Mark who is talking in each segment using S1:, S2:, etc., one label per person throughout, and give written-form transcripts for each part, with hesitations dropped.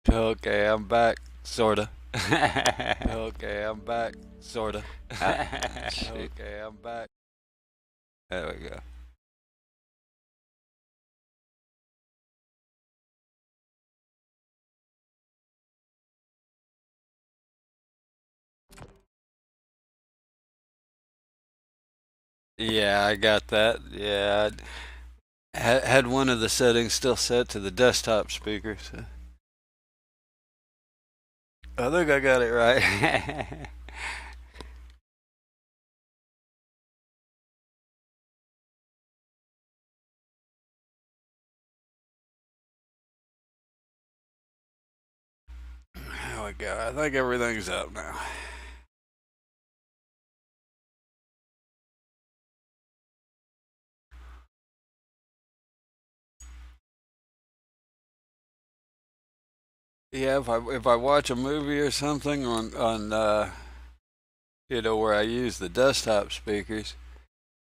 S1: Okay, I'm back, sorta. Okay, I'm back, sorta.
S2: Shoot.
S1: Okay, I'm back. There we go. Yeah, I got that. Yeah, I had one of the settings still set to the desktop speaker, so I think I got it right. There we go. I think everything's up now. Yeah, if I watch a movie or something on where I use the desktop speakers,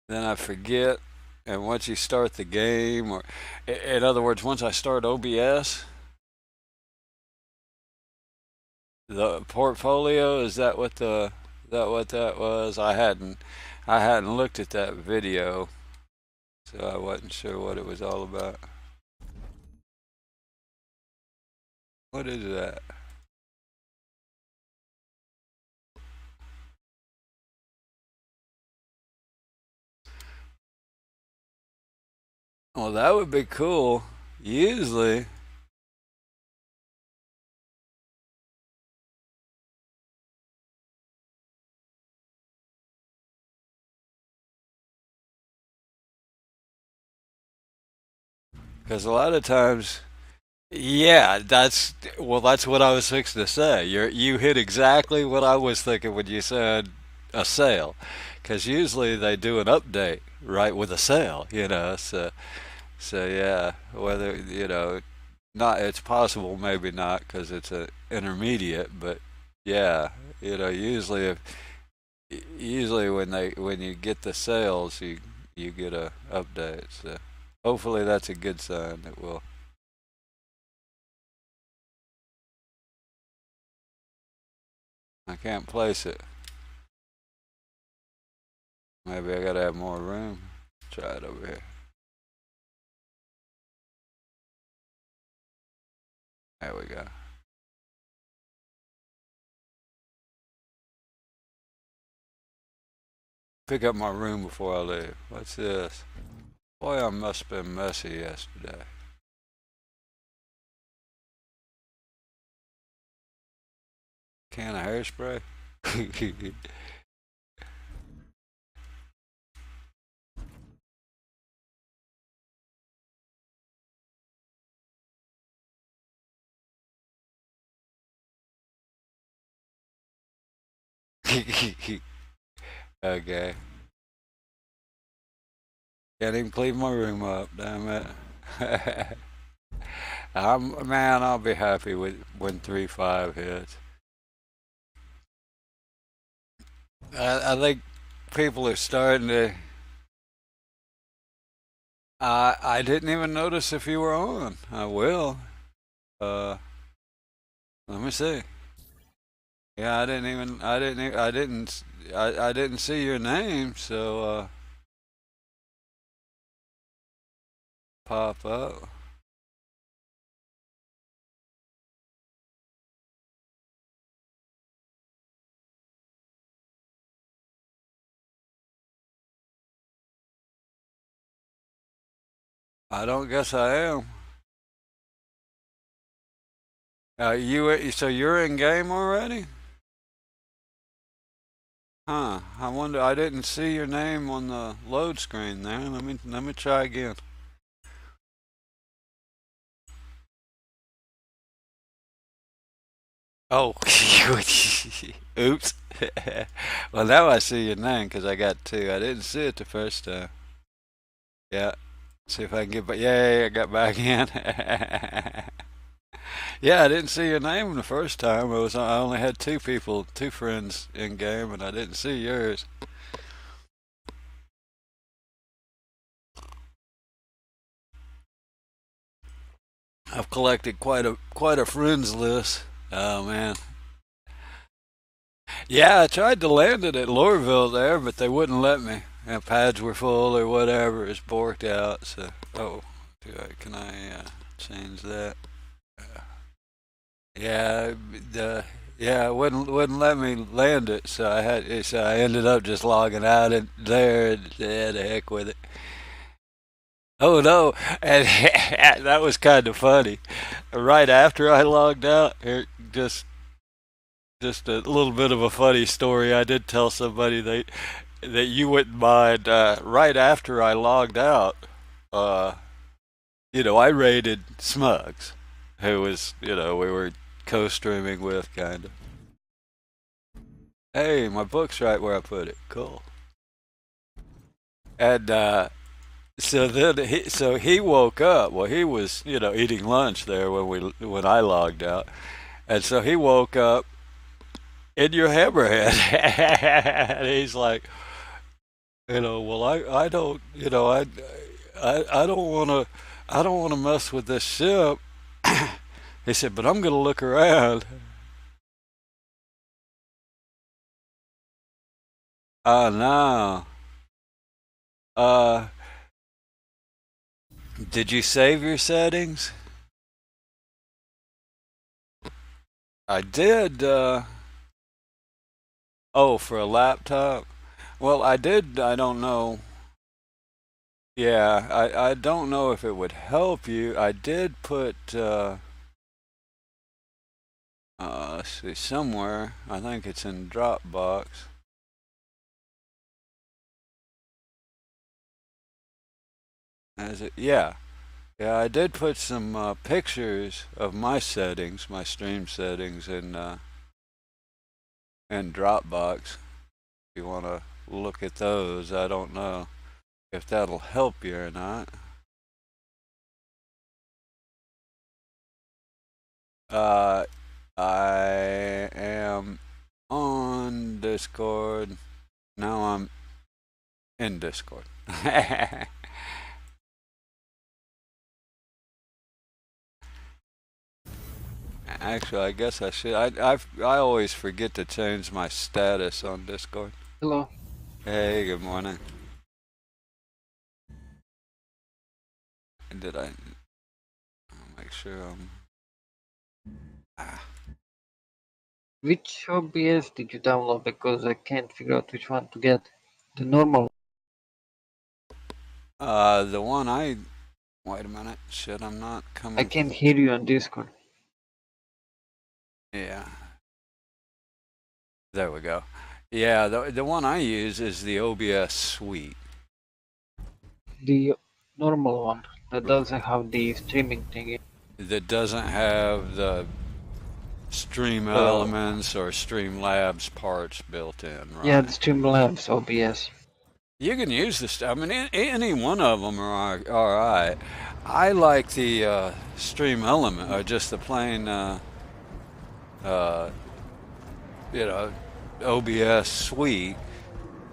S1: then I forget. And once you start the game, or in other words, once I start OBS, the portfolio is that what that was? I hadn't looked at that video, so I wasn't sure what it was all about. What is that? Well, that would be cool. Usually, because a lot of times, yeah, that's what I was fixing to say. You hit exactly what I was thinking when you said a sale, because usually they do an update right with a sale, so yeah, whether not, it's possible, maybe not, because it's an intermediate, but yeah, usually when you get the sales, you get a update. So hopefully that's a good sign. It will. I can't place it. Maybe I gotta have more room. Try it over here. There we go. Pick up my room before I leave. What's this? Boy, I must have been messy yesterday. Can of hairspray? Okay. Can't even clean my room up, damn it. Man, I'll be happy with when 3-5 hits. I think people are starting to. I didn't even notice if you were on. I will. Uh, Let me see. Yeah, I didn't even. I didn't. I didn't. I didn't see your name, so pop up. I don't guess I am. So you're in game already? Huh. I wonder. I didn't see your name on the load screen there. Let me try again. Oh, oops. Well, now I see your name because I got two. I didn't see it the first time. Yeah. See if I can get back. Yay, I got back in. Yeah, I didn't see your name the first time. I only had two people, two friends in game, and I didn't see yours. I've collected quite a friends list. Oh man, yeah, I tried to land it at Lorville there, but they wouldn't let me. And pads were full or whatever. It's borked out. So, can I change that? Yeah, the yeah, it wouldn't let me land it. So I ended up just logging out and there. And, yeah, the heck with it. Oh no, and that was kind of funny. Right after I logged out, just a little bit of a funny story. I did tell somebody that you wouldn't mind. Right after I logged out, uh, I raided Smugs, who was we were co-streaming with kind of. Hey, my book's right where I put it. Cool. And so he woke up. Well, he was eating lunch there when I logged out, and so he woke up in your hammerhead, and he's like, well, I don't, I don't want to, I don't want to mess with this ship. He said, but I'm gonna look around. Oh no. Uh, did you save your settings? I did. Oh, for a laptop. Well, I did. I don't know. Yeah, I don't know if it would help you. I did put. Let's see, somewhere. I think it's in Dropbox. Is it? Yeah. Yeah, I did put some pictures of my settings, my stream settings, in Dropbox. If you want to look at those, I don't know if that'll help you or not. Uh, I am on Discord. Now I'm in Discord. Actually, I guess I should. I always forget to change my status on Discord.
S3: Hello.
S1: Hey, good morning. Did I? I'll make sure I'm. Ah.
S3: Which OBS did you download? Because I can't figure out which one to get. The normal.
S1: The one I. Wait a minute. Shit, I'm not
S3: I
S1: coming.
S3: can't hear you on Discord.
S1: Yeah. There we go. Yeah, the one I use is the OBS Suite.
S3: The normal one that doesn't have the streaming thing.
S1: That doesn't have the Stream Elements or Streamlabs parts built in, right?
S3: Yeah, the Streamlabs OBS.
S1: You can use this. I mean, any one of them are all right. I like the Stream Element, or just the plain, uh, OBS Suite,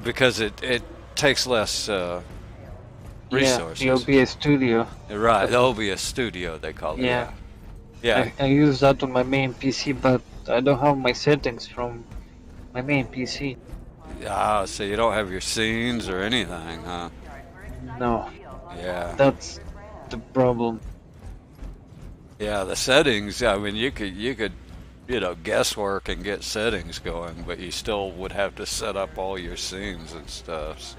S1: because it takes less resources.
S3: Yeah, the OBS Studio.
S1: Right, the OBS Studio they call it.
S3: Yeah.
S1: Yeah.
S3: I use that on my main PC, but I don't have my settings from my main PC.
S1: Ah, so you don't have your scenes or anything, huh?
S3: No.
S1: Yeah.
S3: That's the problem.
S1: Yeah, the settings. I mean, you could guesswork and get settings going, but you still would have to set up all your scenes and stuff. So,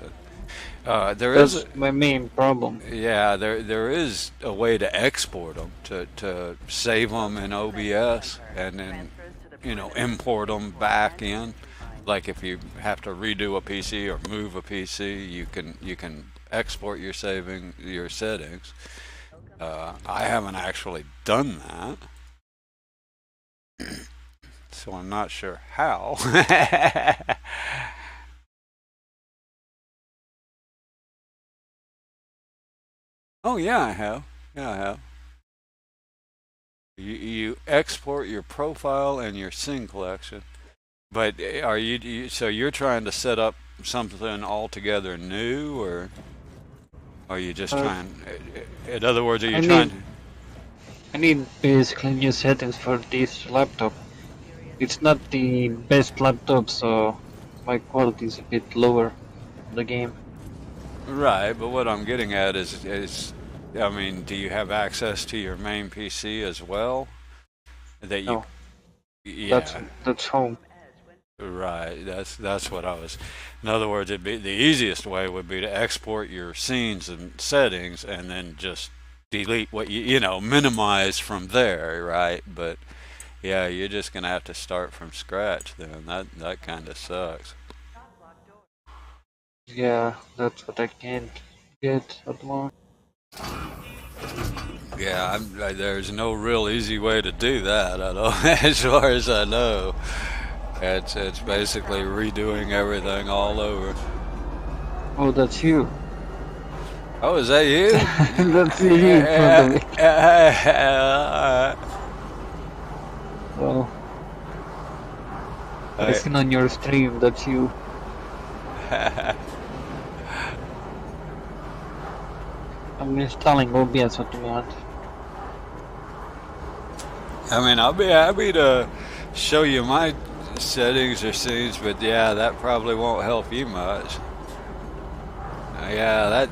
S3: That's my main problem.
S1: Yeah, there is a way to export them to save them in OBS and then import them back in. Like if you have to redo a PC or move a PC, you can export your settings. I haven't actually done that, so I'm not sure how. Oh yeah, I have. Yeah, I have. You export your profile and your scene collection, but are so you're trying to set up something altogether new, or are you just trying? In other words, are you trying?
S3: I need basically new settings for this laptop. It's not the best laptop, so my quality is a bit lower on the game.
S1: Right, but what I'm getting at I mean, do you have access to your main PC as well? That you,
S3: No, that's
S1: yeah,
S3: that's home.
S1: right. That's what I was. In other words, it'd be the easiest way would be to export your scenes and settings and then just delete what minimize from there, right? But yeah, you're just gonna have to start from scratch then. That kind of sucks.
S3: Yeah, that's what I can't get at the moment.
S1: Yeah, there's no real easy way to do that. I don't, as far as I know, it's basically redoing everything all over.
S3: Oh, that's you.
S1: Oh, is that you?
S3: That's you in front of me. Well, I seen on your stream that you. I'm installing OBS at the moment.
S1: I mean, I'll be happy to show you my settings or scenes, but yeah, that probably won't help you much. Yeah,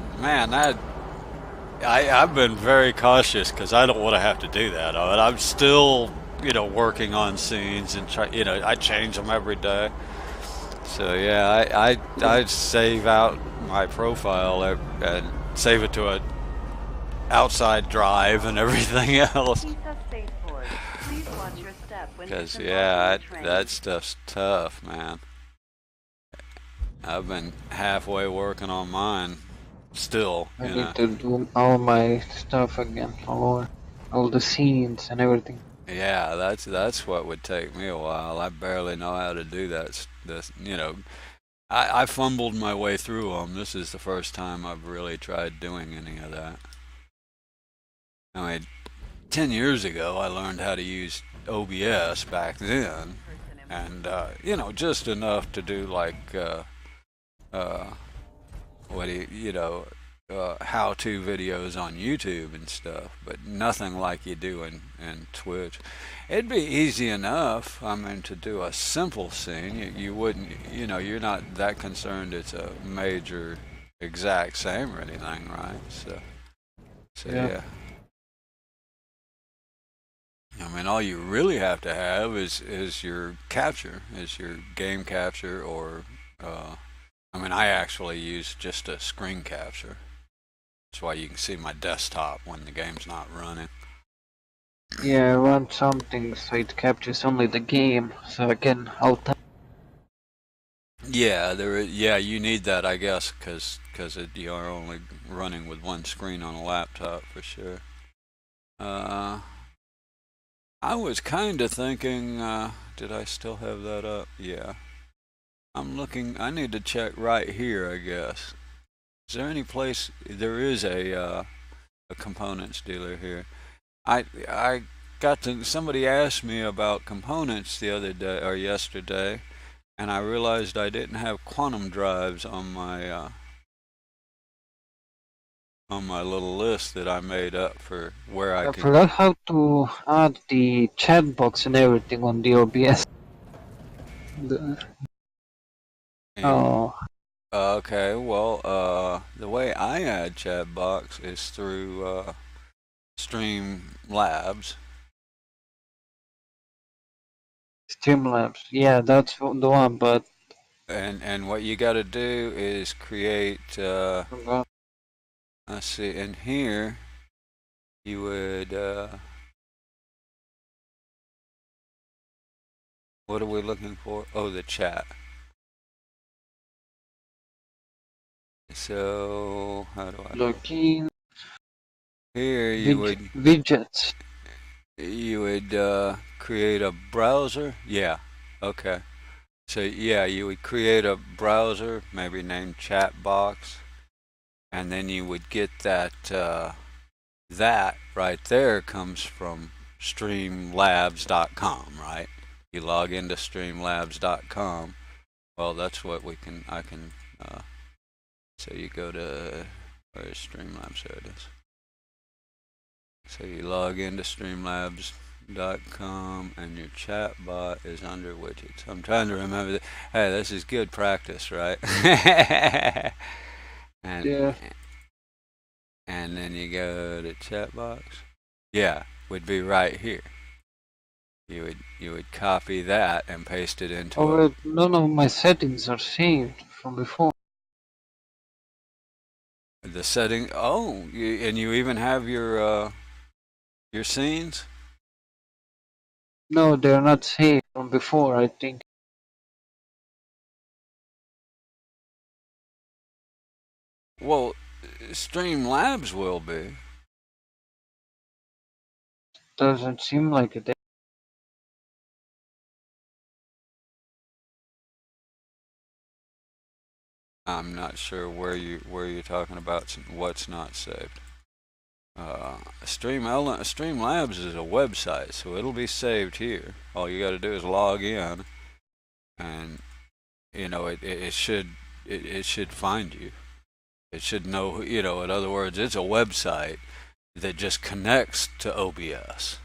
S1: I've been very cautious because I don't want to have to do that. I'm still, working on scenes and I change them every day. So yeah, I save out my profile and save it to a outside drive and everything else. Because yeah, that stuff's tough, man. I've been halfway working on mine still,
S3: I need to do all my stuff again, all the scenes and everything.
S1: Yeah, that's what would take me a while. I barely know how to do that. I fumbled my way through them. This is the first time I've really tried doing any of that. I mean, 10 years ago, I learned how to use OBS back then, and just enough to do like uh, what do how-to videos on YouTube and stuff, but nothing like you do in Twitch. It'd be easy enough, I mean, to do a simple scene. You wouldn't, you're not that concerned it's a major exact same or anything, right? So
S3: Yeah.
S1: yeah. I mean, all you really have to have is your capture, is your game capture, or I mean, I actually use just a screen capture. That's why you can see my desktop when the game's not running.
S3: Yeah, I want something so it captures only the game, so I can alt.
S1: Yeah, yeah, you need that, I guess, because you are only running with one screen on a laptop for sure. I was kind of thinking, did I still have that up? Yeah. I'm looking. I need to check right here, I guess. Is there any place? There is a components dealer here. I got to. Somebody asked me about components the other day or yesterday, and I realized I didn't have quantum drives on my little list that I made up for where I
S3: I
S1: could.
S3: forgot how to add the chat box and everything on the OBS. Oh,
S1: Okay, well, the way I add Chatbox is through Streamlabs.
S3: Streamlabs. Yeah, that's the one, but
S1: And what you got to do is create.
S3: forgot.
S1: Let's see. In here, you would. What are we looking for? Oh, the chat. So how do I?
S3: Login.
S1: Here
S3: Widgets.
S1: you would create a browser. Yeah. Okay. So yeah, you would create a browser, maybe named Chatbox, and then you would get that right there comes from streamlabs.com, right? You log into streamlabs.com. Well, that's what I can. So you go to where's Streamlabs? There it is. So you log into Streamlabs.com and your chat bot is under widgets. I'm trying to remember that. Hey, this is good practice, right? and
S3: Yeah.
S1: and then you go to chat box. Yeah, would be right here. You would copy that and paste it into
S3: Oh wait, none of my settings are saved from before.
S1: the setting. Oh, and you even have your scenes.
S3: No, they're not saved from before, I think.
S1: Well, Streamlabs will be.
S3: Doesn't seem like it.
S1: I'm not sure where you're talking about what's not saved. Streamlabs is a website, so it'll be saved here. All you got to do is log in, and it should find you. It should know. In other words, it's a website that just connects to OBS.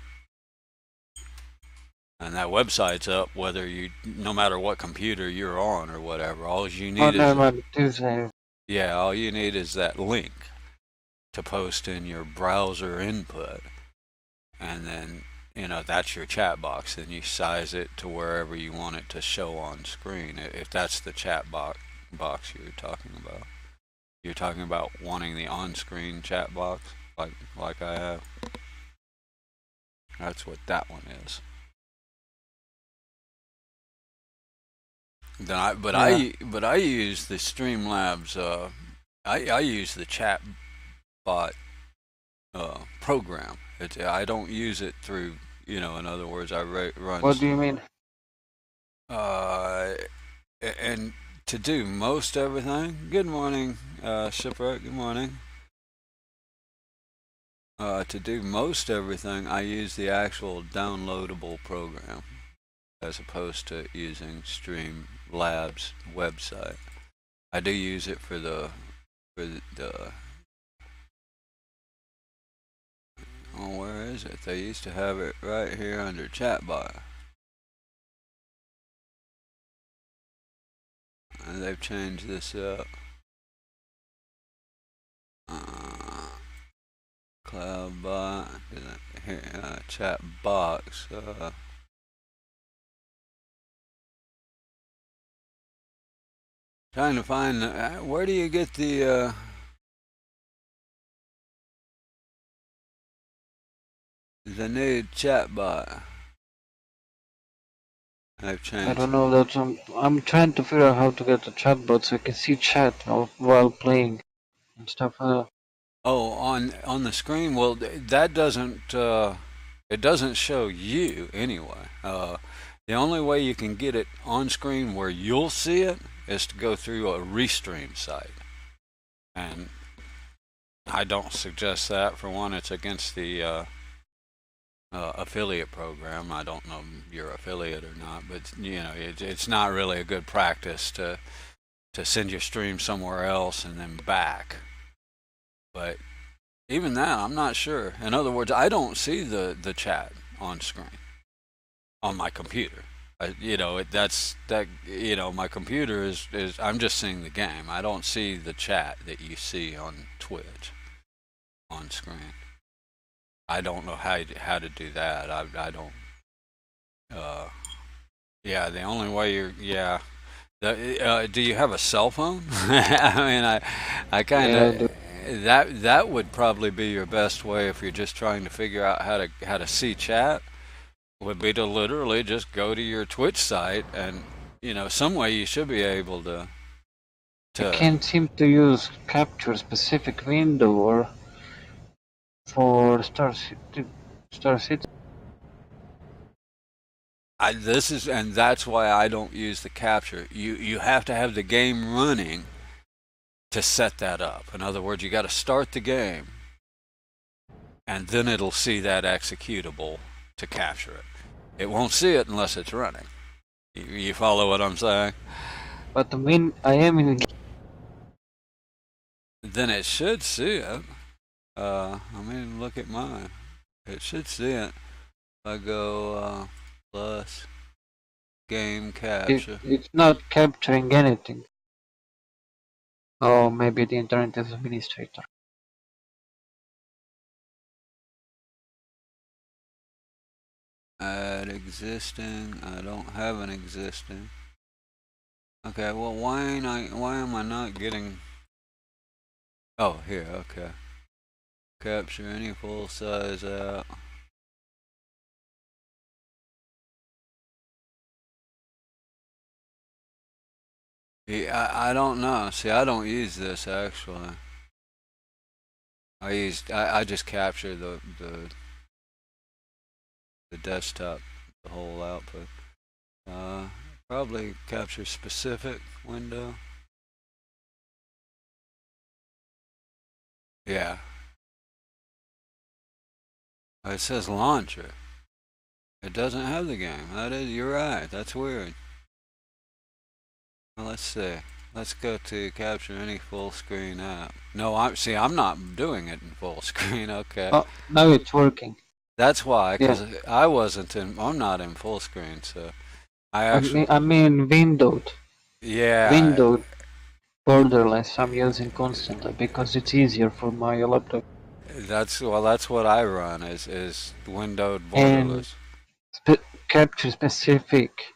S1: And that website's up no matter what computer you're on or whatever. All you need is
S3: never mind, it is saved.
S1: yeah, all you need is that link to post in your browser input, and then that's your chat box. Then you size it to wherever you want it to show on screen. If that's the chat box you're talking about, you're talking about wanting the on-screen chat box like I have. That's what that one is. Then I use the Streamlabs. I use the chat bot program. I don't use it through. In other words, I run.
S3: What do you mean?
S1: And to do most everything. Good morning, Shipwreck. Good morning. To do most everything, I use the actual downloadable program, as opposed to using Streamlabs website. I do use it for the oh, where is it? They used to have it right here under chatbot, and they've changed this up. Cloudbot, here, chat box. Trying to find where do you get the new chatbot? I've changed.
S3: I don't know. I'm trying to figure out how to get the chatbot so I can see chat while playing and stuff like that.
S1: Oh, on the screen. Well, that doesn't. It doesn't show you anyway. The only way you can get it on screen where you'll see it is to go through a Restream site, and I don't suggest that. For one, it's against the affiliate program. I don't know if you're affiliate or not, but it's not really a good practice to send your stream somewhere else and then back. But even that, I'm not sure. In other words, I don't see the chat on screen on my computer. My computer is I'm just seeing the game. I don't see the chat that you see on Twitch on screen. I don't know how to do that. I don't. Yeah, the only way do you have a cell phone? I mean, I kind of that would probably be your best way if you're just trying to figure out how to see chat. Would be to literally just go to your Twitch site, and some way you should be able to.
S3: I can't seem to use capture specific window or for Star City.
S1: And that's why I don't use the capture. You have to have the game running to set that up. In other words, you got to start the game, and then it'll see that executable to capture it. It won't see it unless it's running. You follow what I'm saying?
S3: But when I am in the game,
S1: then it should see it. I mean, look at mine. It should see it. I go plus game capture.
S3: It's not capturing anything. Oh, maybe the internet is administrator.
S1: Add existing. I don't have an existing. Okay, well why am I not getting? Oh, here. Okay. Capture any full size out. Yeah, I don't know. See, I don't use this actually. I just capture the desktop, the whole output. Uh, Probably capture specific window. Yeah. It says launcher. It doesn't have the game. You're right. That's weird. Well, let's see. Let's go to capture any full screen app. No, I'm not doing it in full screen. Okay.
S3: Oh, now it's working.
S1: That's why,
S3: Yeah.
S1: because I'm not in full screen, so I
S3: I
S1: actually,
S3: mean, I mean windowed.
S1: yeah,
S3: Windowed borderless I'm using constantly because it's easier for my laptop.
S1: that's what I run is windowed
S3: And
S1: borderless.
S3: capture specific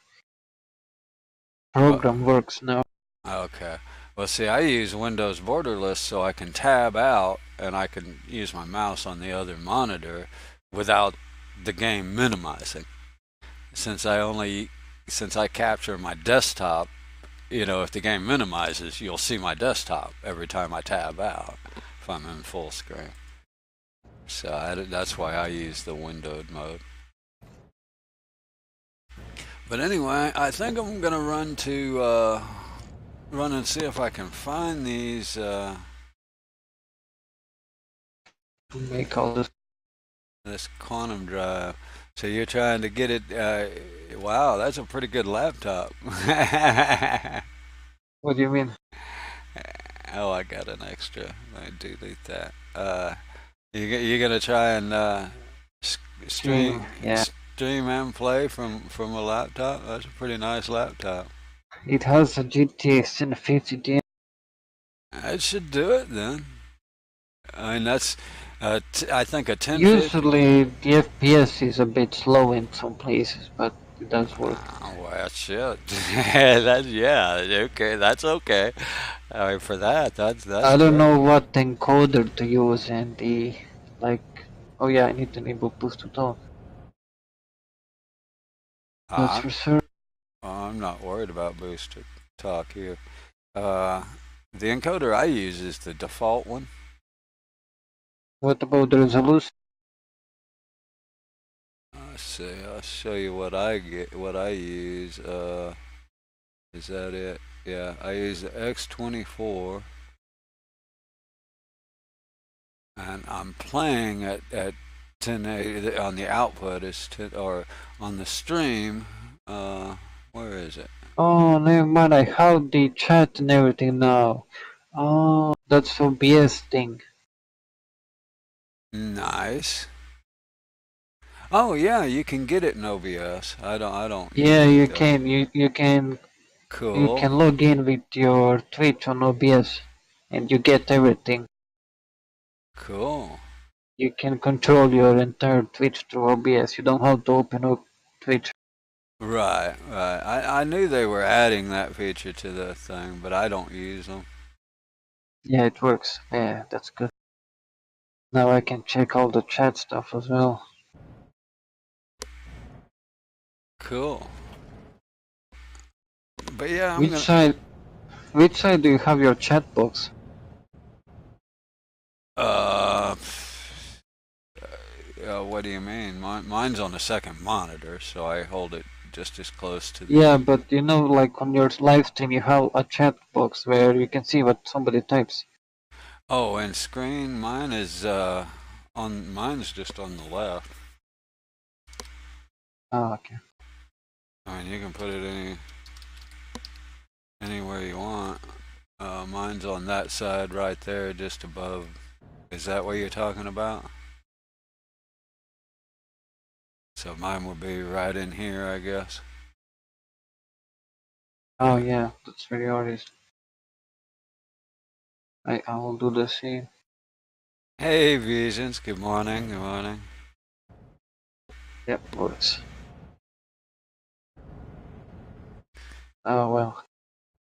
S1: Well,
S3: program works now.
S1: okay. Well, see, I use Windows borderless so I can tab out and I can use my mouse on the other monitor without the game minimizing. Since I capture my desktop, if the game minimizes, you'll see my desktop every time I tab out if I'm in full screen. So that's why I use the windowed mode. But anyway, I think I'm gonna run and see if I can find these.
S3: Make all
S1: This quantum drive. So you're trying to get it. Wow, that's a pretty good laptop.
S3: What do you mean?
S1: Oh, I got an extra. Let me delete that. You're gonna try and stream
S3: Yeah.
S1: stream and play from a laptop. That's a pretty nice laptop.
S3: It has a GTX 1050 Ti.
S1: It should do it then. I mean that's I think a 1050.
S3: Usually the FPS is a bit slow in some places, but it does work.
S1: Oh, well, shit. Yeah, okay. That's okay. For that's
S3: I don't
S1: great.
S3: know what encoder to use and oh yeah, I need to enable push to talk. That's
S1: Uh,
S3: for sure.
S1: I'm not worried about boost to talk here. Uh, the encoder I use is the default one.
S3: What about the resolution?
S1: Let's see. I'll show you what I get. What I use. Is that it? Yeah, I use the X24, and I'm playing at 1080 on the output is 10, or on the stream. Where is it?
S3: Oh, never mind, I have the chat and everything now. Oh, that's OBS thing.
S1: Nice. Oh yeah, you can get it in OBS. I don't
S3: Yeah,
S1: use it
S3: you
S1: though.
S3: can, you
S1: Cool.
S3: can log in with your Twitch on OBS and you get everything.
S1: Cool.
S3: You can control your entire Twitch through OBS. You don't have to open up Twitch.
S1: Right, right. I knew they were adding that feature to the thing, but I don't use them.
S3: Yeah, it works. Yeah, that's good. Now I can check all the chat stuff as well.
S1: Cool. But yeah, I'm
S3: Which
S1: gonna.
S3: side? Which side do you have your chat box?
S1: Uh, what do you mean? Mine's on the second monitor, so I hold it just as close to the.
S3: Yeah, but like on your live stream, you have a chat box where you can see what somebody types.
S1: Oh, and screen. Mine's just on the left.
S3: Ah, okay.
S1: I mean, you can put it anywhere you want. Mine's on that side right there, just above. Is that what you're talking about? So mine would be right in here, I guess.
S3: Oh yeah, that's very obvious. I will do the same.
S1: Hey, Visions. Good morning. Good morning.
S3: Yep, works. Oh well.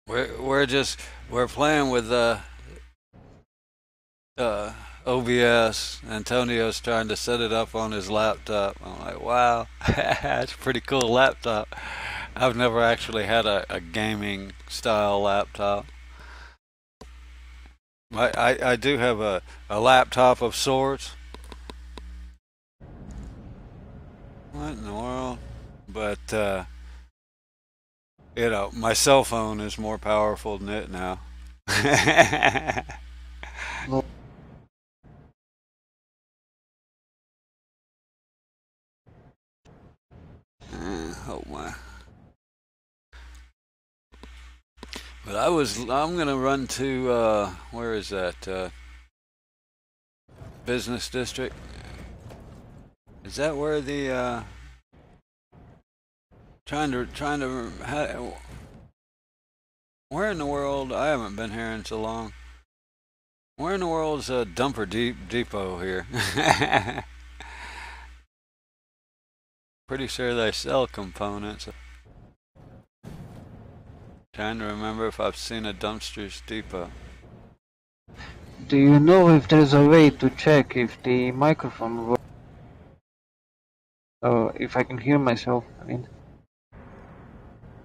S1: We're playing with OBS. Antonio's trying to set it up on his laptop. I'm like, wow, that's a pretty cool laptop. I've never actually had a gaming style laptop. I do have a laptop of sorts. What in the world? But, my cell phone is more powerful than it now.
S3: No,
S1: Oh my. But I'm gonna run to, where is that, business district? Is that where the, where in the world, I haven't been here in so long. Where in the world's a dumper depot here? Pretty sure they sell components. Trying to remember if I've seen a dumpster's depot.
S3: do you know if there's a way to check if the microphone works? If I can hear myself, I mean.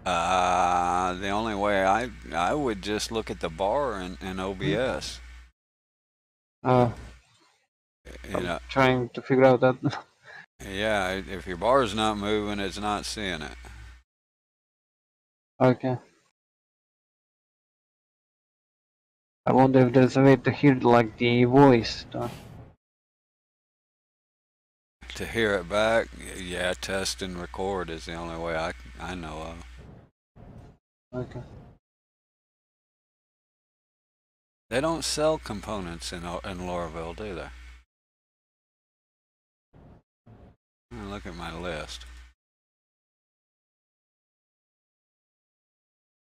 S1: The only way I would just look at the bar in OBS.
S3: Uh,
S1: You
S3: I'm
S1: know,
S3: trying to figure out that.
S1: yeah. If your bar's not moving, it's not seeing it.
S3: Okay. I wonder if there's a way to hear like the voice.
S1: To hear it back, yeah. Test and record is the only way I know of.
S3: Okay.
S1: They don't sell components in Lorville, do they? Look at my list.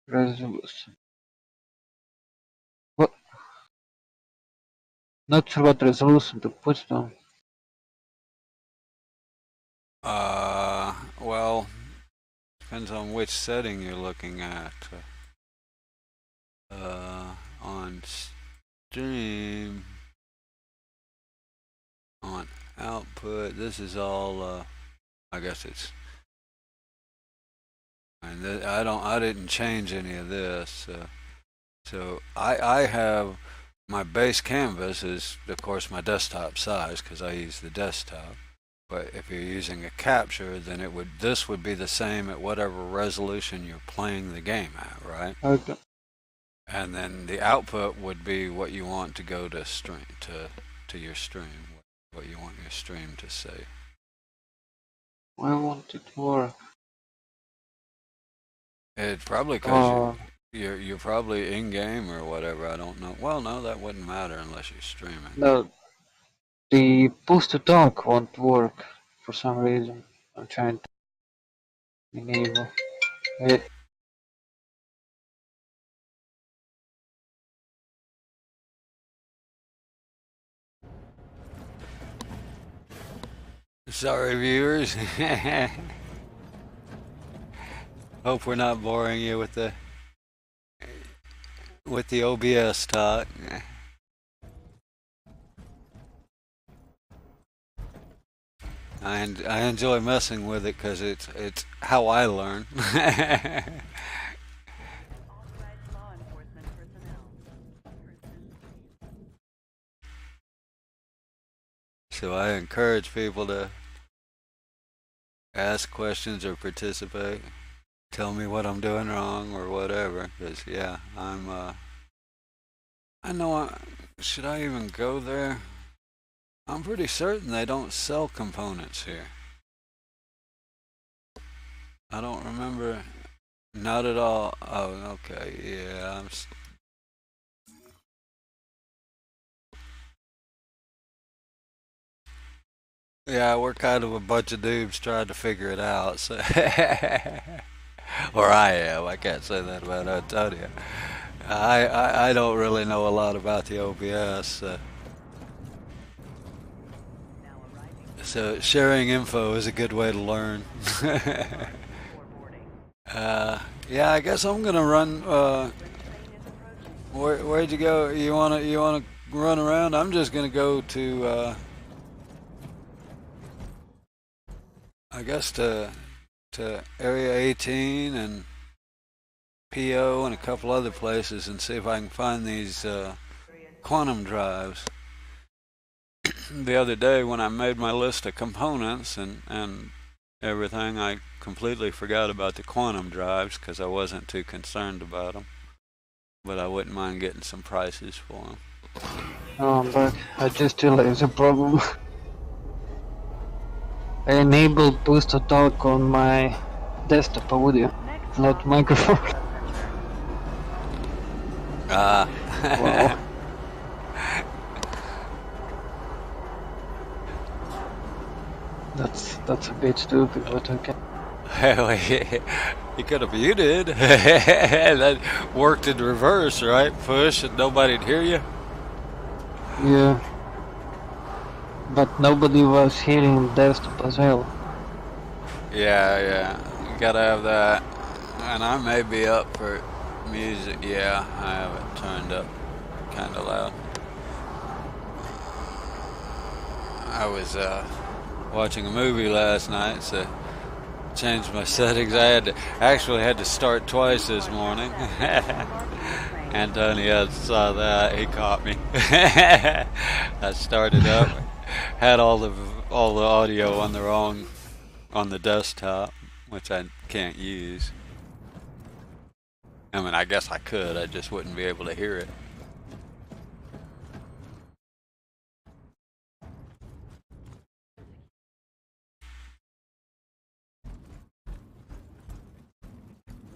S3: Resolution. What? Not sure what resolution to put down.
S1: Well, depends on which setting you're looking at. On stream, on output, this is all, I guess it's, and I didn't change any of this. So I have my base canvas is of course my desktop size because I use the desktop. But if you're using a capture, then this would be the same at whatever resolution you're playing the game at, right?
S3: Okay.
S1: And then the output would be what you want to go to stream to your stream, what you want your stream to say.
S3: I want it to work.
S1: It's probably because you're probably in game or whatever. I don't know. Well, no, that wouldn't matter unless you're streaming.
S3: No, the push to talk won't work for some reason. I'm trying to enable it.
S1: Sorry, viewers. Hope we're not boring you with the OBS talk. I enjoy messing with it because it's how I learn. So I encourage people to ask questions or participate. Tell me what I'm doing wrong or whatever. Because yeah, I know. Should I even go there? I'm pretty certain they don't sell components here. I don't remember. Not at all. Oh, okay. Yeah, Yeah, we're kind of a bunch of noobs trying to figure it out. So or I am. I can't say that about Antonio. I don't really know a lot about the OBS. So sharing info is a good way to learn. Yeah, I guess I'm gonna run. Where'd you go? You wanna run around? I'm just gonna go to. I guess to Area 18 and PO and a couple other places and see if I can find these quantum drives. The other day when I made my list of components and everything, I completely forgot about the quantum drives because I wasn't too concerned about them. But I wouldn't mind getting some prices for them.
S3: But I just realized a problem. I enabled push to talk on my desktop audio, not microphone.
S1: Ah.
S3: Wow. That's a bit stupid, but okay.
S1: You could have muted. That worked in reverse, right? Push and nobody'd hear you.
S3: Yeah. But nobody was hearing desktop as well.
S1: Yeah. You gotta have that. And I may be up for music. Yeah, I have it turned up kind of loud. I was watching a movie last night, so changed my settings. Actually had to start twice this morning. Antonio saw that. He caught me. I started up, had all the audio on the desktop, which I can't use. I mean, I guess I could. I just wouldn't be able to hear it.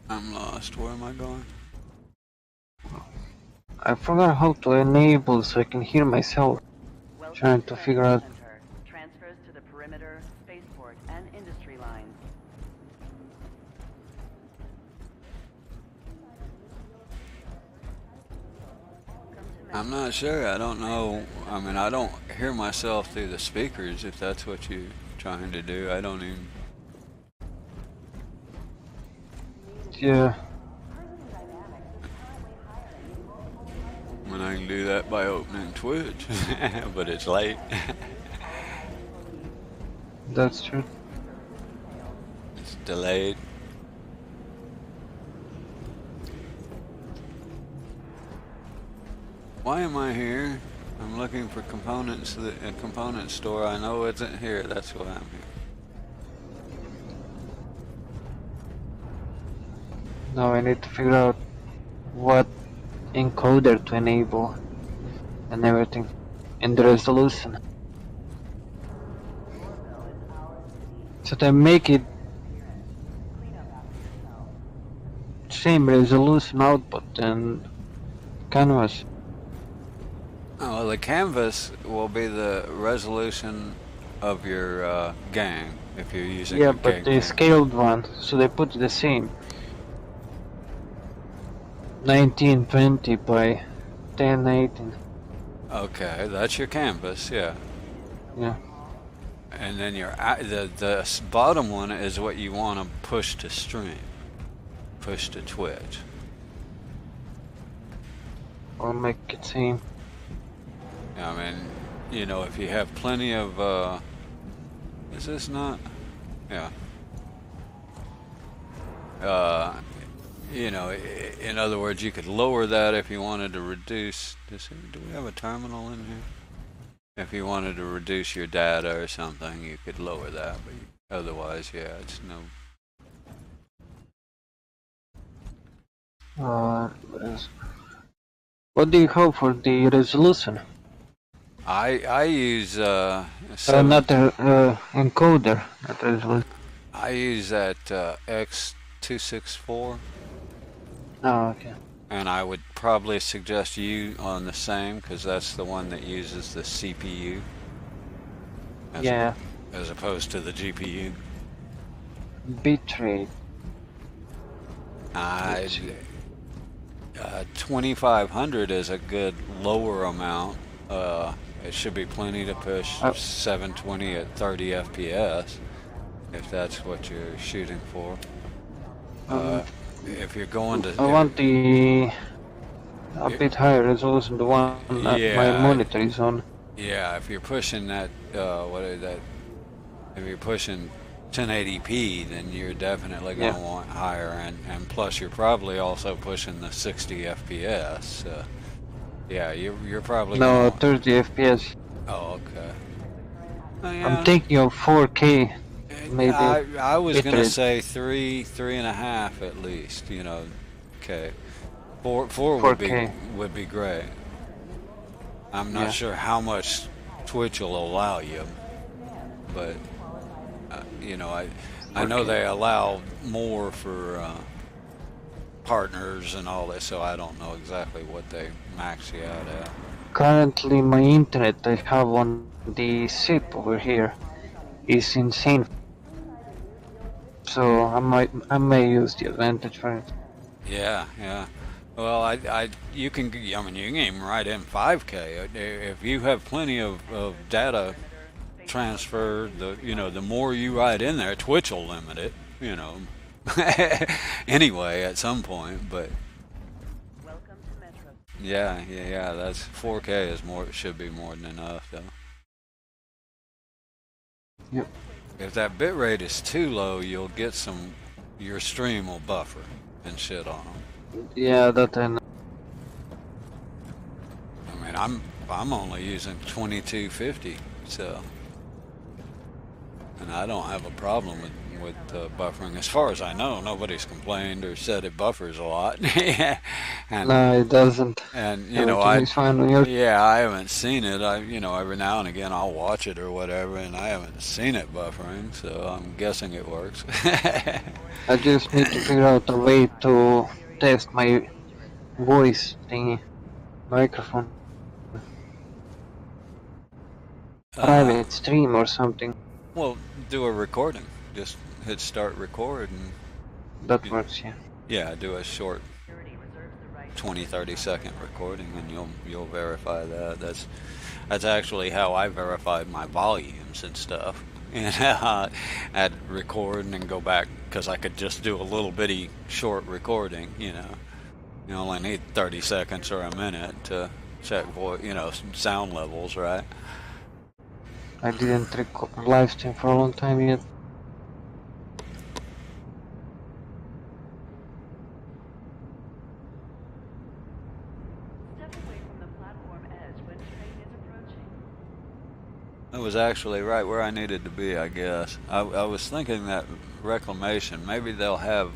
S1: I'm lost. Where am I going?
S3: I forgot how to enable so I can hear myself. Trying to figure out.
S2: Transfers to the perimeter, spaceport, and industry lines.
S1: I'm not sure. I don't know. I mean, I don't hear myself through the speakers if that's what you're trying to do. I don't even.
S3: Yeah.
S1: I mean, I can do that by opening Twitch, but it's late.
S3: That's true.
S1: It's delayed. Why am I here? I'm looking for components. A component store I know isn't here. That's why I'm here.
S3: Now I need to figure out what encoder to enable and everything, and the resolution. So they make it same resolution output and canvas.
S1: Oh, well, the canvas will be the resolution of your gang if you're using
S3: Yeah,
S1: a
S3: but
S1: gang
S3: the
S1: game.
S3: scaled one, so they put the same. 1920 by 1018.
S1: Okay, that's your canvas, yeah.
S3: Yeah.
S1: And then the bottom one is what you want to push to stream, push to Twitch.
S3: I'll make it same.
S1: I mean, you know, if you have plenty of, is this not? Yeah. You know, in other words, you could lower that if you wanted to reduce. Do we have a terminal in here? If you wanted to reduce your data or something, you could lower that. But otherwise, yeah, it's no.
S3: What do you have for the resolution?
S1: I use
S3: Another encoder, not resolution.
S1: I use that X264.
S3: Oh, okay.
S1: And I would probably suggest you on the same because that's the one that uses the CPU.
S3: Yeah.
S1: as opposed to the GPU?
S3: Bitrate.
S1: I
S3: Let's see.
S1: 2500 is a good lower amount. It should be plenty to push
S3: I,
S1: 720 at 30 FPS if that's what you're shooting for.
S3: um,
S1: If you're going to,
S3: I want the a
S1: if,
S3: bit higher resolution, the one that my
S1: yeah,
S3: monitor is on.
S1: yeah, if you're pushing that, what is that? If you're pushing 1080p, then you're definitely going
S3: Yeah.
S1: to want higher, and plus you're probably also pushing the 60 FPS. Yeah, you're probably going to
S3: No,
S1: want.
S3: 30 FPS.
S1: Oh, okay. Oh,
S3: I'm
S1: yeah.
S3: thinking of 4K, maybe
S1: I was gonna
S3: bitrate.
S1: say three and a half at least. Okay. Four
S3: 4K.
S1: would be great. I'm not
S3: Yeah.
S1: sure how much Twitch will allow you, but I know
S3: 4K.
S1: they allow more for partners and all that, so I don't know exactly what they max you out at.
S3: Currently, my internet I have on the SIP over here is insane, so I may use the advantage for it.
S1: Yeah, yeah. Well, you can, I mean, you can even write in 5K. If you have plenty of data transfer, the more you write in there, Twitch will limit it, anyway, at some point. But
S2: Welcome to Metro.
S1: yeah, that's 4K is more, should be more than enough, though.
S3: Yep.
S1: If that bit rate is too low, you'll get your stream will buffer and shit on them.
S3: Yeah, that I know.
S1: I mean, I'm only using 2250, so. And I don't have a problem with buffering. As far as I know, nobody's complained or said it buffers a lot. and
S3: No, it doesn't.
S1: and
S3: Everything is fine on your.
S1: I haven't seen it. Every now and again I'll watch it or whatever, and I haven't seen it buffering, so I'm guessing it works.
S3: I just need to figure out a way to test my voice thingy, microphone,
S1: uh,
S3: private stream or something.
S1: well, do a recording. Just hit start record and
S3: That works, yeah.
S1: yeah, do a short
S2: Security reserves the right
S1: 20-30 second recording, and you'll verify that. That's actually how I verified my volumes and stuff. And I'd record and then go back because I could just do a little bitty short recording. You only need 30 seconds or a minute to check sound levels, right?
S3: I didn't record live stream for a long time yet.
S2: Step away from the platform edge when train is approaching.
S1: I was actually right where I needed to be, I guess. I was thinking that reclamation, maybe they'll have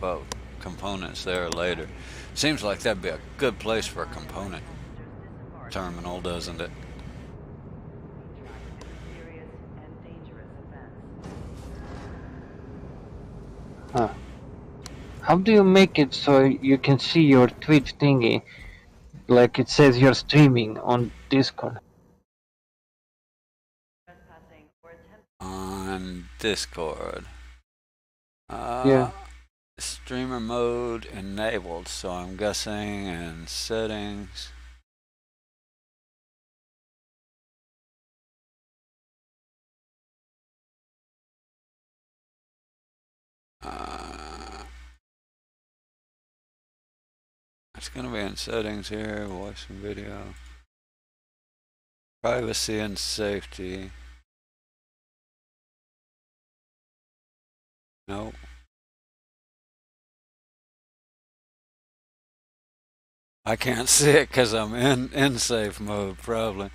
S1: components there later. Seems like that'd be a good place for a component terminal, doesn't it?
S2: Mysterious and dangerous events.
S3: Huh. How do you make it so you can see your Twitch thingy? Like it says you're streaming on Discord.
S2: Trespassing or attempt.
S1: On Discord.
S3: Yeah.
S1: Streamer mode enabled, so I'm guessing in settings. It's gonna be in settings here, voice and video. Privacy and safety. Nope. I can't see it because I'm in safe mode, probably.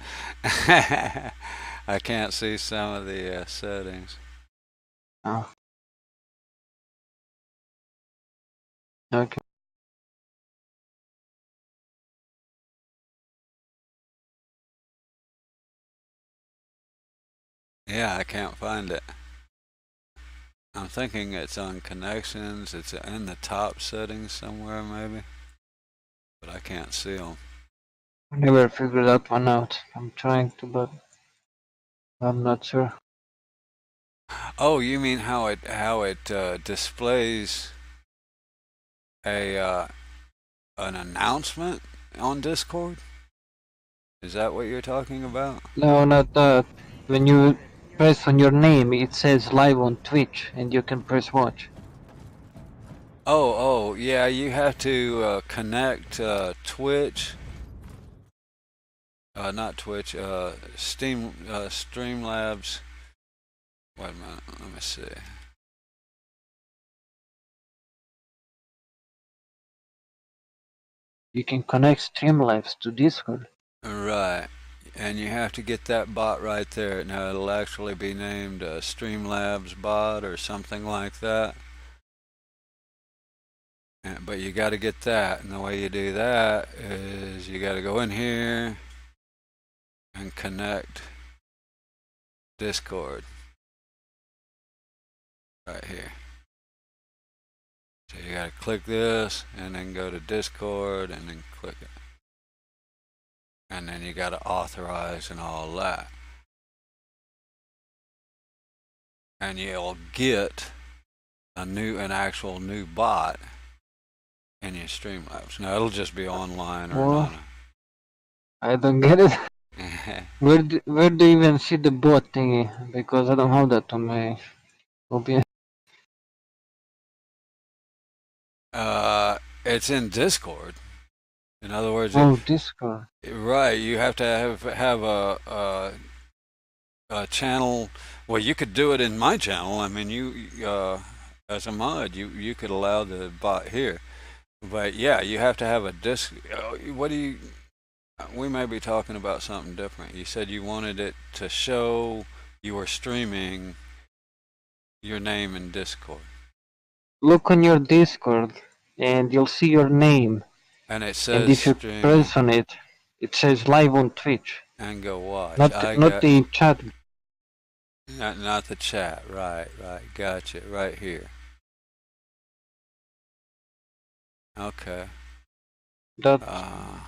S1: I can't see some of the settings.
S3: Oh. Okay.
S1: Yeah, I can't find it. I'm thinking it's on connections. It's in the top settings somewhere, maybe. But I can't see them.
S3: I never figured that one out. I'm trying to, but I'm not sure.
S1: Oh, you mean how it displays a an announcement on Discord? Is that what you're talking about?
S3: No, not that. When you press on your name, it says live on Twitch, and you can press watch.
S1: Oh, yeah, you have to connect Twitch, not Twitch, Streamlabs. Wait a minute, let me see.
S3: You can connect Streamlabs to Discord.
S1: Right. And you have to get that bot right there. Now it'll actually be named Streamlabs bot or something like that. But you got to get that, and the way you do that is you got to go in here and connect Discord right here. So you got to click this and then go to Discord and then click it. And then you got to authorize and all that. And you'll get an actual new bot in your Streamlabs. Now it'll just be online or
S3: Well,
S1: not.
S3: I don't get it. Where do you even see the bot thingy? Because I don't have that on my OBS.
S1: It's in Discord. In other words,
S3: Oh, Discord.
S1: right, you have to have a channel. Well, you could do it in my channel. I mean, you as a mod, you could allow the bot here. But yeah, you have to have a disc. What do you? We may be talking about something different. You said you wanted it to show you were streaming your name in Discord,
S3: Look on your Discord, and you'll see your name.
S1: and it
S3: And
S1: says
S3: if you
S1: streaming,
S3: press on it, it says live on Twitch.
S1: and go watch.
S3: Not not the chat.
S1: not the chat. Right, gotcha. Right here. Okay.
S3: That
S1: Uh,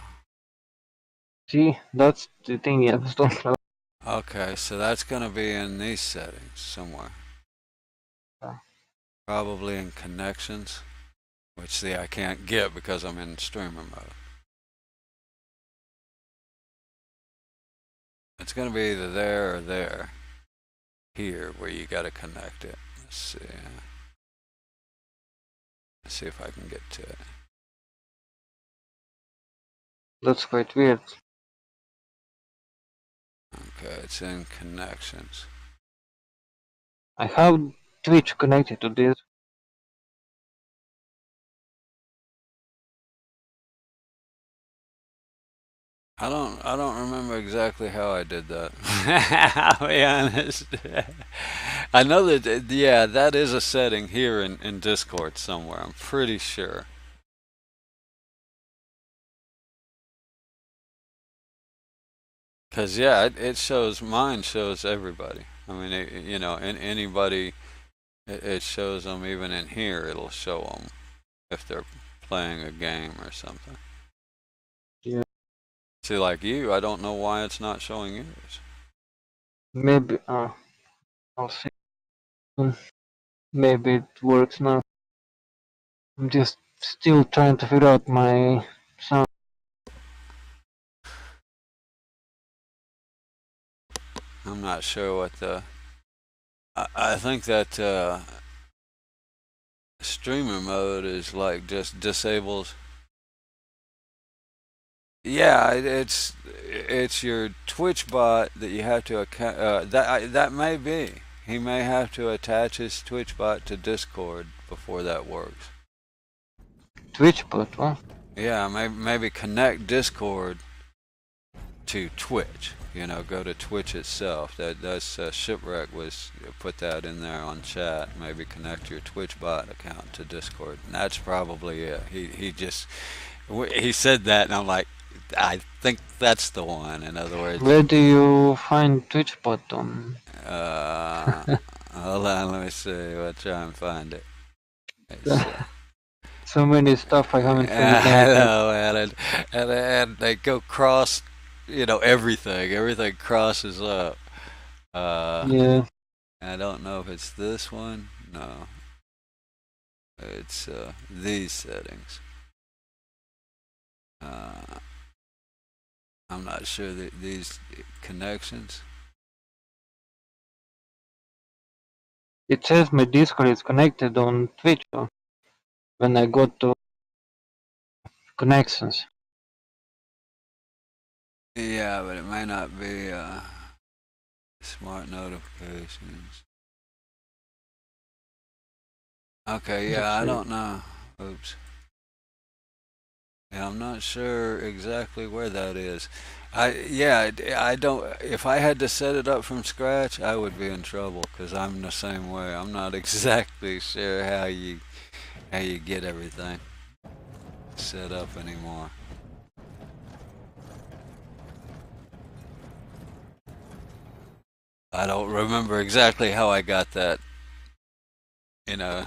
S3: see, that's the thing. Yeah, don't know.
S1: okay, so that's gonna be in these settings somewhere. Probably in connections, which see I can't get because I'm in streamer mode. It's gonna be either there or there. Here where you gotta connect it. Let's see. Let's see if I can get to it.
S3: That's quite weird.
S1: Okay, it's in connections.
S3: I have Twitch connected to this.
S1: I don't remember exactly how I did that. I'll be honest. I know that yeah, that is a setting here in Discord somewhere. I'm pretty sure. Cause yeah, it shows mine shows everybody. I mean, you know, and anybody, it shows them even in here. It'll show them if they're playing a game or something.
S3: Yeah.
S1: See, like you, I don't know why it's not showing yours.
S3: Maybe. I'll see. Maybe it works now. I'm just still trying to figure out my sound.
S1: I'm not sure what the. I think that streamer mode is like just disables. Yeah, it's your Twitch bot that you have to account. That may be. He may have to attach his Twitch bot to Discord before that works.
S3: Twitch bot, what?
S1: Yeah, maybe connect Discord to Twitch. You know, go to Twitch itself. That's Shipwreck was put that in there on chat. Maybe connect your Twitch bot account to Discord. And that's probably it. He said that, and I'm like, I think that's the one. In other words,
S3: Where do you find Twitch bot on?
S1: uh, hold on, let me see. I'll try and find it. It's,
S3: So many stuff I haven't figured
S1: I
S3: out.
S1: know, and they go cross, you know, everything. Everything crosses up.
S3: Yeah.
S1: I don't know if it's this one. No, it's these settings. Uh, I'm not sure that these connections.
S3: It says my Discord is connected on Twitch when I go to connections.
S1: Yeah, but it may not be smart notifications. Okay, yeah,
S3: Let's
S1: I
S3: see.
S1: don't know. Oops. Yeah, I'm not sure exactly where that is. I don't. If I had to set it up from scratch, I would be in trouble because I'm the same way. I'm not exactly sure how you get everything set up anymore. I don't remember exactly how I got that. You know,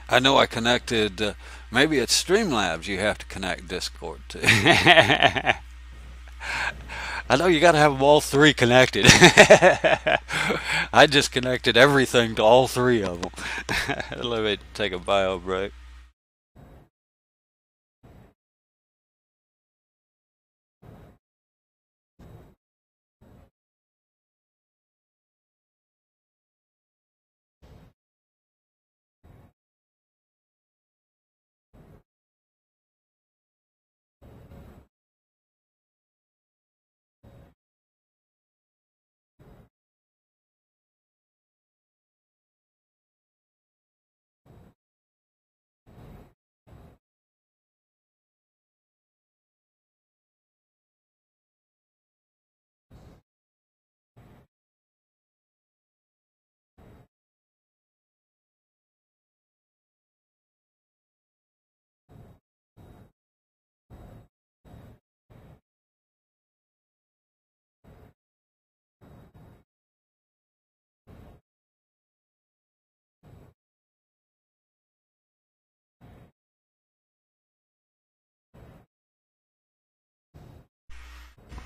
S1: I know I connected. Maybe it's Streamlabs. You have to connect Discord to. I know you got to have them all three connected. I just connected everything to all three of them. Let me take a bio break.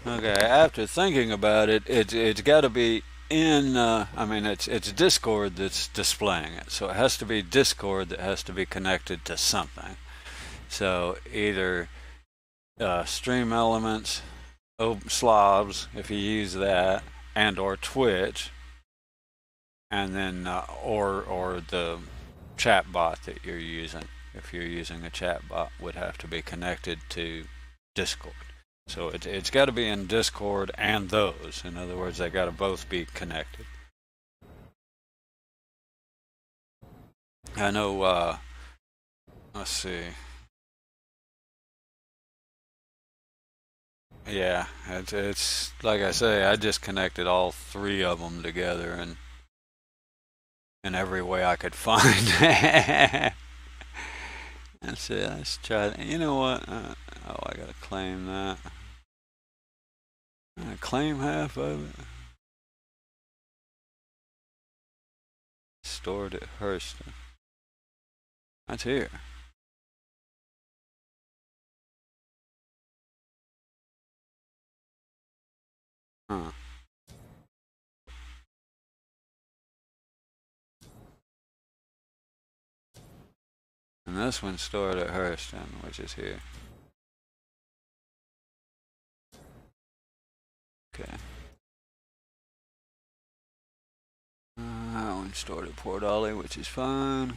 S1: Okay, after thinking about it, it's got to be in. I mean, it's Discord that's displaying it, so it has to be Discord that has to be connected to something. So either Stream Elements, Slobs, if you use that, and or Twitch, and then or the chat bot that you're using. If you're using a chat bot, would have to be connected to Discord. So it's got to be in Discord and those. In other words, they got to both be connected. I know. Let's see. Yeah, it's like I say. I just connected all three of them together in every way I could find. Let's see. Let's try that. You know what? Oh, I gotta claim that. I claim half of it. Stored at Hurston. That's here. Huh. And this one's stored at Hurston, which is here. Okay. That one's stored at Port Ollie, which is fine.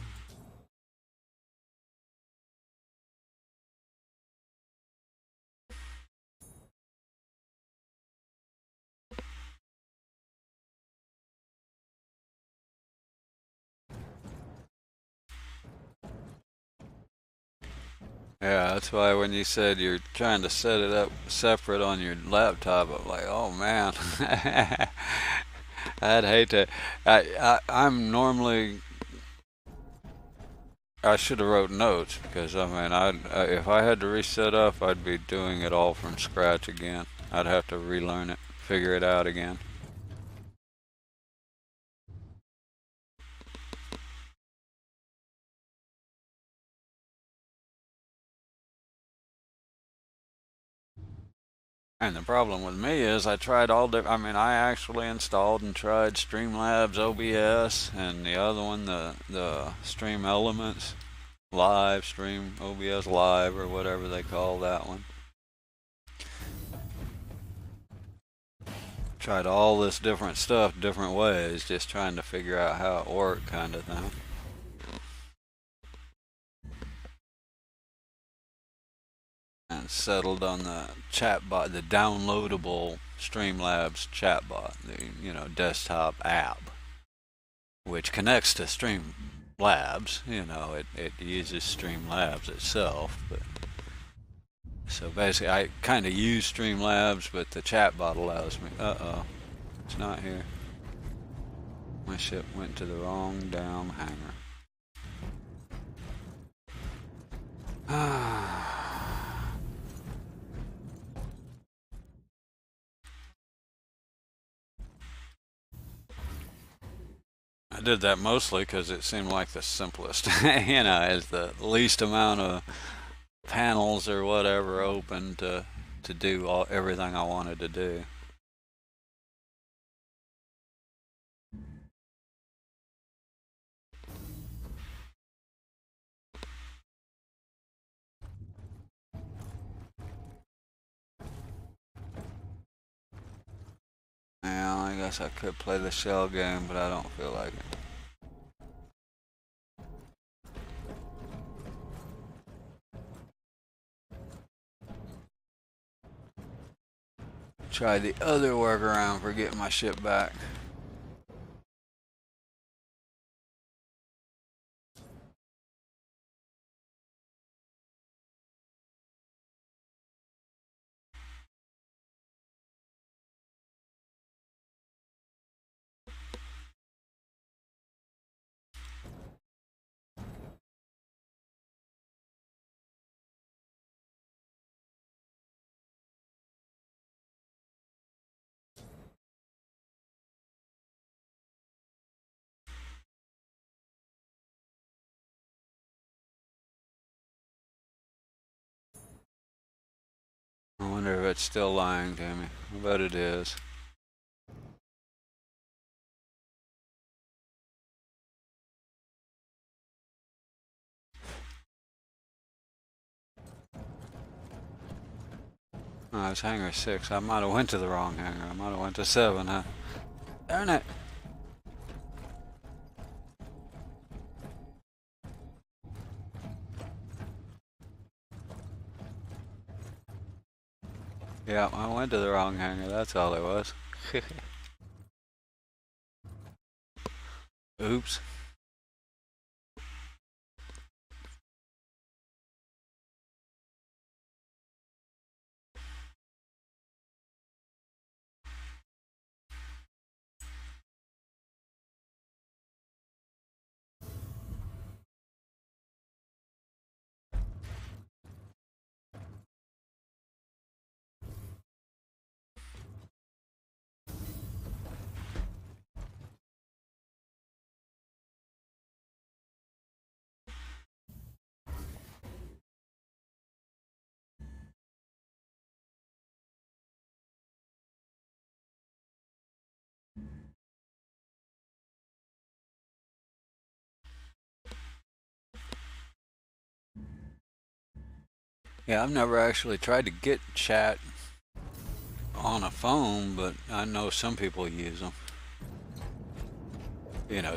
S1: Yeah, that's why when you said you're trying to set it up separate on your laptop, I'm like, oh man, I'd hate to. I'm normally. I should have wrote notes because I mean, if I had to reset up, I'd be doing it all from scratch again. I'd have to relearn it, figure it out again. And the problem with me is I tried all the. I mean, I actually installed and tried Streamlabs OBS and the other one, the Stream Elements Live, Stream OBS Live, or whatever they call that one. Tried all this different stuff different ways, just trying to figure out how it worked, kind of thing. And settled on the chatbot, the downloadable Streamlabs chatbot, the desktop app, which connects to Streamlabs. It uses Streamlabs itself, but so basically I kind of use Streamlabs, but the chatbot allows me. Uh-oh, it's not here. My ship went to the wrong damn hangar. I did that mostly because it seemed like the simplest, is the least amount of panels or whatever open to do everything I wanted to do. Well, I guess I could play the shell game, but I don't feel like it. Try the other workaround for getting my ship back. I wonder if it's still lying to me. I bet it is. Oh, it's hangar 6. I might have went to the wrong hangar. I might have went to 7, huh? Darn it. Yeah, I went to the wrong hangar. That's all it was. Oops. Yeah, I've never actually tried to get chat on a phone, but I know some people use them.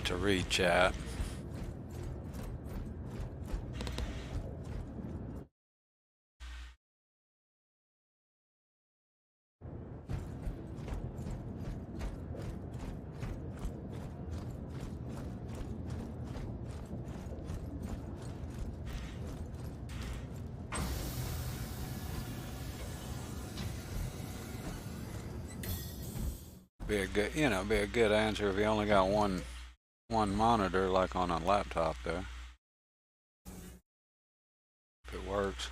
S1: To read chat. Be a good answer if you only got one monitor, like on a laptop there. If it works.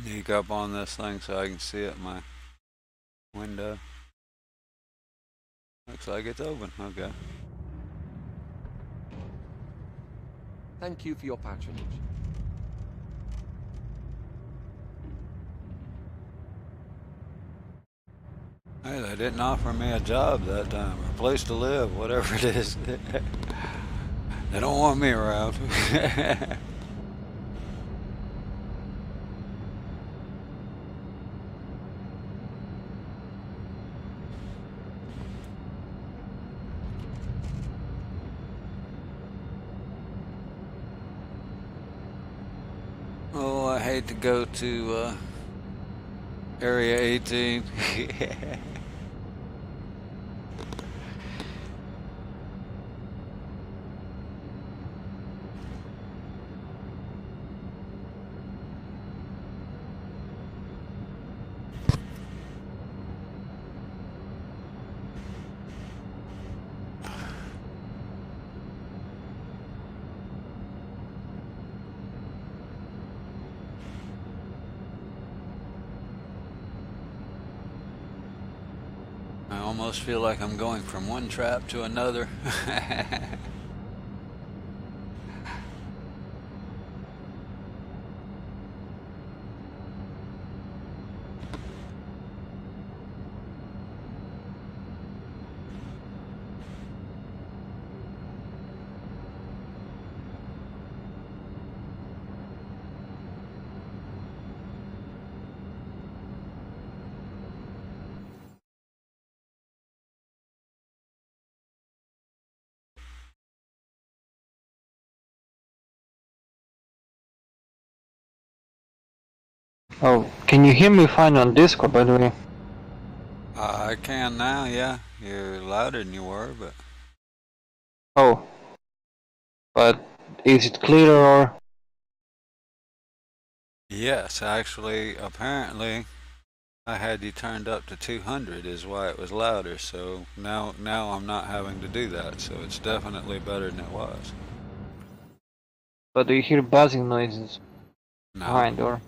S1: sneak up on this thing so I can see it in my window. Looks like it's open. Okay.
S4: Thank you for your patronage.
S1: Hey, they didn't offer me a job that time, or a place to live, whatever it is. They don't want me around. Oh, I hate to go to Area 18. I almost feel like I'm going from one trap to another.
S3: Oh, can you hear me fine on Discord, by the way?
S1: I can now, yeah. You're louder than you were, but
S3: Oh, but is it clear or?
S1: yes, actually, apparently, I had you turned up to 200 is why it was louder. So now I'm not having to do that. So it's definitely better than it was.
S3: But do you hear buzzing noises
S1: No,
S3: behind or?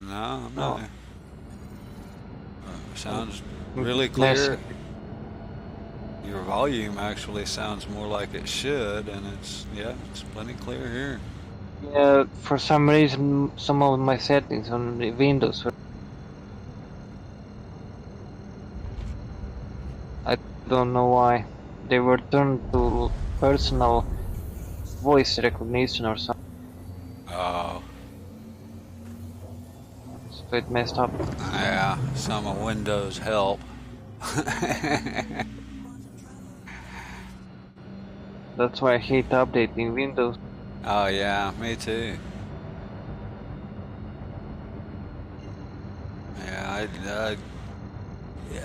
S1: no, I'm
S3: No.
S1: not. Sounds really clear. Your volume actually sounds more like it should, and it's plenty clear here.
S3: Yeah, for some reason, some of my settings on the Windows, I don't know why, they were turned to personal voice recognition or something,
S1: Oh,
S3: so it messed up.
S1: yeah, some of Windows help.
S3: That's why I hate updating Windows.
S1: Oh yeah, me too. Yeah,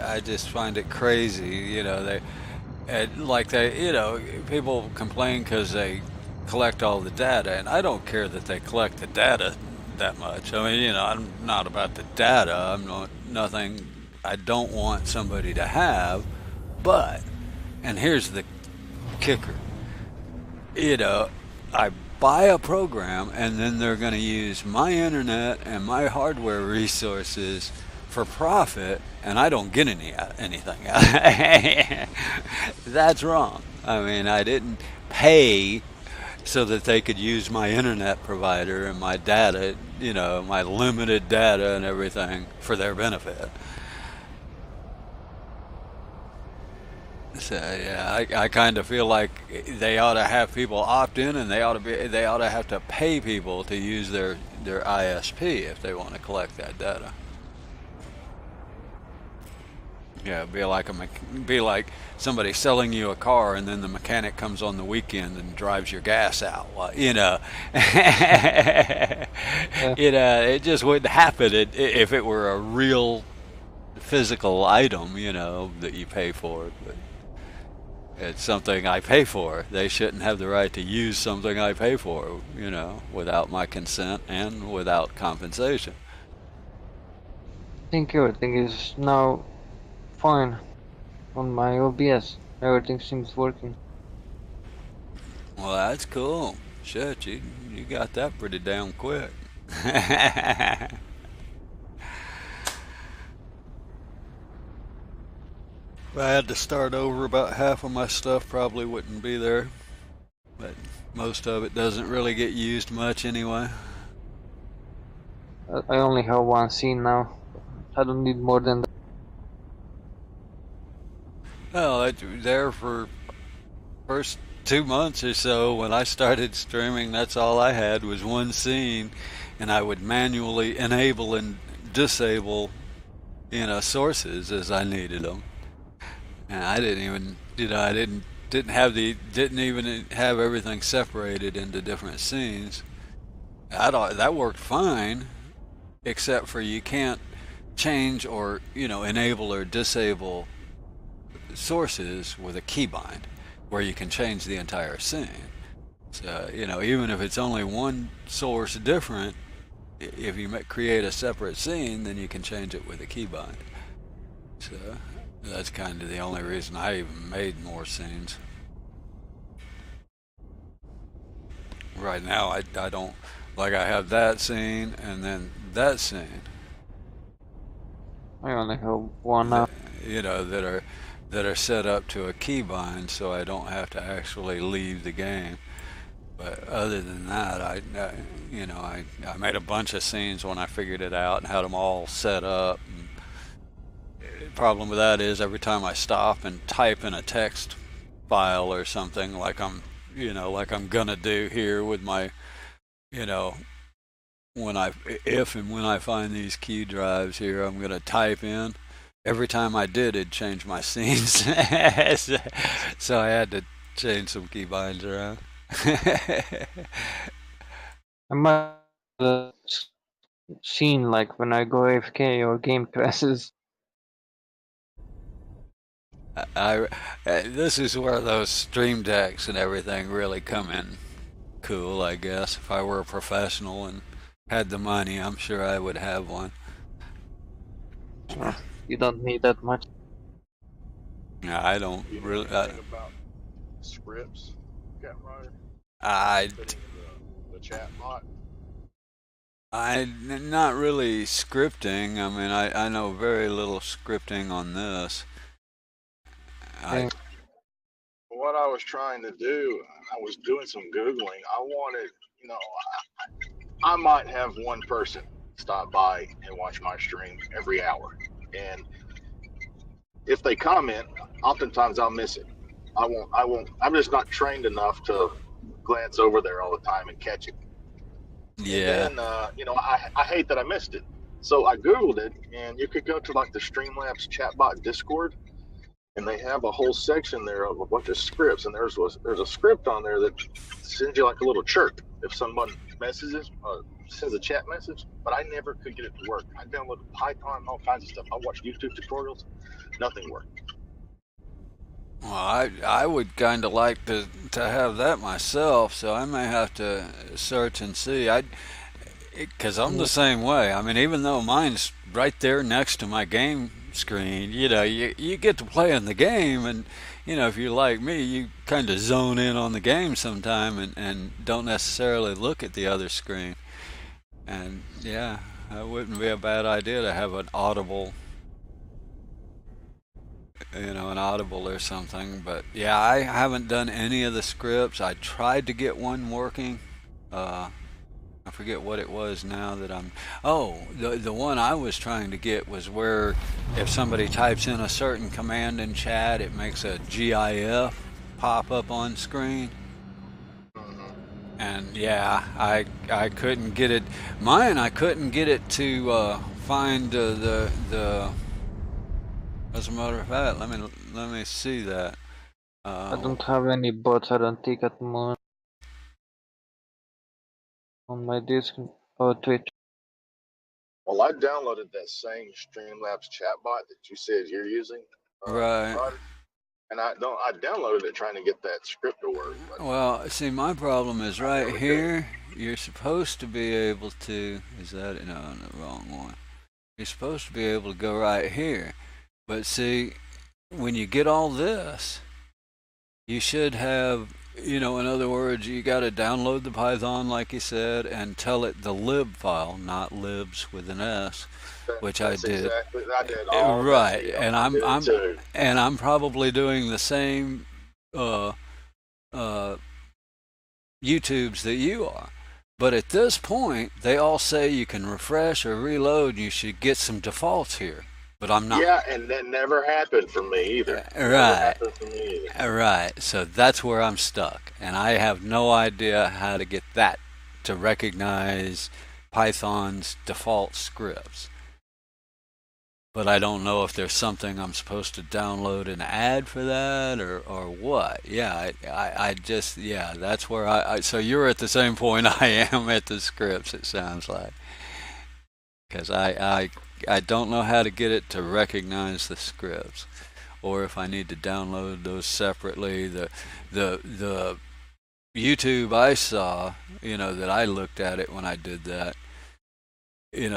S1: I just find it crazy. People complain because they collect all the data, and I don't care that they collect the data that much. I mean, I'm not about the data. I'm not nothing. I don't want somebody to have, but, and here's the kicker. I buy a program, and then they're going to use my internet and my hardware resources for profit, and I don't get anything. That's wrong. I mean, I didn't pay so that they could use my internet provider and my data, my limited data and everything for their benefit. So yeah, I kind of feel like they ought to have people opt in, and they ought to have to pay people to use their ISP if they want to collect that data. Yeah, be like somebody selling you a car, and then the mechanic comes on the weekend and drives your gas out. Well,
S3: Yeah.
S1: it just wouldn't happen if it were a real physical item, that you pay for. But it's something I pay for. They shouldn't have the right to use something I pay for, without my consent and without compensation.
S3: I think everything is now fine on my OBS. Everything seems working.
S1: Well, that's cool. Shit, you got that pretty damn quick. I had to start over, about half of my stuff probably wouldn't be there, but most of it doesn't really get used much anyway.
S3: I only have one scene now. I don't need more than that.
S1: Well, there for first 2 months or so when I started streaming, that's all I had was one scene, and I would manually enable and disable, sources as I needed them. And I didn't even, I didn't even have everything separated into different scenes. That worked fine, except for you can't change or enable or disable sources with a keybind, where you can change the entire scene. So even if it's only one source different, if you create a separate scene, then you can change it with a keybind. So that's kind of the only reason I even made more scenes. Right now, I don't, like, I have that scene and then that scene.
S3: I only have one now.
S1: That are set up to a keybind, so I don't have to actually leave the game. But other than that, I made a bunch of scenes when I figured it out and had them all set up. And the problem with that is every time I stop and type in a text file or something, like I'm gonna do here with my, if and when I find these key drives here, I'm gonna type in. Every time I did, it'd change my scenes, so I had to change some keybinds around.
S3: I might have scene like when I go AFK or game crashes.
S1: This is where those stream decks and everything really come in cool, I guess. If I were a professional and had the money, I'm sure I would have one.
S3: You don't need that much.
S1: Yeah, I don't
S5: You know
S1: really.
S5: anything about scripts, Captain Ryder?
S1: I
S5: Putting the chat bot.
S1: not really scripting. I mean, I know very little scripting on this.
S5: What I was trying to do, I was doing some Googling. I wanted, I might have one person stop by and watch my stream every hour. And if they comment, oftentimes I'll miss it. I'm just not trained enough to glance over there all the time and catch it.
S1: Yeah.
S5: And then, I hate that I missed it. So I Googled it, and you could go to like the Streamlabs chatbot Discord, and they have a whole section there of a bunch of scripts. And there's a script on there that sends you like a little chirp if someone sends a chat message. But I never could get it to work. I downloaded Python and all kinds of stuff. I watched YouTube tutorials. Nothing worked.
S1: Well, I would kind of like to have that myself, so I may have to search and see. Because I'm the same way. I mean, even though mine's right there next to my game screen, you get to play in the game, and if you're like me, you kind of zone in on the game sometime and don't necessarily look at the other screen. And yeah, that wouldn't be a bad idea to have an audible or something. But yeah, I haven't done any of the scripts. I tried to get one working. I forget what it was now that the one I was trying to get was where if somebody types in a certain command in chat, it makes a GIF pop up on screen. And yeah, I couldn't get it. Mine, I couldn't get it to find the. As a matter of fact, let me see that.
S3: I don't have any bots. I don't think at the moment on my disk or Twitch.
S5: Well, I downloaded that same Streamlabs chatbot that you said you're using.
S1: Right.
S5: And I downloaded it trying to get that script to work.
S1: Well, see, my problem is right here. You're supposed to be able to. Is that no, the wrong one? You're supposed to be able to go right here, but see, when you get all this, you should have You know, in other words, you got to download the Python, like you said, and tell it the lib file, not libs with an S, which I
S5: That's
S1: did.
S5: exactly. I did all that.
S1: Right,
S5: Yeah,
S1: and
S5: I did it too.
S1: I'm probably doing the same uh, uh, YouTubes that you are. But at this point, they all say you can refresh or reload. And you should get some defaults here, but I'm not.
S5: Yeah, and that never happened for me either. Never
S1: Right,
S5: happened for me either.
S1: right. So that's where I'm stuck, and I have no idea how to get that to recognize Python's default scripts. But I don't know if there's something I'm supposed to download and add for that or what. Yeah, I just, yeah, that's where so you're at the same point I am at the scripts, it sounds like. Because I don't know how to get it to recognize the scripts. Or if I need to download those separately. The YouTube I saw, that I looked at it when I did that,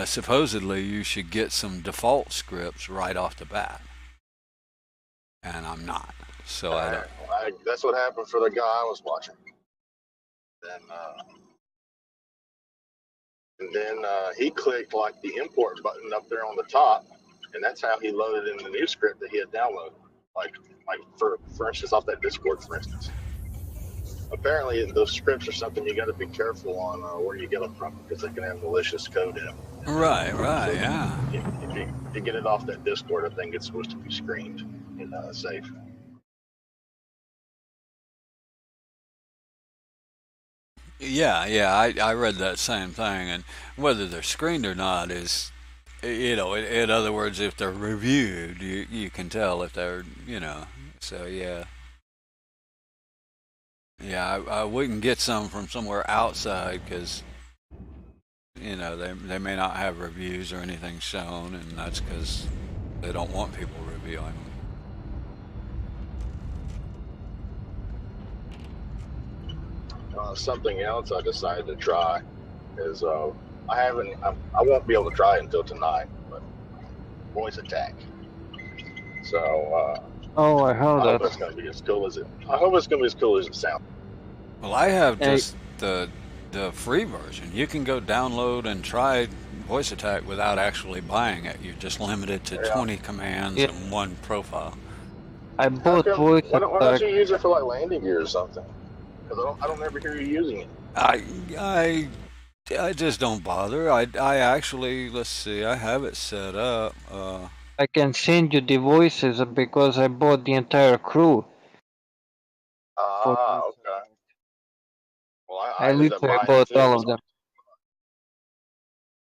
S1: supposedly you should get some default scripts right off the bat, and I'm not. So I don't.
S5: That's what happened for the guy I was watching. And then he clicked like the import button up there on the top, and that's how he loaded in the new script that he had downloaded. Like for instance, off that Discord, for instance. Apparently, those scripts are something you got to be careful on where you get them from because they can have malicious code in them.
S1: Right,
S5: So
S1: yeah.
S5: if you get it off that Discord, I think it's supposed to be screened and safe.
S1: Yeah, I read that same thing, and whether they're screened or not is, in other words, if they're reviewed, you can tell if they're, so yeah. Yeah, I wouldn't get some from somewhere outside because, they may not have reviews or anything shown, and that's because they don't want people reviewing them.
S5: Something else I decided to try is I won't be able to try it until tonight, but voice attack. So
S3: Oh, I heard
S5: I hope
S3: that.
S5: it's going to be as cool as it. I hope it's going to be as cool as it sounds.
S1: Well, I have
S3: Hey,
S1: just the free version. You can go download and try Voice Attack without actually buying it. You're just limited to
S5: Yeah.
S1: 20 commands
S3: yeah,
S1: and one profile.
S3: I
S5: How
S3: bought
S5: come?
S3: voice
S5: Why don't
S3: attack.
S5: you use it for like landing gear or something? Because I don't ever hear you using it.
S1: I I I just don't bother. I actually, let's see. I have it set up.
S3: I can send you the voices because I bought the entire crew for voice
S5: Okay.
S3: attack.
S5: Well,
S3: I
S5: I ended up
S3: literally
S5: buying it
S3: bought
S5: too.
S3: all of them.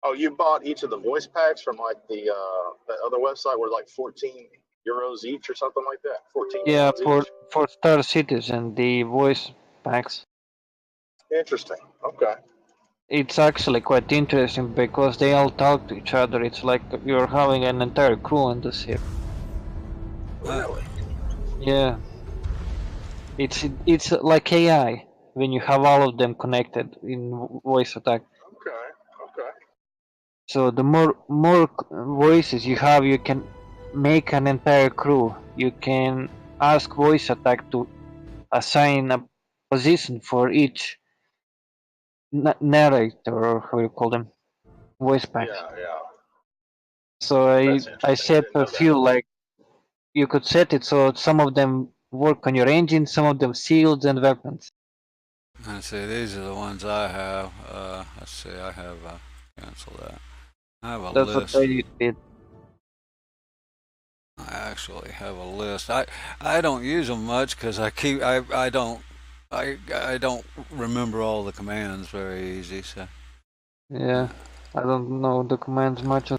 S5: Oh, you bought each of the voice packs from like the other website where like 14 euros each or something like that. 14
S3: Yeah,
S5: pounds each.
S3: for Star Citizen, the voice packs.
S5: Interesting. Okay.
S3: It's actually quite interesting because they all talk to each other. It's like you're having an entire crew on the ship.
S5: Really?
S3: Yeah, it's like AI when you have all of them connected in voice attack.
S5: Okay. Okay.
S3: So the more voices you have, you can make an entire crew. You can ask voice attack to assign a position for each narrator, or how you call them, voice packs.
S5: Yeah.
S3: So
S5: That's
S3: I
S5: interesting. I
S3: set
S5: didn't
S3: a
S5: know that.
S3: few, like you could set it so some of them work on your engine, some of them shields and weapons.
S1: Let's see. These are the ones I have. Let's see. I have cancel that. I have a
S3: That's what
S1: list.
S3: I did.
S1: I actually have a list. I don't use them much because I don't remember all the commands very easy. So
S3: Yeah, I don't know the commands much.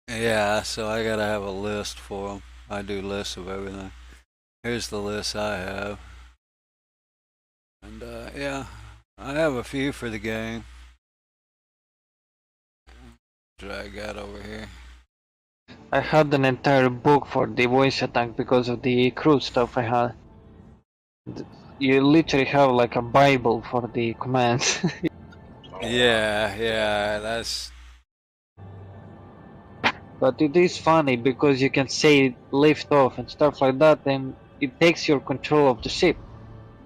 S1: yeah, so I gotta have a list for them. I do lists of everything. Here's the list I have, and yeah, I have a few for the game. Drag that over here.
S3: I had an entire book for the voice attack because of the crew stuff I had. You literally have like a Bible for the commands.
S1: Yeah, that's
S3: But it is funny because you can say lift off and stuff like that, and it takes your control of the ship.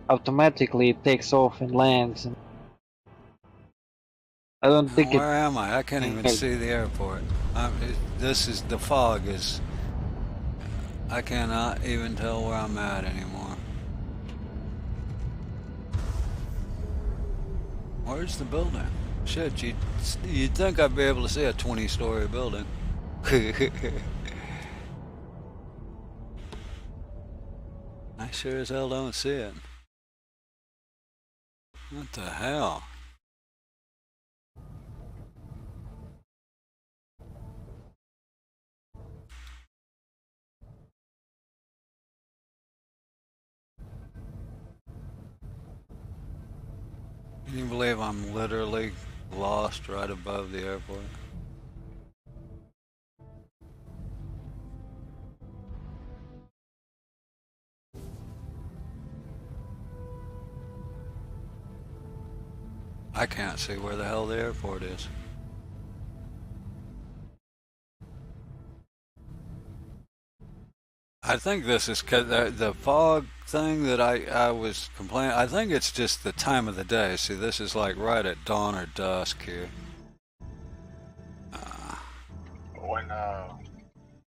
S3: automatically it takes off and lands. And I don't think it.
S1: Where am I? I can't even see the airport. This is the fog is. I cannot even tell where I'm at anymore. Where's the building? Shit, you'd think I'd be able to see a 20-story building. I sure as hell don't see it. What the hell? Can you believe I'm literally lost right above the airport? I can't see where the hell the airport is. I think this is 'cause the fog thing that I was complaining. I think it's just the time of the day. See, this is like right at dawn or dusk here.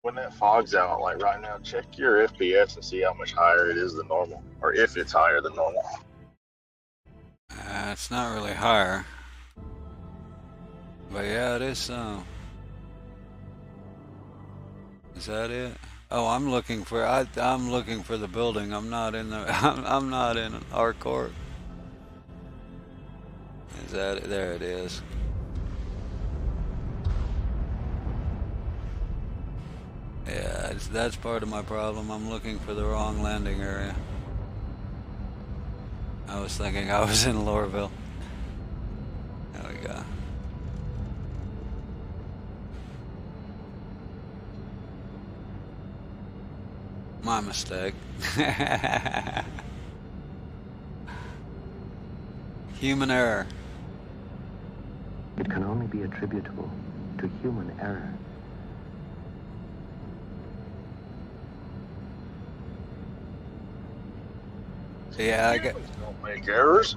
S5: When that fog's out, like right now, check your FPS and see how much higher it is than normal, or if it's higher than normal.
S1: It's not really higher, but yeah, it is some. Is that it? Oh, I'm looking for the building. I'm not in the I'm not in our court. Is that it? There it is. Yeah, that's part of my problem. I'm looking for the wrong landing area. I was thinking I was in Lorville. There we go. My mistake. Human error.
S6: It can only be attributable to human error.
S1: Yeah, I got.
S5: Don't make errors.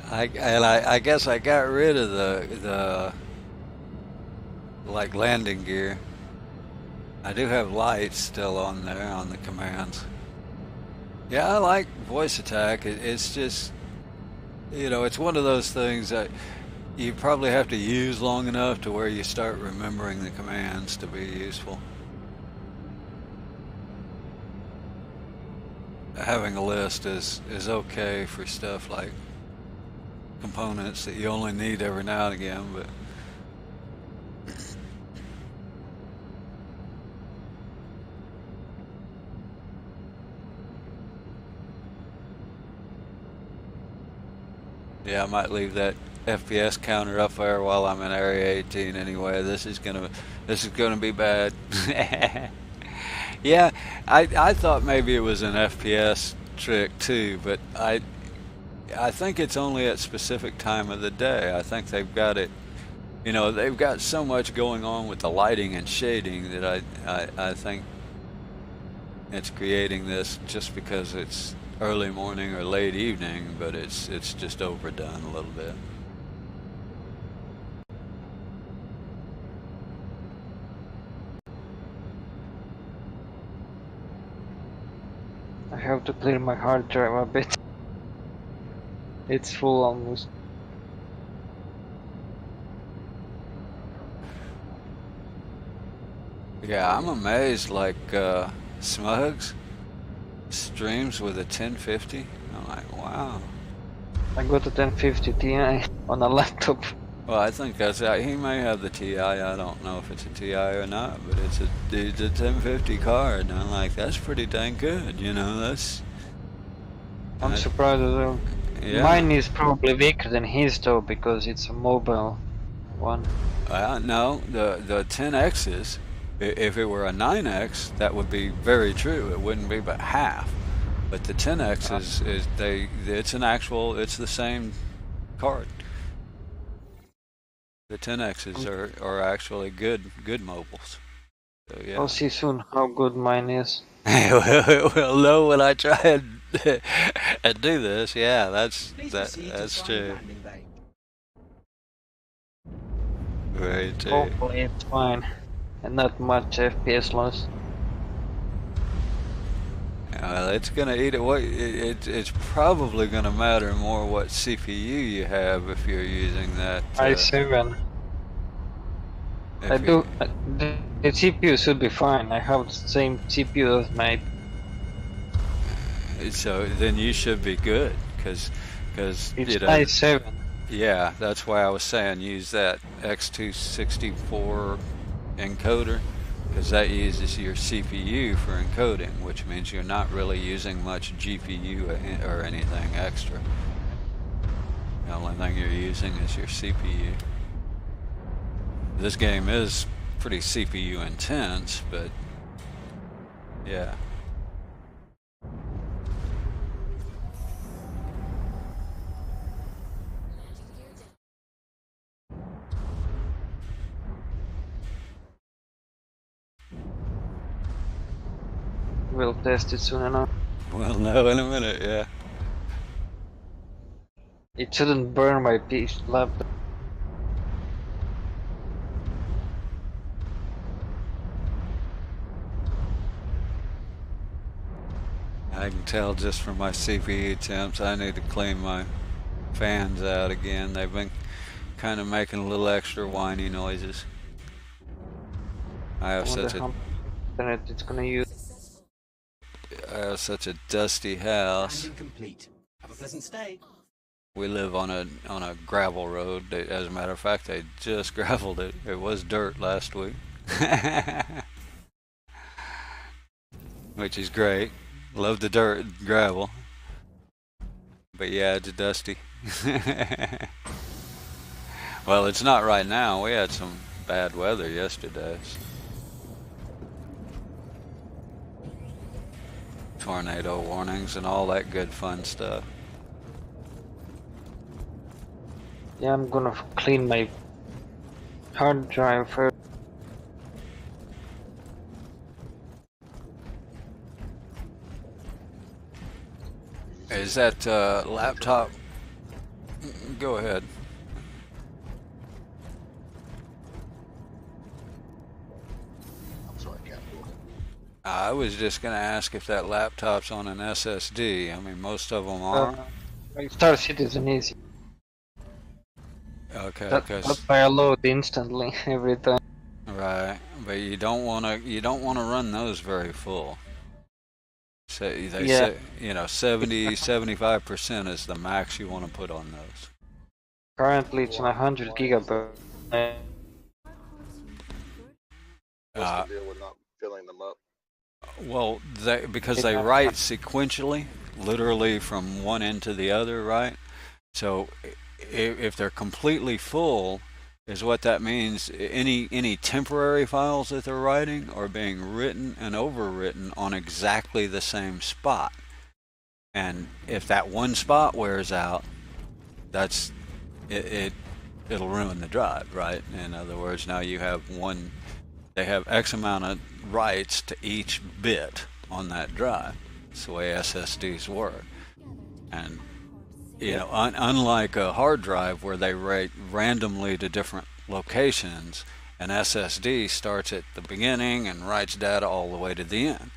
S1: I guess I got rid of the like landing gear. I do have lights still on there on the commands. Yeah, I like voice attack. It's just, you know, it's one of those things that you probably have to use long enough to where you start remembering the commands to be useful. Having a list is okay for stuff like components that you only need every now and again, but yeah, I might leave that FPS counter up there while I'm in Area 18 anyway. This is gonna be bad. Yeah, I thought maybe it was an FPS trick too, but I think it's only at specific time of the day. I think they've got it, you know, they've got so much going on with the lighting and shading that I think it's creating this just because it's early morning or late evening, but it's just overdone a little bit.
S3: I have to clear my hard drive a bit. It's full almost.
S1: Yeah, I'm amazed, like Smugs streams with a 1050. I'm like, wow.
S3: I got a 1050 Ti on a laptop.
S1: Well, I think that's he may have the Ti. I don't know if it's a Ti or not, but it's a 1050 card, and I'm like, that's pretty dang good. You know, that's.
S3: I'm surprised as well.
S1: Yeah.
S3: Mine is probably weaker than his though, because it's a mobile one.
S1: No, the 10X's. If it were a 9X, that would be very true. It wouldn't be but half. But the 10X it's the same card. The 10X's are actually good mobiles. So yeah.
S3: I'll see soon how good mine is.
S1: We'll know when I try and and do this. Yeah, that's
S7: Please
S1: that.
S7: proceed to
S1: That's
S7: Sky
S1: true.
S7: Landing Bay.
S1: Very true.
S3: Hopefully it's fine and not much FPS loss.
S1: It's gonna eat it. It's probably gonna matter more what CPU you have if you're using that.
S3: i7.
S1: If
S3: I
S1: you-
S3: do. The CPU should be fine. I have the same CPU as my.
S1: So then you should be good, because
S3: It's
S1: you know.
S3: i7.
S1: Yeah, that's why I was saying use that X264 encoder, because that uses your CPU for encoding, which means you're not really using much GPU or anything extra. The only thing you're using is your CPU. This game is pretty CPU intense, but yeah.
S3: We'll test it soon enough.
S1: We'll know in a minute, yeah.
S3: It shouldn't burn my PC laptop.
S1: I can tell just from my CPU temps, I need to clean my fans out again. They've been kind of making a little extra whiny noises. I
S3: I
S1: have
S3: wonder
S1: such
S3: how
S1: a
S3: much internet it's gonna use.
S1: dusty house.
S7: Landing complete. Have a pleasant stay.
S1: We live on a gravel road. As a matter of fact, they just graveled it. It was dirt last week, which is great. Love the dirt and gravel, but yeah, it's dusty. Well, it's not right now. We had some bad weather yesterday. Tornado warnings and all that good fun stuff.
S3: Yeah, I'm gonna clean my hard drive first.
S1: Is that laptop? Go ahead.
S5: I'm sorry, Captain.
S1: I was just gonna ask if that laptop's on an SSD. I mean, most of them are.
S3: My Star Citizen is.
S1: Okay,
S3: That's
S1: because
S3: why I load instantly every time.
S1: right, but you don't wanna run those very full. So they
S3: Yeah.
S1: say 75% is the max you want to put on those.
S3: Currently it's on 100 gigabytes.
S1: Uh,
S5: What's the deal with not filling them up?
S1: Well, because they write sequentially, literally from one end to the other, right? So if they're completely full, is what that means. Any temporary files that they're writing are being written and overwritten on exactly the same spot. And if that one spot wears out, that's it'll ruin the drive, right? In other words, now you have they have X amount of writes to each bit on that drive. That's the way SSDs work. And unlike a hard drive where they write randomly to different locations, an SSD starts at the beginning and writes data all the way to the end.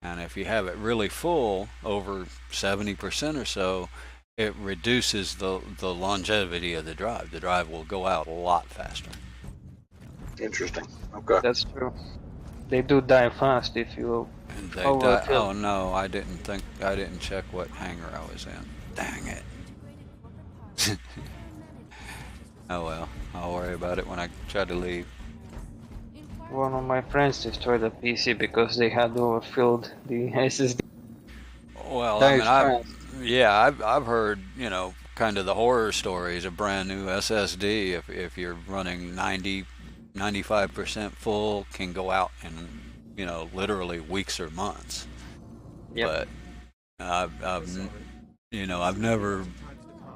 S1: And if you have it really full, over 70% or so, it reduces the longevity of the drive. The drive will go out a lot faster.
S5: Interesting. Okay.
S3: That's true. They do die fast if you.
S1: And they
S3: Overkill.
S1: oh no, I didn't check what hangar I was in. Dang it. Oh well, I'll worry about it when I try to leave.
S3: One of my friends destroyed a PC because they had overfilled the SSD.
S1: Well,
S3: That
S1: I
S3: is
S1: mean,
S3: fast.
S1: I've heard, kind of the horror stories of brand new SSD. If you're running 95% full, can go out in, literally weeks or months.
S3: Yep.
S1: But I've never.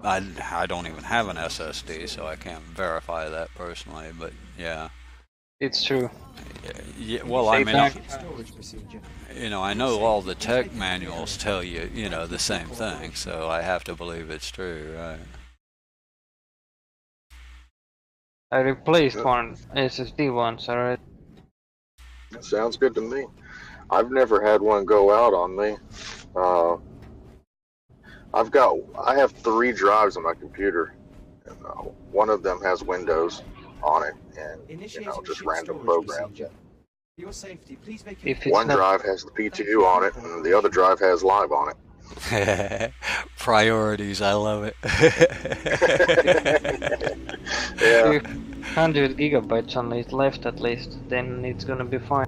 S1: I don't even have an SSD, so I can't verify that personally. But yeah.
S3: It's true.
S1: Yeah, well, I
S3: Save
S1: mean,
S3: time.
S7: Storage procedure.
S1: you know, I know all the tech manuals tell you, you know, the same thing, so I have to believe it's true, right?
S3: I replaced one SSD once already.
S5: Sounds good to me. I've never had one go out on me. Uh, I have 3 drives on my computer, and one of them has Windows on it, and
S7: Initiating
S5: just
S7: ship
S5: random
S7: storage
S5: programs.
S7: procedure. For your safety, please vacate.
S3: If it's
S5: One
S3: not,
S5: drive has the PTU on it, and the other drive has live on it.
S1: Priorities, I love it.
S5: Yeah.
S3: 100 gigabytes only left at least, then it's gonna be fine.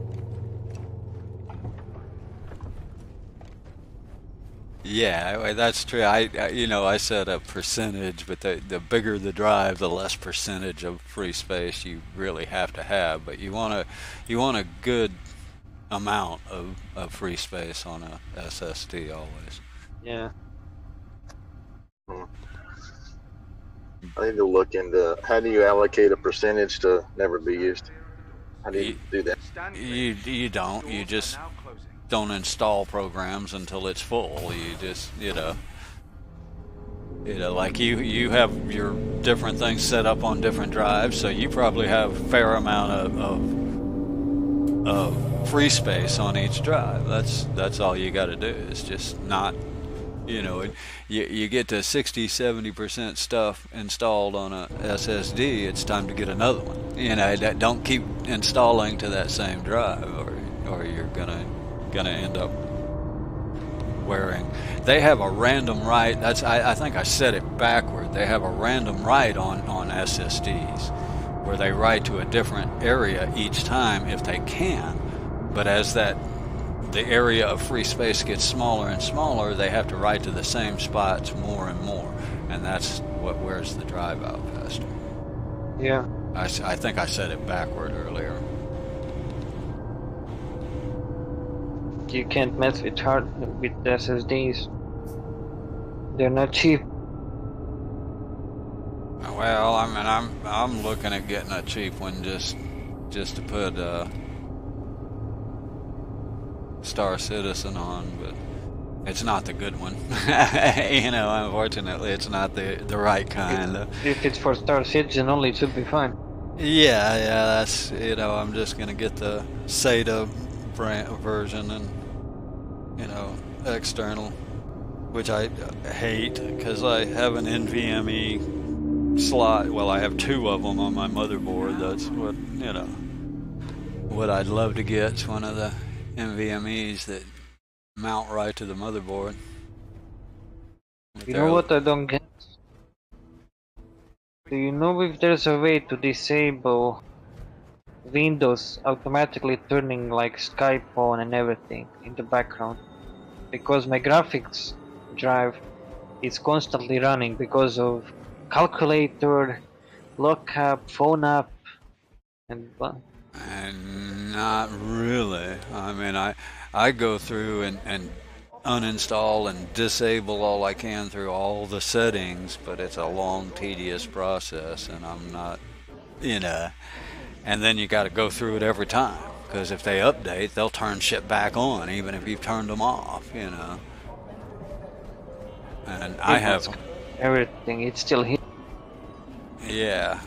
S1: Yeah, that's true. You know, I said a percentage, but the bigger the drive, the less percentage of free space you really have to have. But you want a good amount of free space on a SSD always.
S3: Yeah.
S5: I need to look into how do you allocate a percentage to never be used. How do you do that?
S1: You don't. You just don't install programs until it's full. You just like you have your different things set up on different drives, so you probably have a fair amount of free space on each drive. That's all you got to do. Is just not, you get to 60-70% stuff installed on a SSD. It's time to get another one. Don't keep installing to that same drive, or you're gonna end up wearing. They have a random write. I think I said it backward. They have a random write on SSDs where they write to a different area each time if they can. But as the area of free space gets smaller and smaller, they have to write to the same spots more and more, and that's what wears the drive out faster.
S3: Yeah.
S1: I think I said it backward earlier.
S3: You can't mess with SSDs. They're not cheap.
S1: Well, I mean, I'm looking at getting a cheap one just to put Star Citizen on, but it's not the good one. Unfortunately, it's not the right kind.
S3: If it's for Star Citizen only, it should be fine.
S1: Yeah, that's I'm just gonna get the SATA version and external, which I hate because I have an NVMe slot. Well, I have 2 of them on my motherboard. That's what I'd love to get is one of the NVMe's that mount right to the motherboard.
S3: You know what I don't get? Do you know if there's a way to disable Windows automatically turning like Skype on and everything in the background? Because my graphics drive is constantly running because of calculator, lookup, phone app, and
S1: not really. I mean, I go through and uninstall and disable all I can through all the settings, but it's a long, tedious process, and I'm not, and then you got to go through it every time, because if they update, they'll turn shit back on, even if you've turned them off, And I have
S3: everything. It's still here.
S1: Yeah,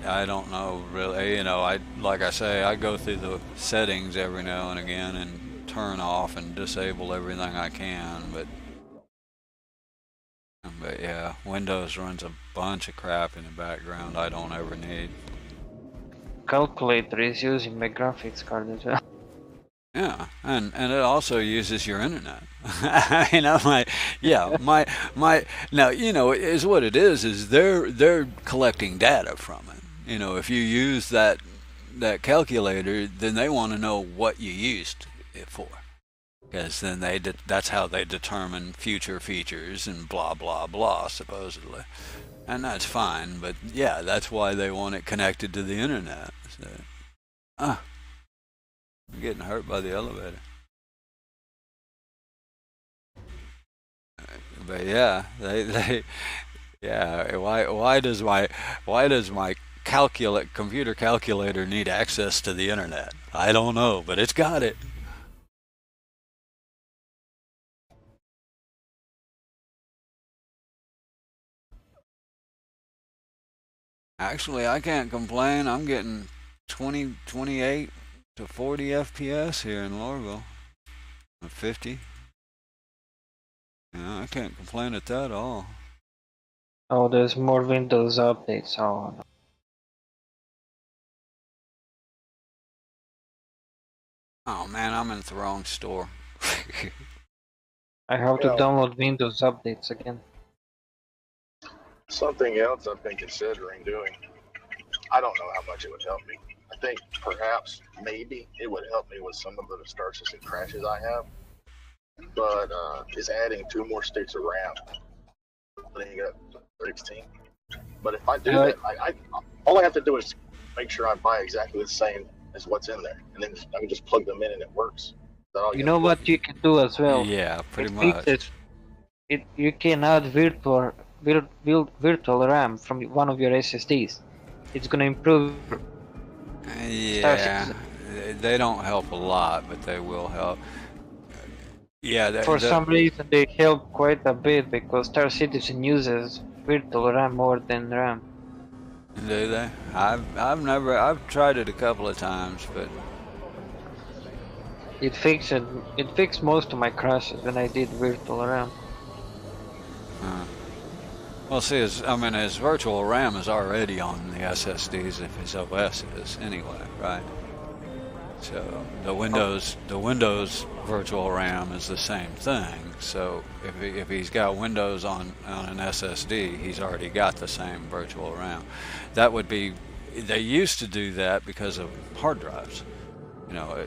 S1: I don't know really. Like I say, I go through the settings every now and again and turn off and disable everything I can, but yeah, Windows runs a bunch of crap in the background I don't ever need.
S3: Calculator is using my graphics card as well.
S1: Yeah, and it also uses your internet. Now, is what it is they're collecting data from it. If you use that calculator, then they want to know what you used it for, because then that's how they determine future features and blah blah blah, supposedly. And that's fine, but yeah, that's why they want it connected to the internet. So, I'm getting hurt by the elevator. But yeah, they yeah. Why does my computer calculator need access to the internet? I don't know, but it's got it. Actually, I can't complain. I'm getting 28 to 40 FPS here in Lorville. 50. Yeah, I can't complain at that at all.
S3: Oh, there's more Windows updates. Oh, no.
S1: Oh man, I'm in the wrong store.
S3: I have to
S5: Yeah.
S3: download Windows updates again.
S5: Something else I've been considering doing. I don't know how much it would help me. I think perhaps, maybe, it would help me with some of the Star Citizen crashes I have. But is adding 2 more sticks of RAM. Putting it up to 16. But if I do that, I all I have to do is make sure I buy exactly the same as what's in there, and then I can just plug them in and it works. Is that all
S3: You know what you can do as well?
S1: Yeah, pretty
S3: It
S1: much.
S3: fixes- you can add virtual RAM from one of your SSDs. It's gonna improve.
S1: Yeah, they don't help a lot, but they will help. Yeah,
S3: For some reason, they help quite a bit because Star Citizen uses virtual RAM more than RAM.
S1: do they? I've tried it a couple of times, but
S3: It fixed most of my crashes when I did virtual RAM.
S1: well, see, his virtual RAM is already on the SSDs if his OS is anyway, right? So the Windows virtual RAM is the same thing. So if he's got Windows on an SSD, he's already got the same virtual RAM. That would be. They used to do that because of hard drives. You know,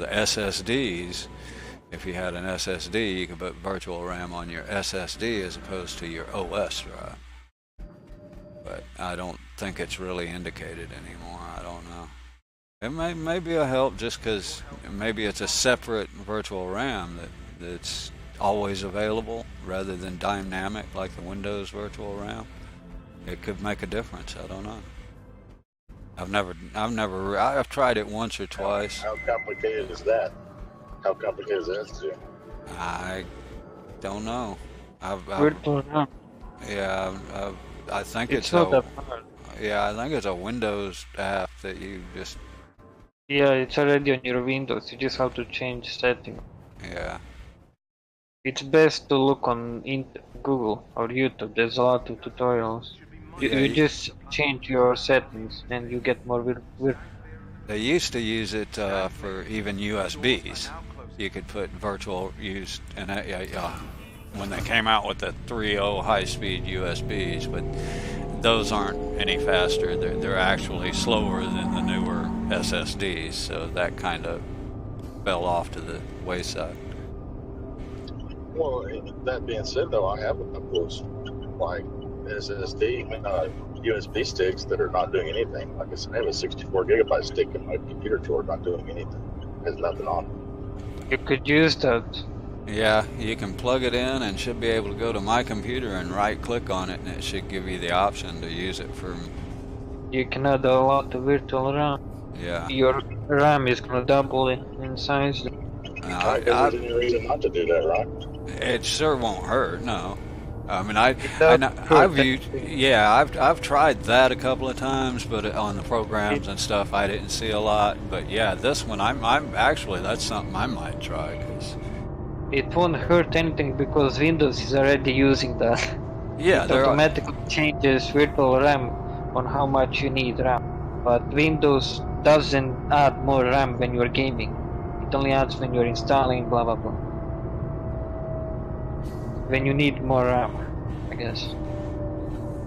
S1: the SSDs. If you had an SSD, you could put virtual RAM on your SSD as opposed to your OS drive. But I don't think it's really indicated anymore. I don't know. It may be a help just because maybe it's a separate virtual RAM that's always available rather than dynamic like the Windows virtual RAM. It could make a difference. I don't know. I've tried it once or twice.
S5: How complicated is that? How complicated is that to do?
S1: I don't know.
S3: Virtual RAM.
S1: Yeah, I think
S3: It's
S1: it's
S3: not
S1: a
S3: that hard.
S1: yeah, I think it's a Windows app that you just
S3: Yeah, it's already on your Windows. You just have to change settings.
S1: yeah.
S3: It's best to look on Google or YouTube. There's a lot of tutorials. You just change your settings and you get more
S1: They used to use it for even USBs. You could put virtual use and when they came out with the 3.0 high-speed USBs, but those aren't any faster. They're actually slower than the newer SSDs, so that kind of fell off to the wayside.
S5: Well, that being said, though, I have a couple of like SSD USB sticks that are not doing anything. Like I said, I have a 64 gigabyte stick in my computer drawer, not doing anything. Has nothing on it.
S3: You could use that.
S1: Yeah, you can plug it in and should be able to go to My Computer and right-click on it, and it should give you the option to use it for.
S3: You can add a lot of virtual RAM.
S1: Yeah.
S3: Your RAM is gonna double in size.
S5: There's any reason not to do that, right?
S1: It sure won't hurt. No. I mean,
S3: does
S1: I've
S3: hurt.
S1: used, yeah, I've tried that a couple of times, but on the programs and stuff, I didn't see a lot. But yeah, this one, I'm actually that's something I might try. 'Cause,
S3: It won't hurt anything because Windows is already using that.
S1: yeah,
S3: It
S1: there are,
S3: automatically changes virtual RAM on how much you need RAM. But Windows doesn't add more RAM when you're gaming. It only adds when you're installing blah blah blah. When you need more RAM, I guess.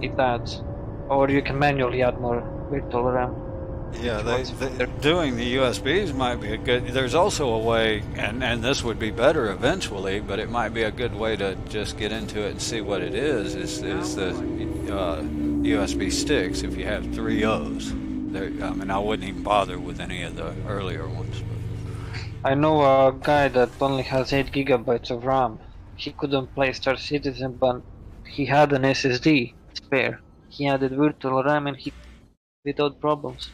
S3: It adds. Or you can manually add more virtual RAM.
S1: yeah, doing the USBs might be a good. There's also a way, and this would be better eventually, but it might be a good way to just get into it and see what it is the USB sticks. If you have 3.0s, I mean, I wouldn't even bother with any of the earlier ones.
S3: I know a guy that only has 8 gigabytes of RAM. He couldn't play Star Citizen, but he had an SSD spare, he added virtual RAM and he without problems.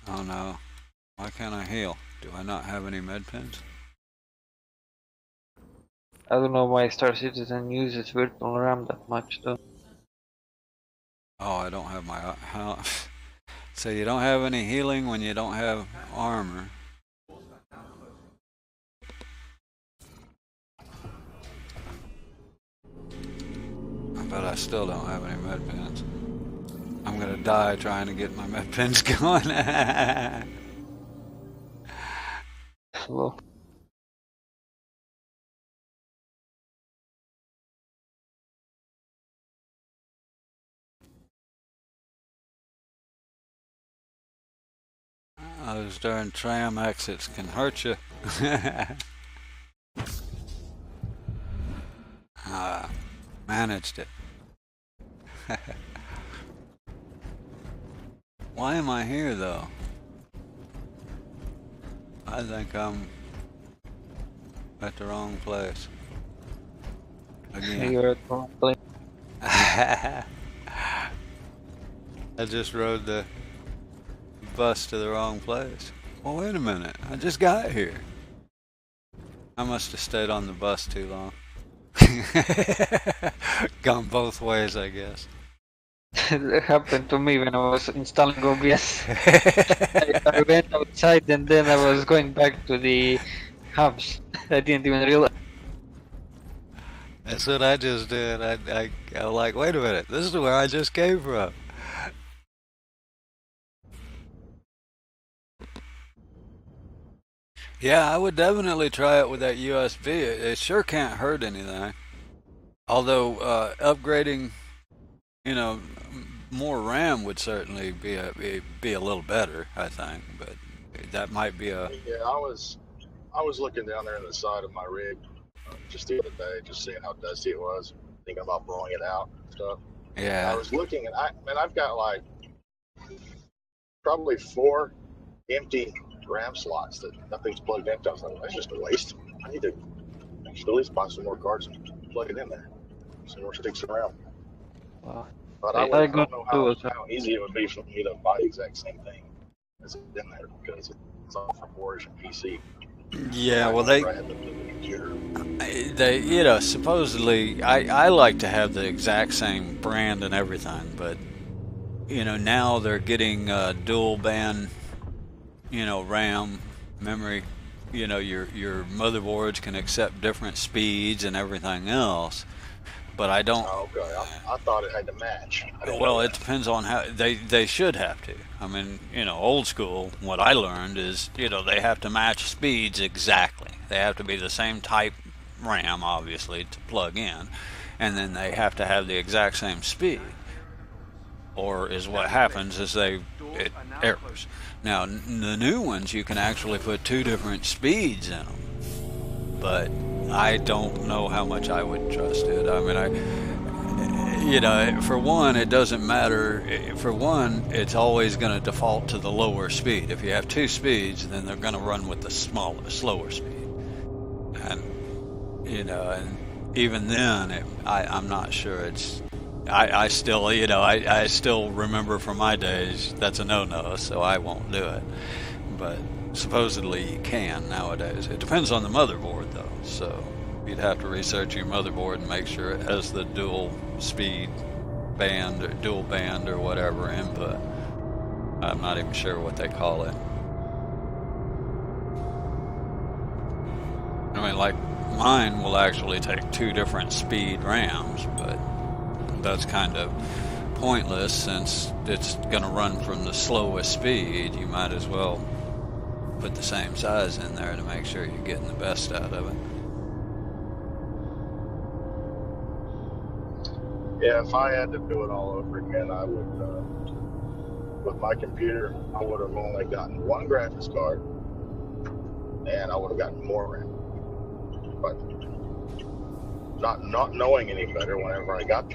S1: Oh no. Why can't I heal? Do I not have any med pens?
S3: I don't know why Star Citizen uses virtual RAM that much though.
S1: Oh, I don't have my... How? So you don't have any healing when you don't have armor. But I still don't have any med pens. I'm gonna die trying to get my med pens going.
S3: Well,
S1: Those darn tram exits can hurt you. Managed it. Why am I here though? I think I'm at the wrong place. Again.
S3: you're at the wrong place.
S1: I just rode the bus to the wrong place. Well, wait a minute. I just got here. I must have stayed on the bus too long. Gone both ways, I guess.
S3: It happened to me when I was installing OBS. I went outside and then I was going back to the hubs. I didn't even realize.
S1: That's what I just did. I was like, wait a minute. This is where I just came from. Yeah, I would definitely try it with that USB. It sure can't hurt anything. Although upgrading, you know, more RAM would certainly be a little better, I think. But that might be a...
S5: Yeah, I was looking down there in the side of my rig just the other day, just seeing how dusty it was, thinking about blowing it out and stuff.
S1: Yeah.
S5: I was looking, and I've got like probably 4 empty RAM slots that nothing's plugged into. I was like, that's just a waste. I need to at least buy some more cards and plug it in there. Some more sticks around.
S3: Wow.
S5: But I don't know how easy it would be for me to buy the exact same thing as in there because it's all from Origin PC.
S1: Yeah, well, they, you know, supposedly, I like to have the exact same brand and everything, but, you know, now they're getting dual band, you know, RAM, memory, you know, your motherboards can accept different speeds and everything else, but I don't...
S5: Oh, okay. I thought it had to match.
S1: Well, it depends on how... They should have to. I mean, you know, old school, what I learned is, you know, they have to match speeds exactly. They have to be the same type RAM, obviously, to plug in, and then they have to have the exact same speed. Or is what happens is it errors. Now, the new ones, you can actually put 2 different speeds in them, but I don't know how much I would trust it. I mean, you know, for one, it doesn't matter. For one, it's always going to default to the lower speed. If you have 2 speeds, then they're going to run with the slower speed. And, you know, and even then, I'm not sure it's... I still, you know, I still remember from my days that's a no-no, so I won't do it. But supposedly you can nowadays. It depends on the motherboard, though. So you'd have to research your motherboard and make sure it has the dual speed band or dual band or whatever input. I'm not even sure what they call it. I mean, like mine will actually take 2 different speed RAMs, but that's kind of pointless since it's going to run from the slowest speed. You might as well put the same size in there to make sure you're getting the best out of it.
S5: Yeah, if I had to do it all over again, I would, with my computer, I would have only gotten 1 graphics card, and I would have gotten more RAM. But not knowing any better, whenever I had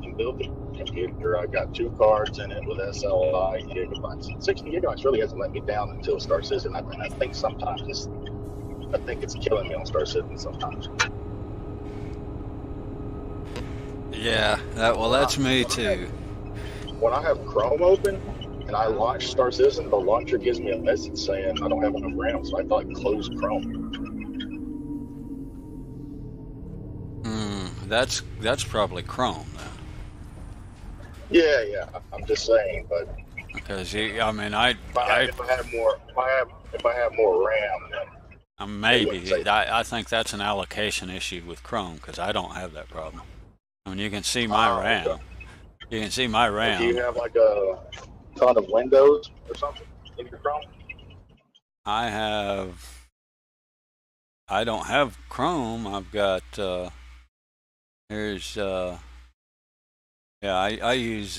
S5: to build the computer, I got 2 cards in it with SLI gigabytes. 60 gigabytes really hasn't let me down until Star Citizen. I think sometimes it's killing me on Star Citizen sometimes.
S1: Yeah, that's me too.
S5: When I have Chrome open and I launch Star Citizen, the launcher gives me a message saying I don't have enough RAM, so I thought close Chrome.
S1: That's probably Chrome then.
S5: Yeah, I'm just saying, but
S1: Because I mean, I
S5: if I have more RAM, then
S1: maybe I think that's an allocation issue with Chrome because I don't have that problem. I mean, you can see my RAM.
S5: okay.
S1: You can see my RAM.
S5: Do you have like a ton of Windows or something in your Chrome?
S1: I don't have Chrome. I've got I use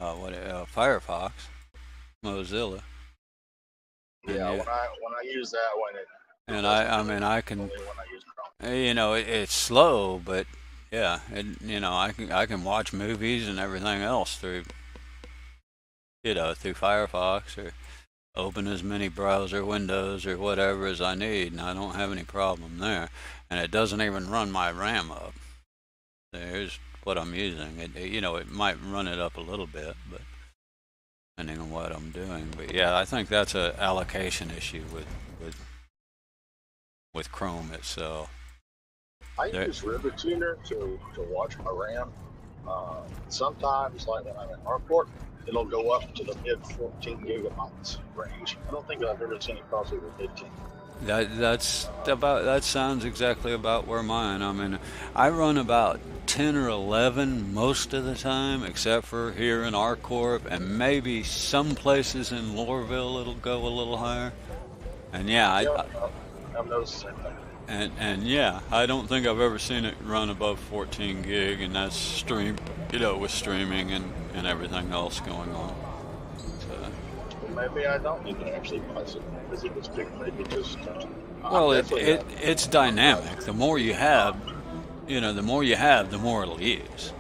S1: Firefox, Mozilla.
S5: Yeah, when I use that one,
S1: I mean I can,
S5: when I use Chrome.
S1: you know, it's slow, but yeah, I can watch movies and everything else through Firefox or open as many browser windows or whatever as I need, and I don't have any problem there. And it doesn't even run my RAM up. There's what I'm using. It might run it up a little bit, but depending on what I'm doing. But yeah, I think that's a allocation issue with Chrome itself.
S5: I use RiverTuner to watch my RAM. Sometimes, like when I'm in Harcourt, it'll go up to the mid 14 gigabytes range. I don't think I've ever seen it cross over 15.
S1: That sounds exactly about where mine. I mean, I run about 10 or 11 most of the time, except for here in Harcourt, and maybe some places in Lorville it'll go a little higher. And yeah,
S5: I've noticed the same thing.
S1: And yeah, I don't think I've ever seen it run above 14 gig, and that's with streaming and everything else going on. So,
S5: maybe I don't need to actually buy it because it was big. Maybe just.
S1: Well, it's dynamic. The more you have, the more it'll use.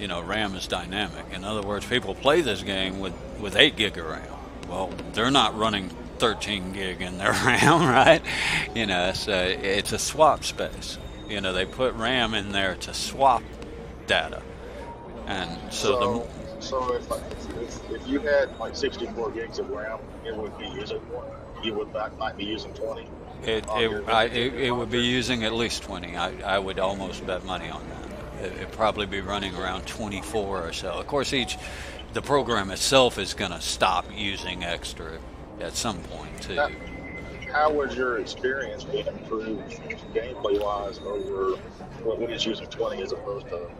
S1: RAM is dynamic. In other words, people play this game with 8 gig of RAM. Well, they're not running 13 gig in their RAM, right? So it's a swap space. They put RAM in there to swap data, and so
S5: if you had like 64 gigs of RAM, it would be using more. You would might be using 20.
S1: It would be using at least 20. I would almost bet money on that. It'd probably be running around 24 or so. Of course, the program itself is going to stop using extra at some point too.
S5: How was your experience being improved gameplay-wise over when it's using 20 as opposed to?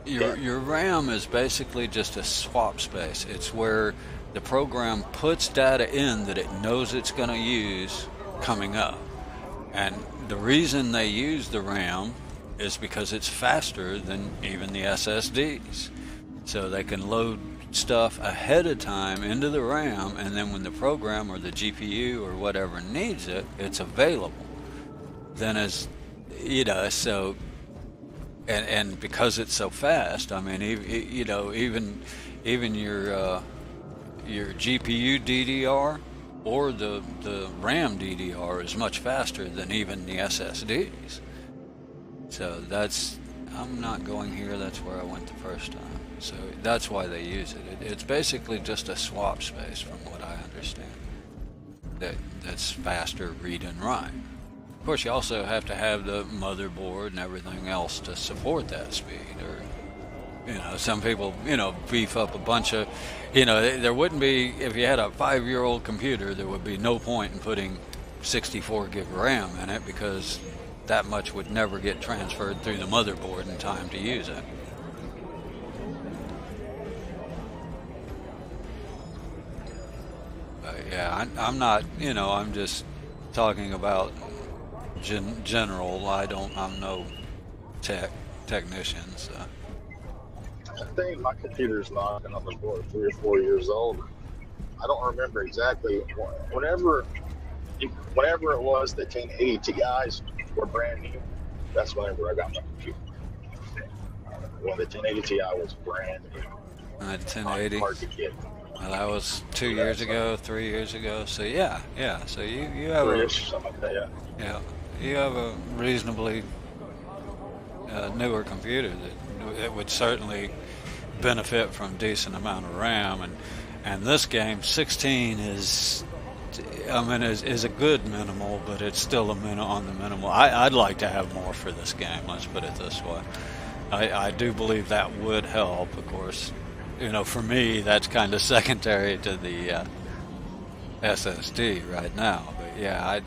S1: Your RAM is basically just a swap space. It's where the program puts data in that it knows it's going to use coming up. And the reason they use the RAM is because it's faster than even the SSDs. So they can load stuff ahead of time into the RAM, and then when the program or the GPU or whatever needs it, it's available. Then so and because it's so fast, I mean, even your GPU DDR or the RAM DDR is much faster than even the SSDs. So I'm not going here, that's where I went the first time. So that's why they use it. It's basically just a swap space from what I understand. That's faster read and write. Of course, you also have to have the motherboard and everything else to support that speed. Or, some people, beef up a bunch of, there wouldn't be, if you had a 5-year-old computer, there would be no point in putting 64 gig RAM in it because that much would never get transferred through the motherboard in time to use it. But yeah, I'm not, I'm just talking about general. I'm no technician, so.
S5: I think my computer's not another 3 or 4 years old. I don't remember exactly. Whenever it was, the 1080 Ti's were brand new. That's whenever I got my computer. When the 1080 Ti was brand new.
S1: 1080.
S5: Hard to get.
S1: Well, that was 2 years ago, 3 years ago. So yeah. So you have
S5: something like that,
S1: yeah, you have a reasonably newer computer that would certainly benefit from a decent amount of RAM. And this game, 16 is, I mean, is a good minimal, but it's still on the minimal. I'd like to have more for this game. Let's put it this way. I do believe that would help. Of course, for me, that's kind of secondary to the SSD right now. But yeah,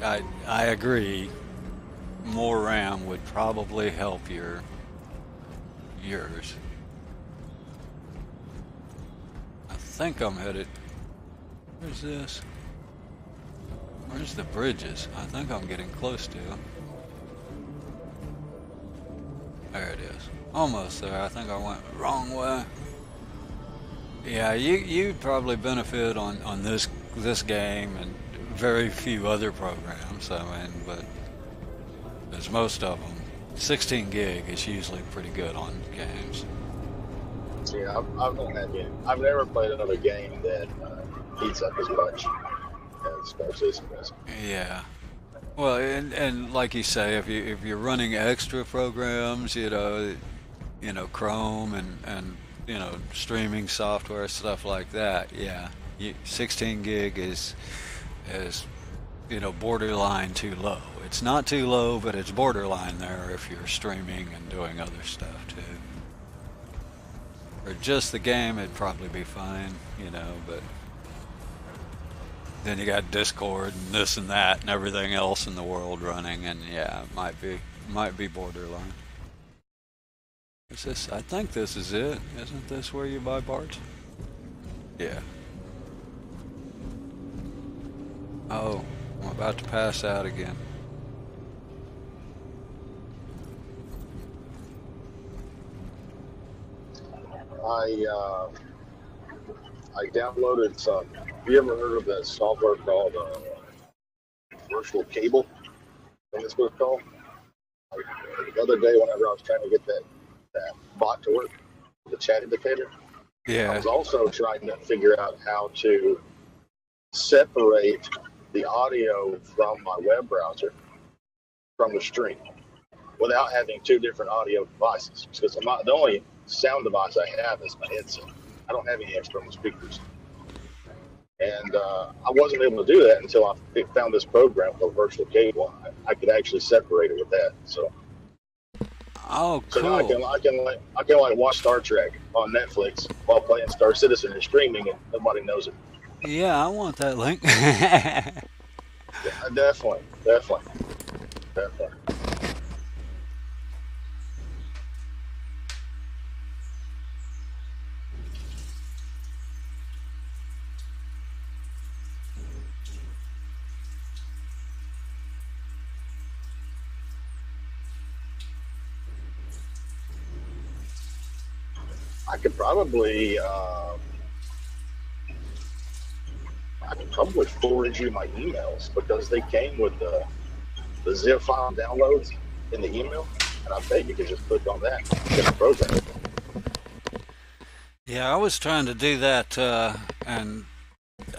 S1: I agree. More RAM would probably help yours. I think I'm headed. Where's this? Where's the bridges? I think I'm getting close to them. There it is. Almost there. I think I went the wrong way. Yeah, you'd probably benefit on this game and very few other programs. I mean, but as most of them, 16 gig is usually pretty good on games.
S5: Yeah, I've not had any. I've never played another game that heats up as much as Star Citizen does.
S1: Yeah. Well, and like you say, if you're running extra programs, Chrome and streaming software, stuff like that, yeah, 16 gig is borderline too low. It's not too low, but it's borderline there if you're streaming and doing other stuff too. For just the game, it'd probably be fine, but then you got Discord and this and that and everything else in the world running, and yeah, it might be borderline. Is this? I think this is it. Isn't this where you buy parts? Yeah. Oh, I'm about to pass out again.
S5: I downloaded some. Have you ever heard of that software called Virtual Cable? I think that's what it's called. The other day, whenever I was trying to get that bot to work, the chat indicator,
S1: Yeah.
S5: I was also trying to figure out how to separate the audio from my web browser from the stream without having two different audio devices. Because the only sound device I have is my headset. I don't have any external speakers. And I wasn't able to do that until I found this program called Virtual Cable. I could actually separate it with that. So
S1: Oh,
S5: so now
S1: cool.
S5: I can watch Star Trek on Netflix while playing Star Citizen and streaming, and nobody knows it.
S1: Yeah, I want that link.
S5: Yeah, definitely. I could probably forward you my emails because they came with the zip file downloads in the email, and I bet you could just click on that and get the program.
S1: Yeah, I was trying to do that, and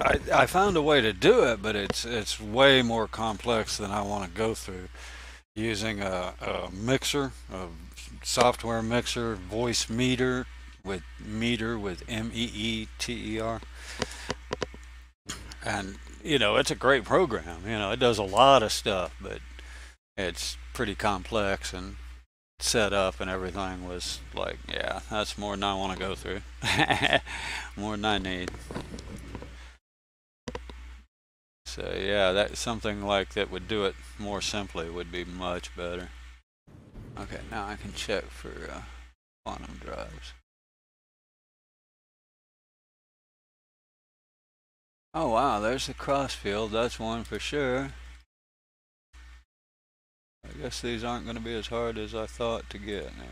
S1: I found a way to do it, but it's way more complex than I want to go through. Using a mixer, a software mixer, voice meter with MEETER, and it's a great program. It does a lot of stuff, but it's pretty complex, and set up and everything was like, yeah, that's more than I want to go through. More than I need. So yeah, that's something like that would do it more simply would be much better. Okay, now I can check for quantum drives. Oh wow, there's the crossfield. That's one for sure. I guess these aren't going to be as hard as I thought to get. There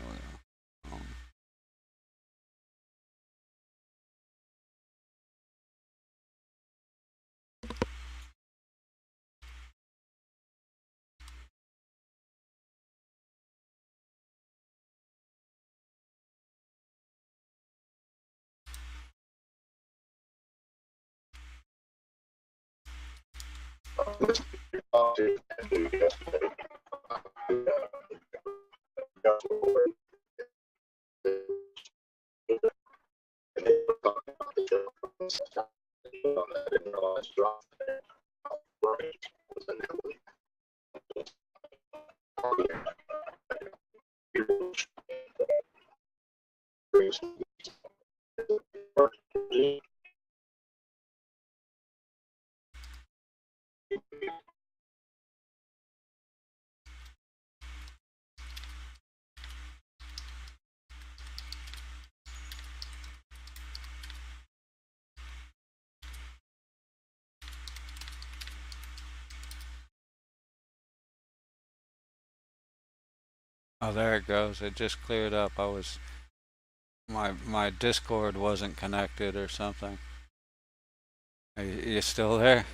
S1: we go. Oh, there it goes. It just cleared up. My Discord wasn't connected or something. Are you still there?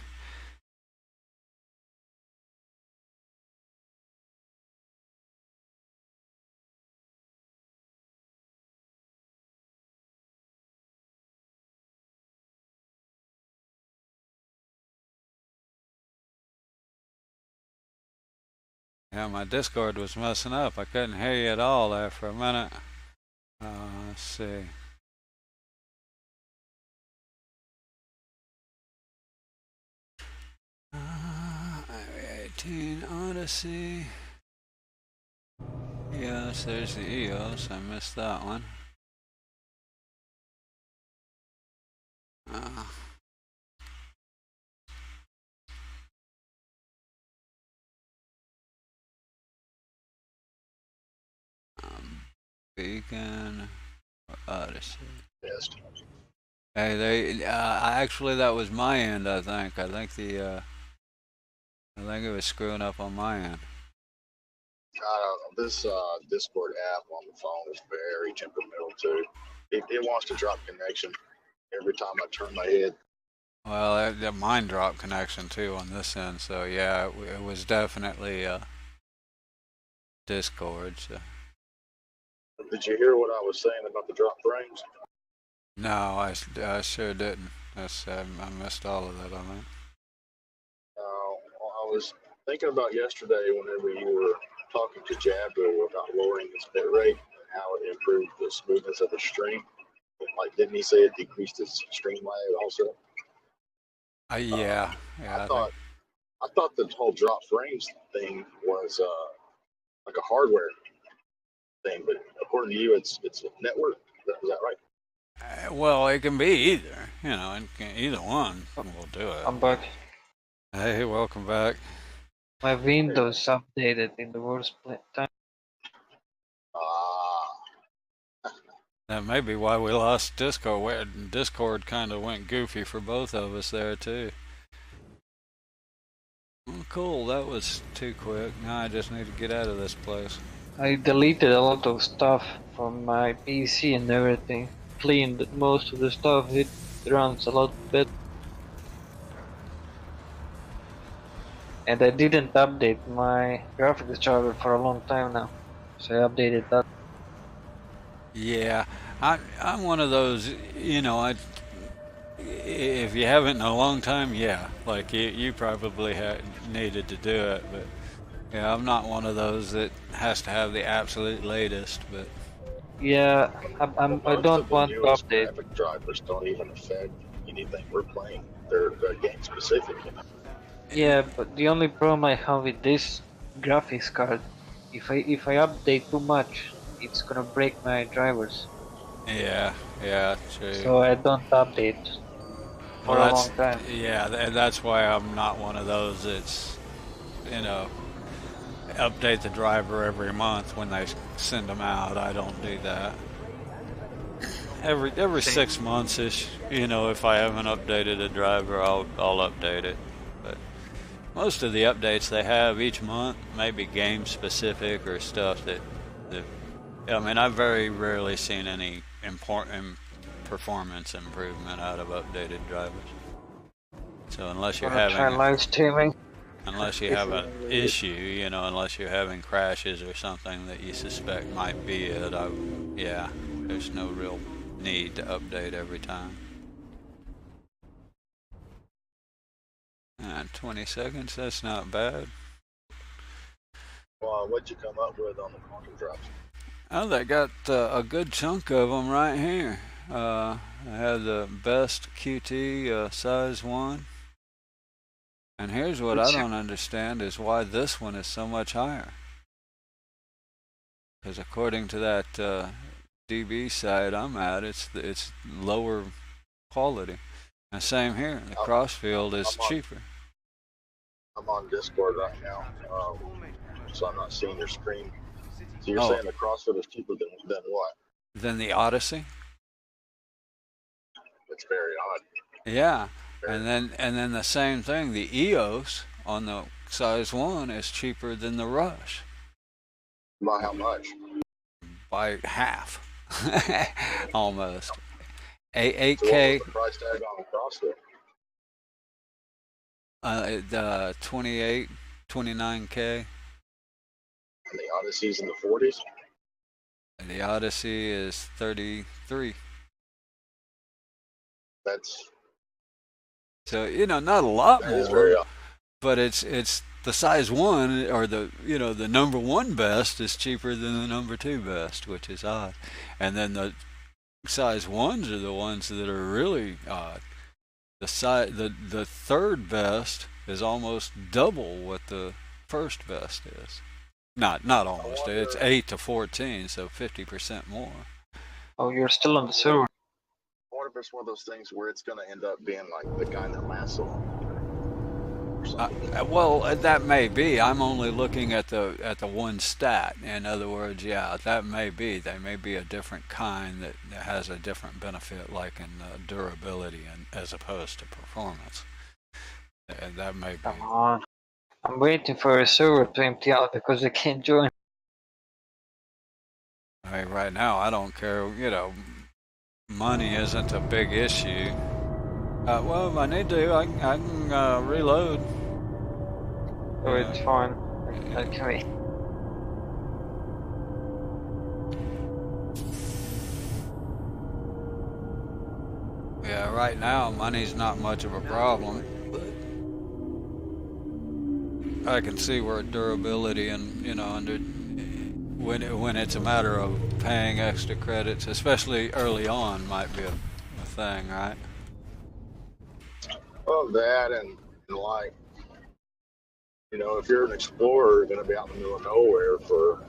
S1: Yeah, my Discord was messing up. I couldn't hear you at all there for a minute. Let's see. I-18 Odyssey. Yes, there's the EOS. I missed that one. Beacon Odyssey.
S5: Yes.
S1: Hey, they actually that was my end. I think I think it was screwing up on my end.
S5: I don't know. This Discord app on the phone is very temperamental too. It wants to drop connection every time I turn my head.
S1: Well, mine dropped connection too on this end. So yeah, it was definitely Discord. So.
S5: Did you hear what I was saying about the drop frames?
S1: No, I sure didn't. I missed all of that. I mean.
S5: I was thinking about yesterday whenever you were talking to Jabbo about lowering his bit rate and how it improved the smoothness of the stream. Like, didn't he say it decreased his stream lag also?
S1: Yeah.
S5: I thought the whole drop frames thing was like a hardware thing, but according to you, it's a network. Is that right?
S1: Well, it can be either. You know, either one will do it.
S3: I'm back.
S1: Hey, welcome back.
S3: My Windows updated in the worst time.
S1: That may be why we lost Discord. Discord kind of went goofy for both of us there too. Well, cool. That was too quick. Now I just need to get out of this place.
S3: I deleted a lot of stuff from my PC and everything. Cleaned most of the stuff. It runs a lot better. And I didn't update my graphics driver for a long time now. So I updated that.
S1: Yeah, I'm one of those, you know, if you haven't in a long time, yeah, like you probably needed to do it, but yeah, I'm not one of those that has to have the absolute latest, but
S3: yeah, I don't want to update.
S5: Graphic drivers don't even affect anything we're playing. They're game specific, you know.
S3: Yeah, but the only problem I have with this graphics card, if I update too much, it's gonna break my drivers.
S1: yeah, true.
S3: So I don't update for a long time.
S1: Yeah, and that's why I'm not one of those that's, you know, update the driver every month when they send them out. I don't do that. Every 6 months ish, you know, if I haven't updated a driver, I'll update it. But most of the updates they have each month may be game specific or stuff that I mean, I've very rarely seen any important performance improvement out of updated drivers. So unless you're having
S3: live streaming,
S1: unless you have an issue, you know, unless you're having crashes or something that you suspect might be it, yeah, there's no real need to update every time. 20 seconds, that's not bad.
S5: Well, what'd you come up with on the quantum drops?
S1: Oh, they got a good chunk of them right here. I had the best QT size 1. And here's what I
S3: Which
S1: don't understand is why this one is so much higher. Because according to that DB site I'm at, it's lower quality. And same here, the
S5: I'm,
S1: Crossfield is
S5: I'm on
S1: cheaper.
S5: I'm on Discord right now, so I'm not seeing your screen. So you're
S1: Oh,
S5: saying the CrossFit is cheaper than what?
S1: then the Odyssey?
S5: It's very odd.
S1: Yeah.
S5: Very,
S1: And then the same thing, the EOS on the size 1 is cheaper than the Rush
S5: by how much?
S1: by half. Almost.
S5: So what was
S1: 8K,
S5: the price tag on the CrossFit?
S1: 28, 29K.
S5: And the Odyssey's in the 40s.
S1: And the Odyssey is 33.
S5: That's
S1: So, not a lot
S5: that is very
S1: more,
S5: odd.
S1: but it's the size 1 or the number 1 best is cheaper than the number 2 best, which is odd. And then the size 1s are the ones that are really odd. The third best is almost double what the first best is. Not
S5: I
S1: almost. It's
S5: wonder.
S1: 8 to 14, so 50% more.
S3: oh, you're still on the server.
S5: I wonder if it's one of those things where it's going to end up being like the guy that lasts so long or something.
S1: Well, that may be. I'm only looking at the one stat. In other words, yeah, that may be. They may be a different kind that has a different benefit, like in durability, and as opposed to performance. And that may be.
S3: Come on. I'm waiting for a server to empty out because I can't join.
S1: I mean, right now, I don't care. Money isn't a big issue. Well, if I need to, I can reload.
S3: So it's fine. I can wait.
S1: Yeah, right now, money's not much of a problem. I can see where durability and under when it's a matter of paying extra credits, especially early on, might be a thing, right?
S5: Well, that and like, if you're an explorer, you're going to be out in the middle of nowhere for,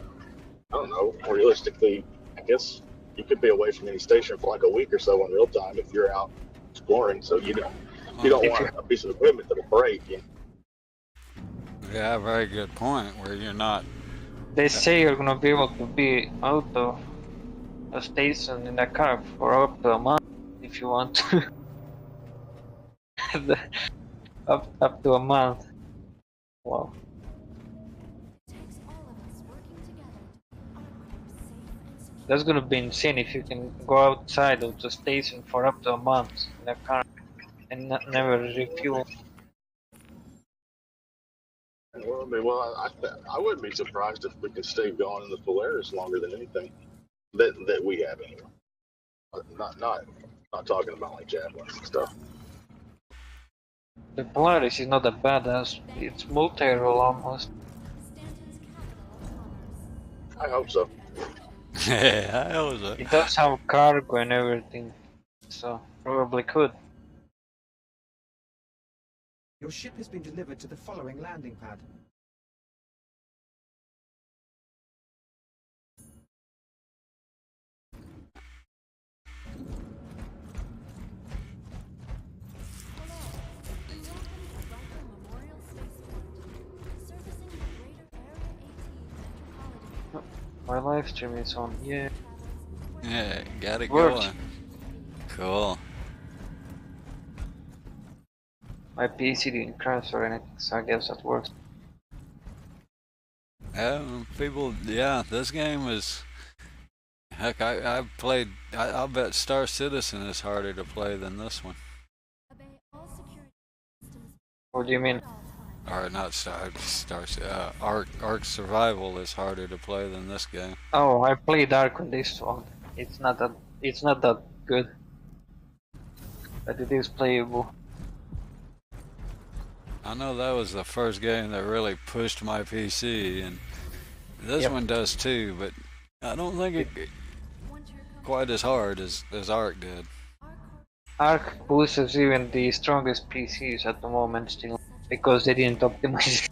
S5: I don't know, realistically, I guess you could be away from any station for like a week or so in real time if you're out exploring. So you don't want a piece of equipment that'll break.
S1: Yeah, very good point. Where you're not.
S3: They say you're gonna be able to be out of a station in a car for up to a month if you want to. up to a month. Wow. That's gonna be insane if you can go outside of the station for up to a month in a car and never refuel.
S5: Well, I wouldn't be surprised if we could stay going in the Polaris longer than anything that we have anyway. Not talking about like Javelins and stuff.
S3: The Polaris is not that bad as it's multi-role almost.
S5: I hope so.
S1: Yeah, that was it.
S3: It does have cargo and everything, so probably could.
S7: Your ship has been delivered to the following landing pad.
S3: My live stream is on, yeah.
S1: Yeah, got it
S3: Worked.
S1: going. Cool.
S3: My PC didn't crash or anything, so I guess that works.
S1: Yeah, this game is. Heck, I played. I'll bet Star Citizen is harder to play than this one.
S3: What do you mean?
S1: Or not Ark Survival is harder to play than this game.
S3: Oh, I played Dark on this one. It's not that good, but it is playable.
S1: I know that was the first game that really pushed my PC, and this
S3: Yep.
S1: one does too. But I don't think it quite as hard as Ark did.
S3: Arc boosts even the strongest PCs at the moment still, because they didn't optimize it.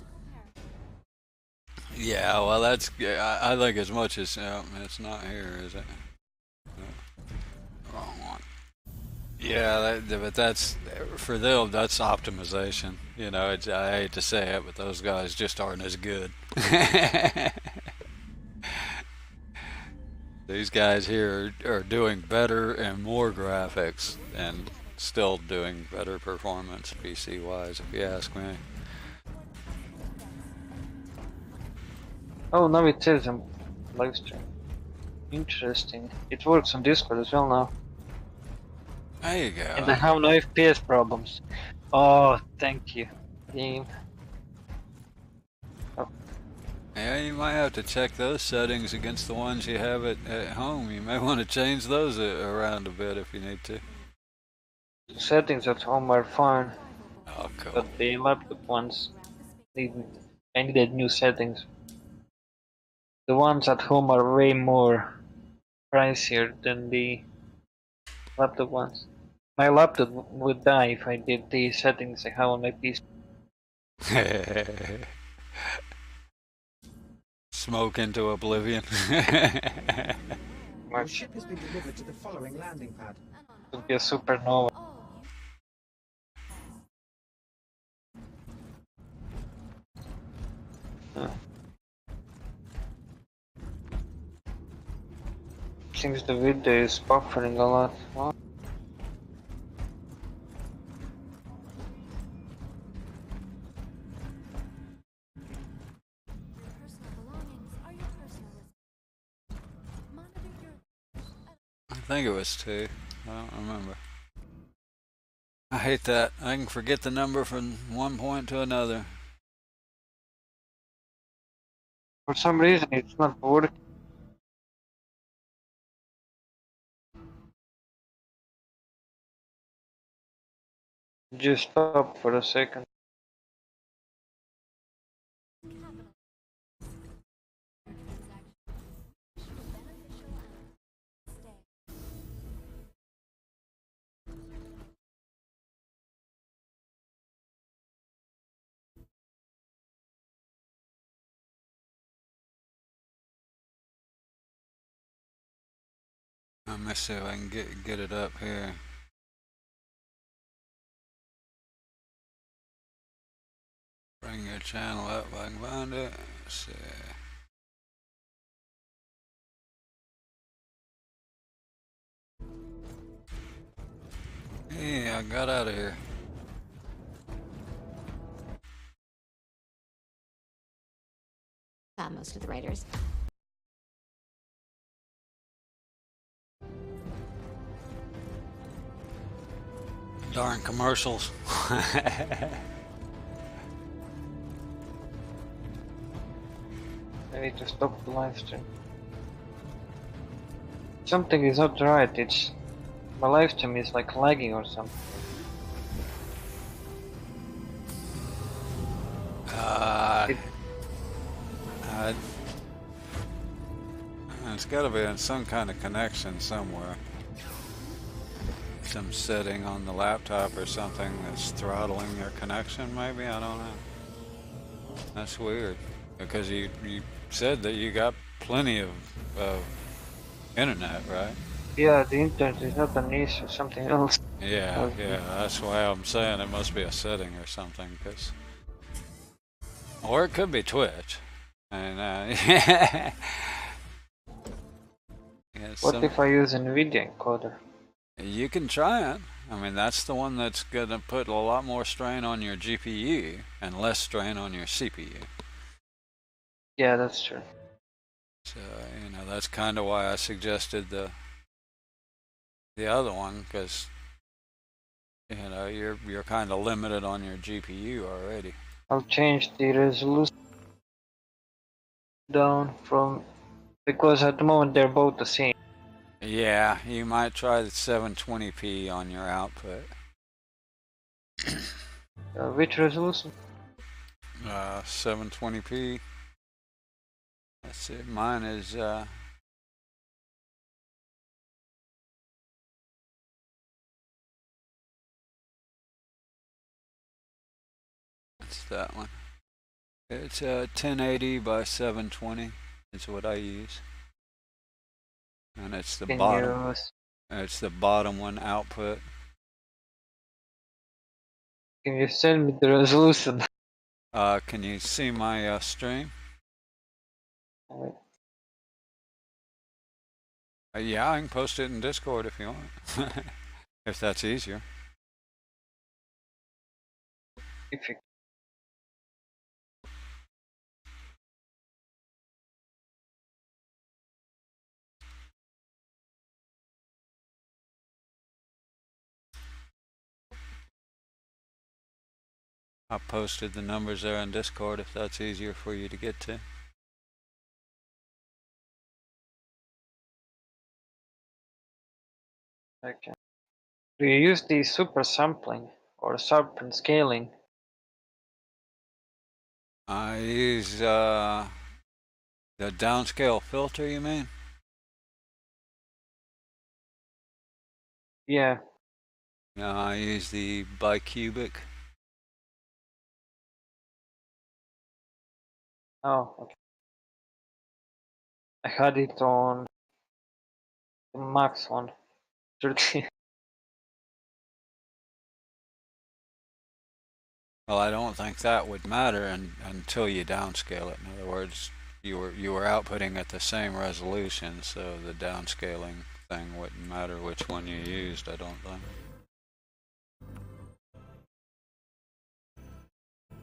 S1: Yeah, well, that's I think as much as it's not here, is it? No, wrong one. Yeah, but that's for them. That's optimization. You know, I hate to say it, but those guys just aren't as good. These guys here are doing better and more graphics and still doing better performance PC wise, if you ask me.
S3: Oh, now it says I'm live stream. Interesting. It works on Discord as well now.
S1: There you go.
S3: And I have no FPS problems. Oh, thank you, game.
S1: Yeah, you might have to check those settings against the ones you have at home. You may want to change those around a bit if you need to.
S3: The settings at home are fine,
S1: Oh, cool.
S3: but the laptop ones I needed new settings. The ones at home are way more pricier than the laptop ones. My laptop would die if I did the settings I have on my PC.
S1: Smoke into oblivion.
S7: Your ship has been delivered to the following landing pad.
S3: It would be a supernova. Seems the video is buffering a lot. What?
S1: I think it was 2. I don't remember. I hate that. I can forget the number from one point to another.
S3: For some reason it's not working. Just stop for a second.
S1: Let me see if I can get it up here. Bring your channel up if I can find it. Let's see. Yeah, I got out of here.
S8: Most of the writers.
S1: Darn commercials.
S3: I need to stop the live stream. Something is not right. It's my live stream is like lagging or something.
S1: It's got to be in some kind of connection somewhere. Some setting on the laptop or something that's throttling your connection, maybe? I don't know. That's weird. Because you said that you got plenty of internet, right?
S3: Yeah, the internet is not an issue, something else.
S1: Yeah, that's why I'm saying it must be a setting or something, or it could be Twitch. And
S3: what if I use NVIDIA encoder?
S1: You can try it. I mean, that's the one that's gonna put a lot more strain on your GPU and less strain on your CPU.
S3: Yeah, that's true.
S1: So, that's kind of why I suggested the other one, because you're kind of limited on your GPU already.
S3: I'll change the resolution down from, because at the moment they're both the same.
S1: Yeah, you might try the 720p on your output.
S3: Which resolution?
S1: 720p. Let's see, mine is It's that one. It's 1080 by 720 is what I use. And it's the
S3: Can
S1: bottom.
S3: you
S1: It's the bottom one output.
S3: send me the resolution?
S1: Can you see my stream? Yeah, I can post it in Discord if you want. If that's easier.
S3: If you
S1: I posted the numbers there in Discord if that's easier for you to get to.
S3: okay. Do you use the super sampling or sharpen scaling?
S1: I use the downscale filter, you mean?
S3: Yeah.
S1: No, I use the bicubic.
S3: Oh, okay. I had it on the max one. 30.
S1: Well, I don't think that would matter until you downscale it. In other words, you were outputting at the same resolution, so the downscaling thing wouldn't matter which one you used, I don't think.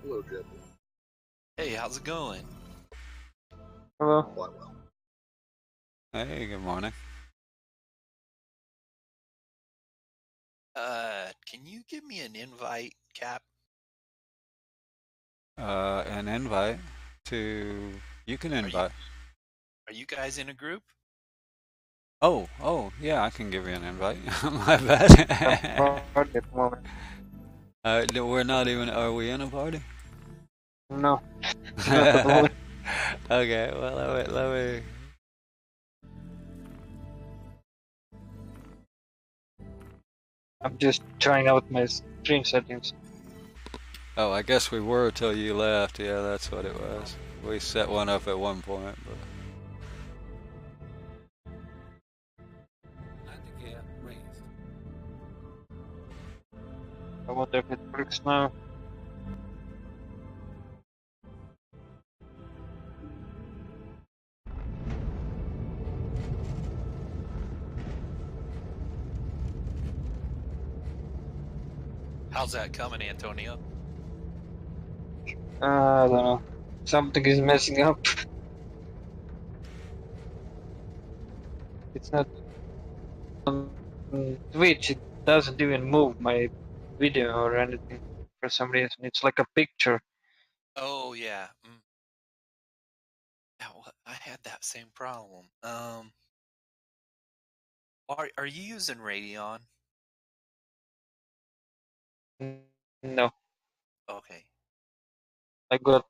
S5: Hello, Jeff.
S8: Hey, how's it going?
S3: Hello.
S5: Quite well.
S1: Hey, good morning.
S8: Can you give me an invite, Cap?
S1: An invite to... You can invite.
S8: Are you guys in a group?
S1: Oh, yeah, I can give you an invite. My bad.
S3: Party at the moment.
S1: We're not even... Are we in a party?
S3: No. Not at the moment.
S1: Okay, well, let me...
S3: I'm just trying out my stream settings.
S1: Oh, I guess we were till you left. Yeah, that's what it was. We set one up at one point, but...
S3: I wonder if it works now.
S8: How's that coming, Antonio?
S3: I don't know. Something is messing up. It's not on Twitch. It doesn't even move my video or anything for some reason. It's like a picture.
S8: Oh yeah. Yeah, well, I had that same problem. Are you using Radeon?
S3: No,
S8: Okay.
S3: I got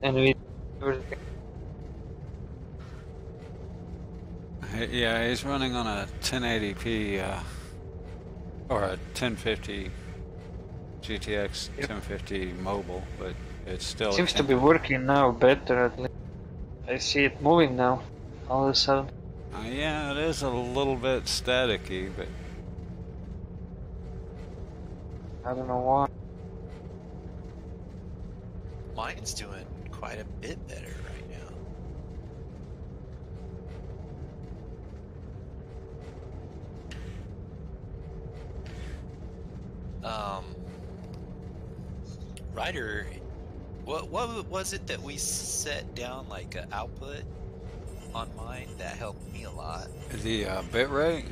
S3: NVIDIA. Everything.
S1: Yeah, he's running on a 1080p or a 1050 GTX
S3: Yep.
S1: 1050 mobile, but it's still...
S3: Seems to be working now better at least. I see it moving now. All of a sudden.
S1: Yeah, it is a little bit staticky, but...
S3: I don't know why.
S8: Mine's doing quite a bit better right now. Ryder, what was it that we set down like an output on mine that helped me a lot?
S1: The bit rate?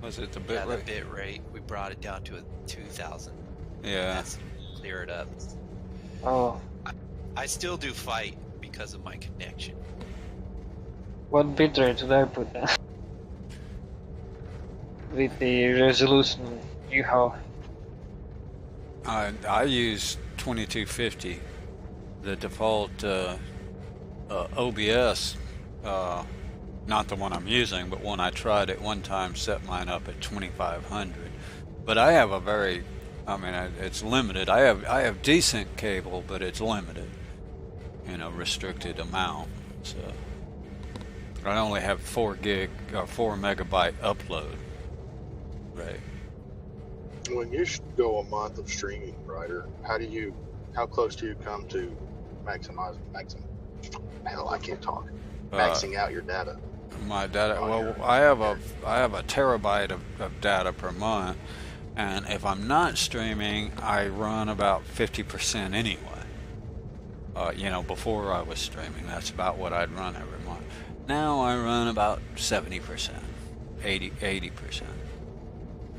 S1: Was it the bit
S8: Yeah, the
S1: rate?
S8: bit rate. We brought it down to a 2000.
S1: Yeah.
S8: That's clear it up.
S3: Oh,
S8: I still do fight because of my connection.
S3: what bitrate did I put down? With the resolution you have.
S1: I use 2250, the default OBS, not the one I'm using, but one I tried at one time set mine up at 2500. But I have a very I mean, it's limited. I have decent cable, but it's limited. Restricted amount. So I only have 4 gig or 4 megabyte upload. Right.
S5: When you go a month of streaming, Ryder, how close do you come to hell, I can't talk. Maxing out your data.
S1: My data.
S5: Oh,
S1: Well,
S5: yeah.
S1: I have a terabyte of data per month, and if I'm not streaming, I run about 50% anyway. Before I was streaming, that's about what I'd run every month. Now I run about 70%, 80%.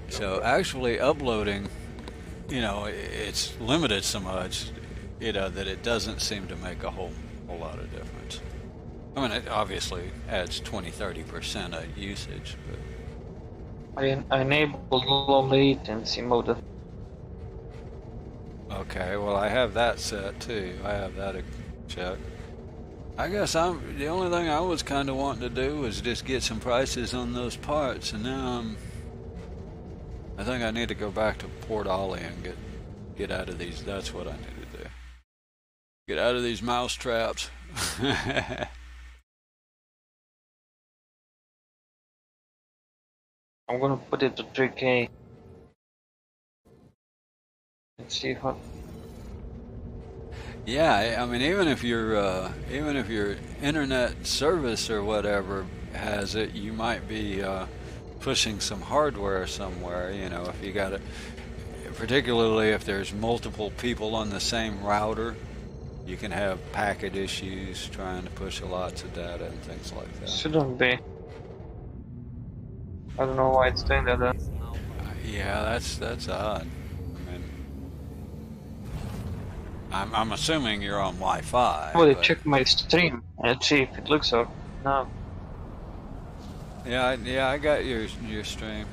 S1: So actually uploading, it's limited so much, that it doesn't seem to make a whole lot of difference. I mean, it obviously adds 20-30% of usage, but
S3: I enabled low latency mode.
S1: okay. Well, I have that set too. I have that checked. I guess the only thing I was kind of wanting to do was just get some prices on those parts, and now I think I need to go back to Port Ollie and get out of these. That's what I need to do. Get out of these mouse traps.
S3: I'm gonna put it to 3K. Let's see how.
S1: Yeah, I mean, even if your internet service or whatever has it, you might be pushing some hardware somewhere. If you got it, particularly if there's multiple people on the same router, you can have packet issues trying to push lots of data and things like that.
S3: Shouldn't be. I don't know why it's doing that.
S1: Yeah, that's odd. I mean, I'm assuming you're on Wi-Fi.
S3: I'm gonna
S1: but-
S3: check my stream and see if it looks up. No.
S1: Yeah, I got your stream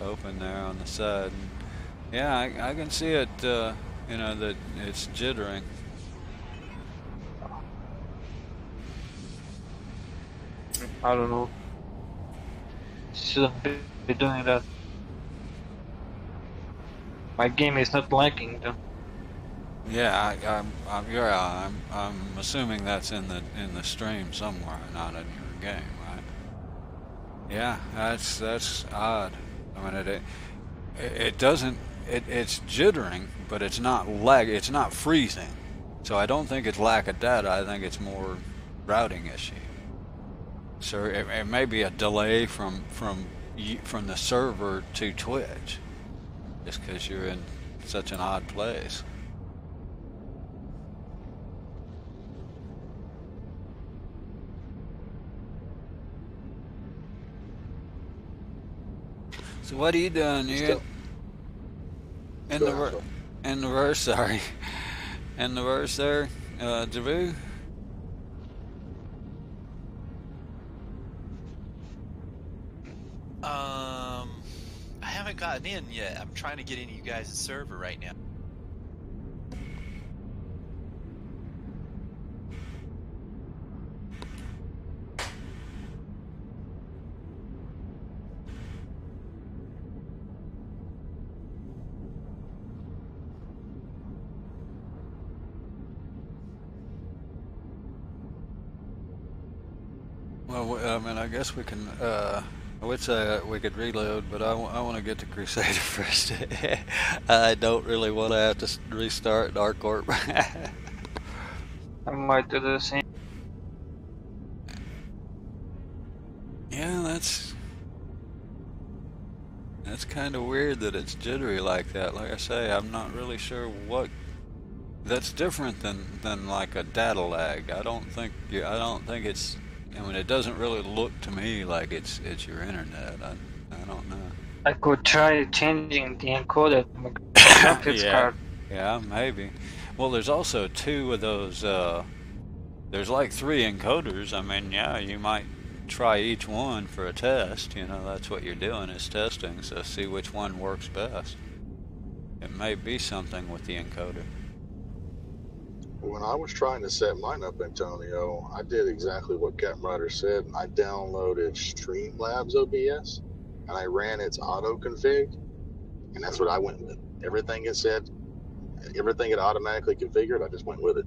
S1: open there on the side. And yeah, I can see it. That it's jittering.
S3: I don't know. Shouldn't be doing that. My game is not lagging though.
S1: Yeah, I'm assuming that's in the stream somewhere, not in your game, right? Yeah, that's odd. I mean, it doesn't. It's jittering, but it's not It's not freezing. So I don't think it's lack of data. I think it's more routing issue. So it may be a delay from the server to Twitch, just because you're in such an odd place. So what are you doing? You in the verse? Sorry, in the verse there, Jabu.
S8: I haven't gotten in yet. I'm trying to get into you guys' server right now.
S1: Well, I mean, I guess we can. I would say we could reload, but I want to get to Crusader first. I don't really want to have to restart Dark Corp.
S3: I might do the same.
S1: Yeah, that's kind of weird that it's jittery like that. Like I say, I'm not really sure what. That's different than like a data lag. I don't think it's. I mean, it doesn't really look to me like it's your internet. I don't know.
S3: I could try changing the encoder to my graphics card.
S1: Yeah, maybe. Well, there's also 2 of those. There's like 3 encoders. I mean, yeah, you might try each one for a test. That's what you're doing is testing. So see which one works best. It may be something with the encoder.
S5: When I was trying to set mine up, Antonio, I did exactly what Captain Ryder said. I downloaded Streamlabs OBS, and I ran its auto config, and that's what I went with. everything it said, everything it automatically configured, I just went with it.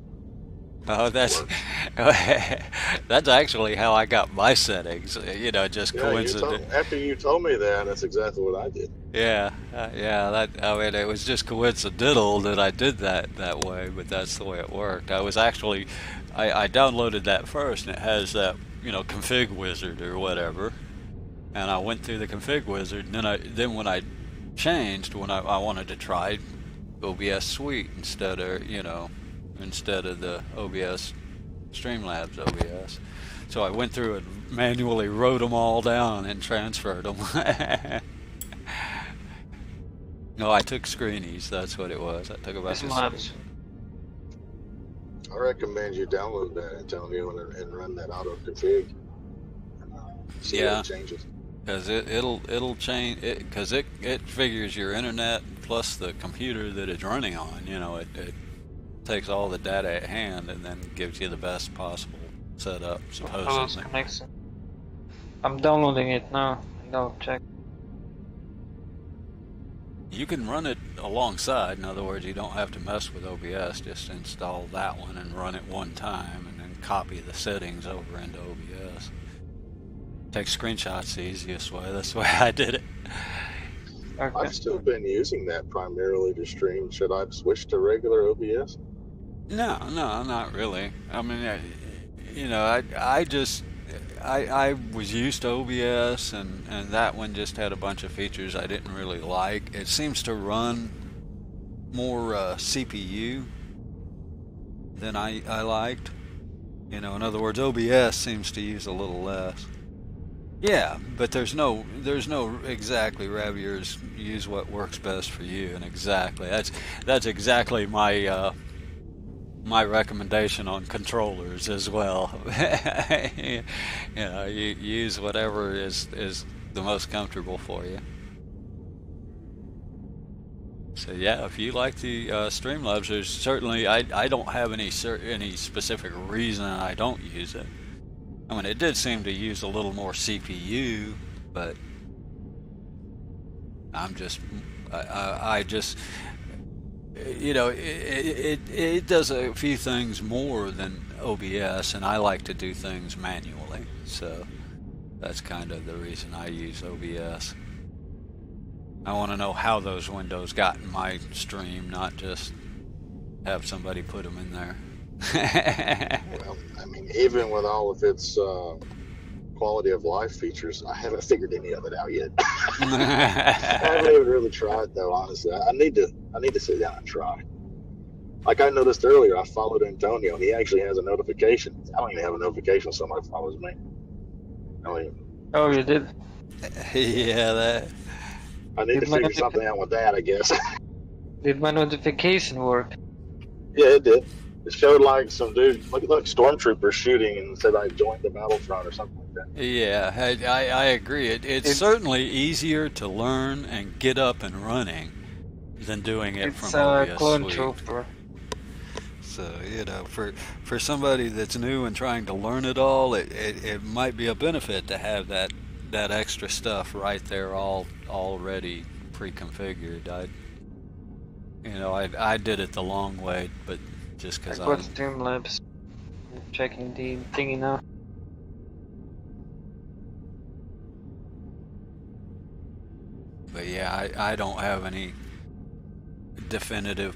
S1: Oh, that's that's actually how I got my settings. You know, just
S5: Yeah,
S1: coincident.
S5: after you told me that, that's exactly what I did.
S1: Yeah, yeah. That I mean, it was just coincidental that I did that way, but that's the way it worked. I was actually, I downloaded that first, and it has that config wizard or whatever, and I went through the config wizard, and then when I changed, when I wanted to try OBS Suite instead of the OBS Streamlabs OBS. So I went through and manually wrote them all down and transferred them. No, I took screenies. That's what it was. I took a bunch of
S3: Streamlabs.
S5: I recommend you download that, Antonio, and run that auto config. See
S1: Yeah.
S5: what changes.
S1: Because it'll change it, because it figures your internet plus the computer that it's running on. It takes all the data at hand and then gives you the best possible setup, supposedly.
S3: Connection. I'm downloading it now. I'll check.
S1: You can run it alongside. In other words, you don't have to mess with OBS. Just install that one and run it one time, and then copy the settings over into OBS. Take screenshots the easiest way. That's the way I did it.
S3: Okay.
S5: I've still been using that primarily to stream. Should I switch to regular OBS?
S1: No, not really. I mean, I was used to OBS, and that one just had a bunch of features I didn't really like. It seems to run more CPU than I liked. In other words, OBS seems to use a little less. Yeah, but there's no exactly Raviers use what works best for you, and exactly that's exactly my my recommendation on controllers as well. You use whatever is the most comfortable for you. So yeah, if you like the Streamlabs, there's certainly I don't have any specific reason I don't use it. I mean, it did seem to use a little more CPU, but I just it does a few things more than OBS, and I like to do things manually, so that's kind of the reason I use OBS. I want to know how those windows got in my stream, not just have somebody put them in there.
S5: Well, I mean, even with all of its quality of life features, I haven't figured any of it out yet. I haven't even really tried, though. Honestly, I need to sit down and try. Like I noticed earlier, I followed Antonio, and he actually has a notification. I don't even have a notification when somebody follows me.
S3: Oh, you did?
S1: Yeah,
S5: I need to figure something out with that, I guess.
S3: Did my notification work?
S5: Yeah, it did. It showed like some dude, look stormtroopers shooting, and said I joined the battlefront or something like that.
S1: Yeah, I agree. It's certainly easier to learn and get up and running than doing it from OBS
S3: clone
S1: Suite.
S3: trooper.
S1: So for somebody that's new and trying to learn it all, it might be a benefit to have that extra stuff right there, all already pre-configured. I did it the long way, but just because
S3: I got Streamlabs. I'm checking the thingy now.
S1: But yeah, I don't have any definitive.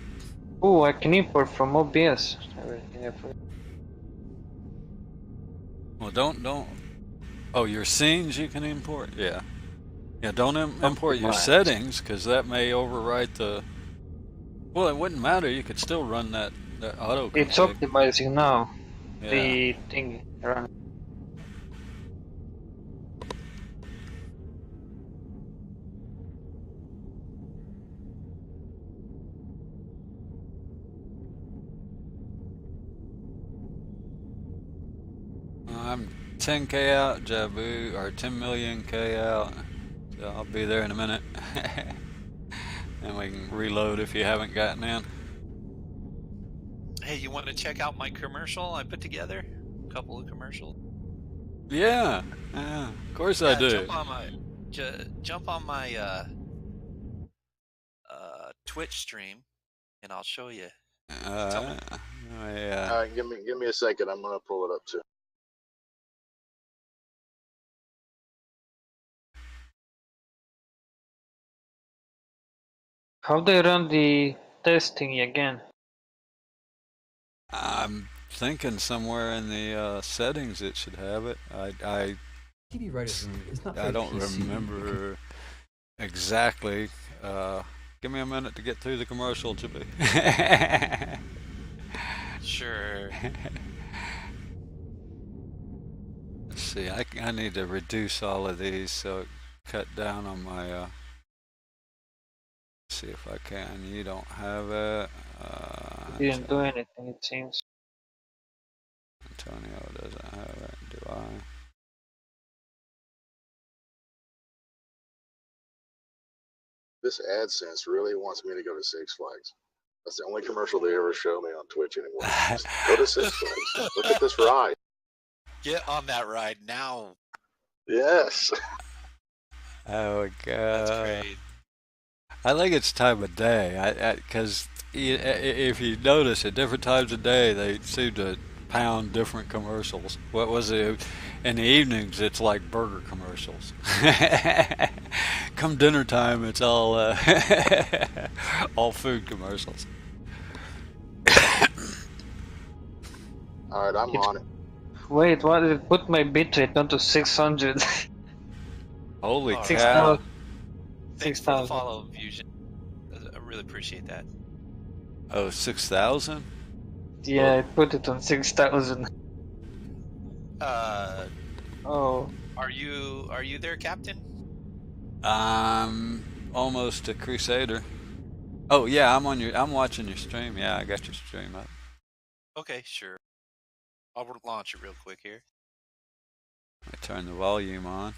S3: Oh, I can import from OBS.
S1: Well, don't. Oh, your scenes you can import. Yeah. Don't import your settings, because that may overwrite the. Well, it wouldn't matter. You could still run that auto config.
S3: It's optimizing now.
S1: Yeah.
S3: The thing run.
S1: I'm 10K out, Jabu, or 10 million K out. So I'll be there in a minute. And we can reload if you haven't gotten in.
S8: Hey, you want to check out my commercial I put together? A couple of commercials.
S1: Yeah, of course I do.
S8: Jump on my Twitch stream, and I'll show you.
S1: Yeah.
S5: All right, give me a second. I'm gonna pull it up too.
S3: How they run the testing again?
S1: I'm thinking somewhere in the settings it should have it.
S9: TV writer's room is not
S1: I
S9: very
S1: don't
S9: PC.
S1: remember exactly. Give me a minute to get through the commercial, Chippy.
S8: Sure.
S1: Let's see, I need to reduce all of these so it cut down on my. See if I can. You don't have it.
S3: Didn't do anything, it seems.
S1: Antonio doesn't have it. Do I?
S5: This AdSense really wants me to go to Six Flags. That's the only commercial they ever show me on Twitch anymore. Just go to Six Flags. Look at this ride.
S8: Get on that ride now.
S5: Yes.
S1: Oh
S8: That's
S1: god.
S8: great.
S1: I think it's time of day. Because if you notice, at different times of day, they seem to pound different commercials. What was it? In the evenings, it's like burger commercials. Come dinner time, it's all all food commercials.
S5: All right, I'm on it.
S3: Wait, what did it put my bitrate down to 600?
S1: Holy
S8: All right.
S1: cow!
S8: Thanks for the
S3: 6,000.
S8: follow, Fusion. I really appreciate that.
S1: Oh, 6,000?
S3: Yeah, it put it on 6,000. Oh,
S8: Are you there, Captain?
S1: I'm almost a Crusader. Oh yeah, I'm watching your stream. Yeah, I got your stream up.
S8: Okay, sure. I'll launch it real quick here.
S1: I turn the volume on.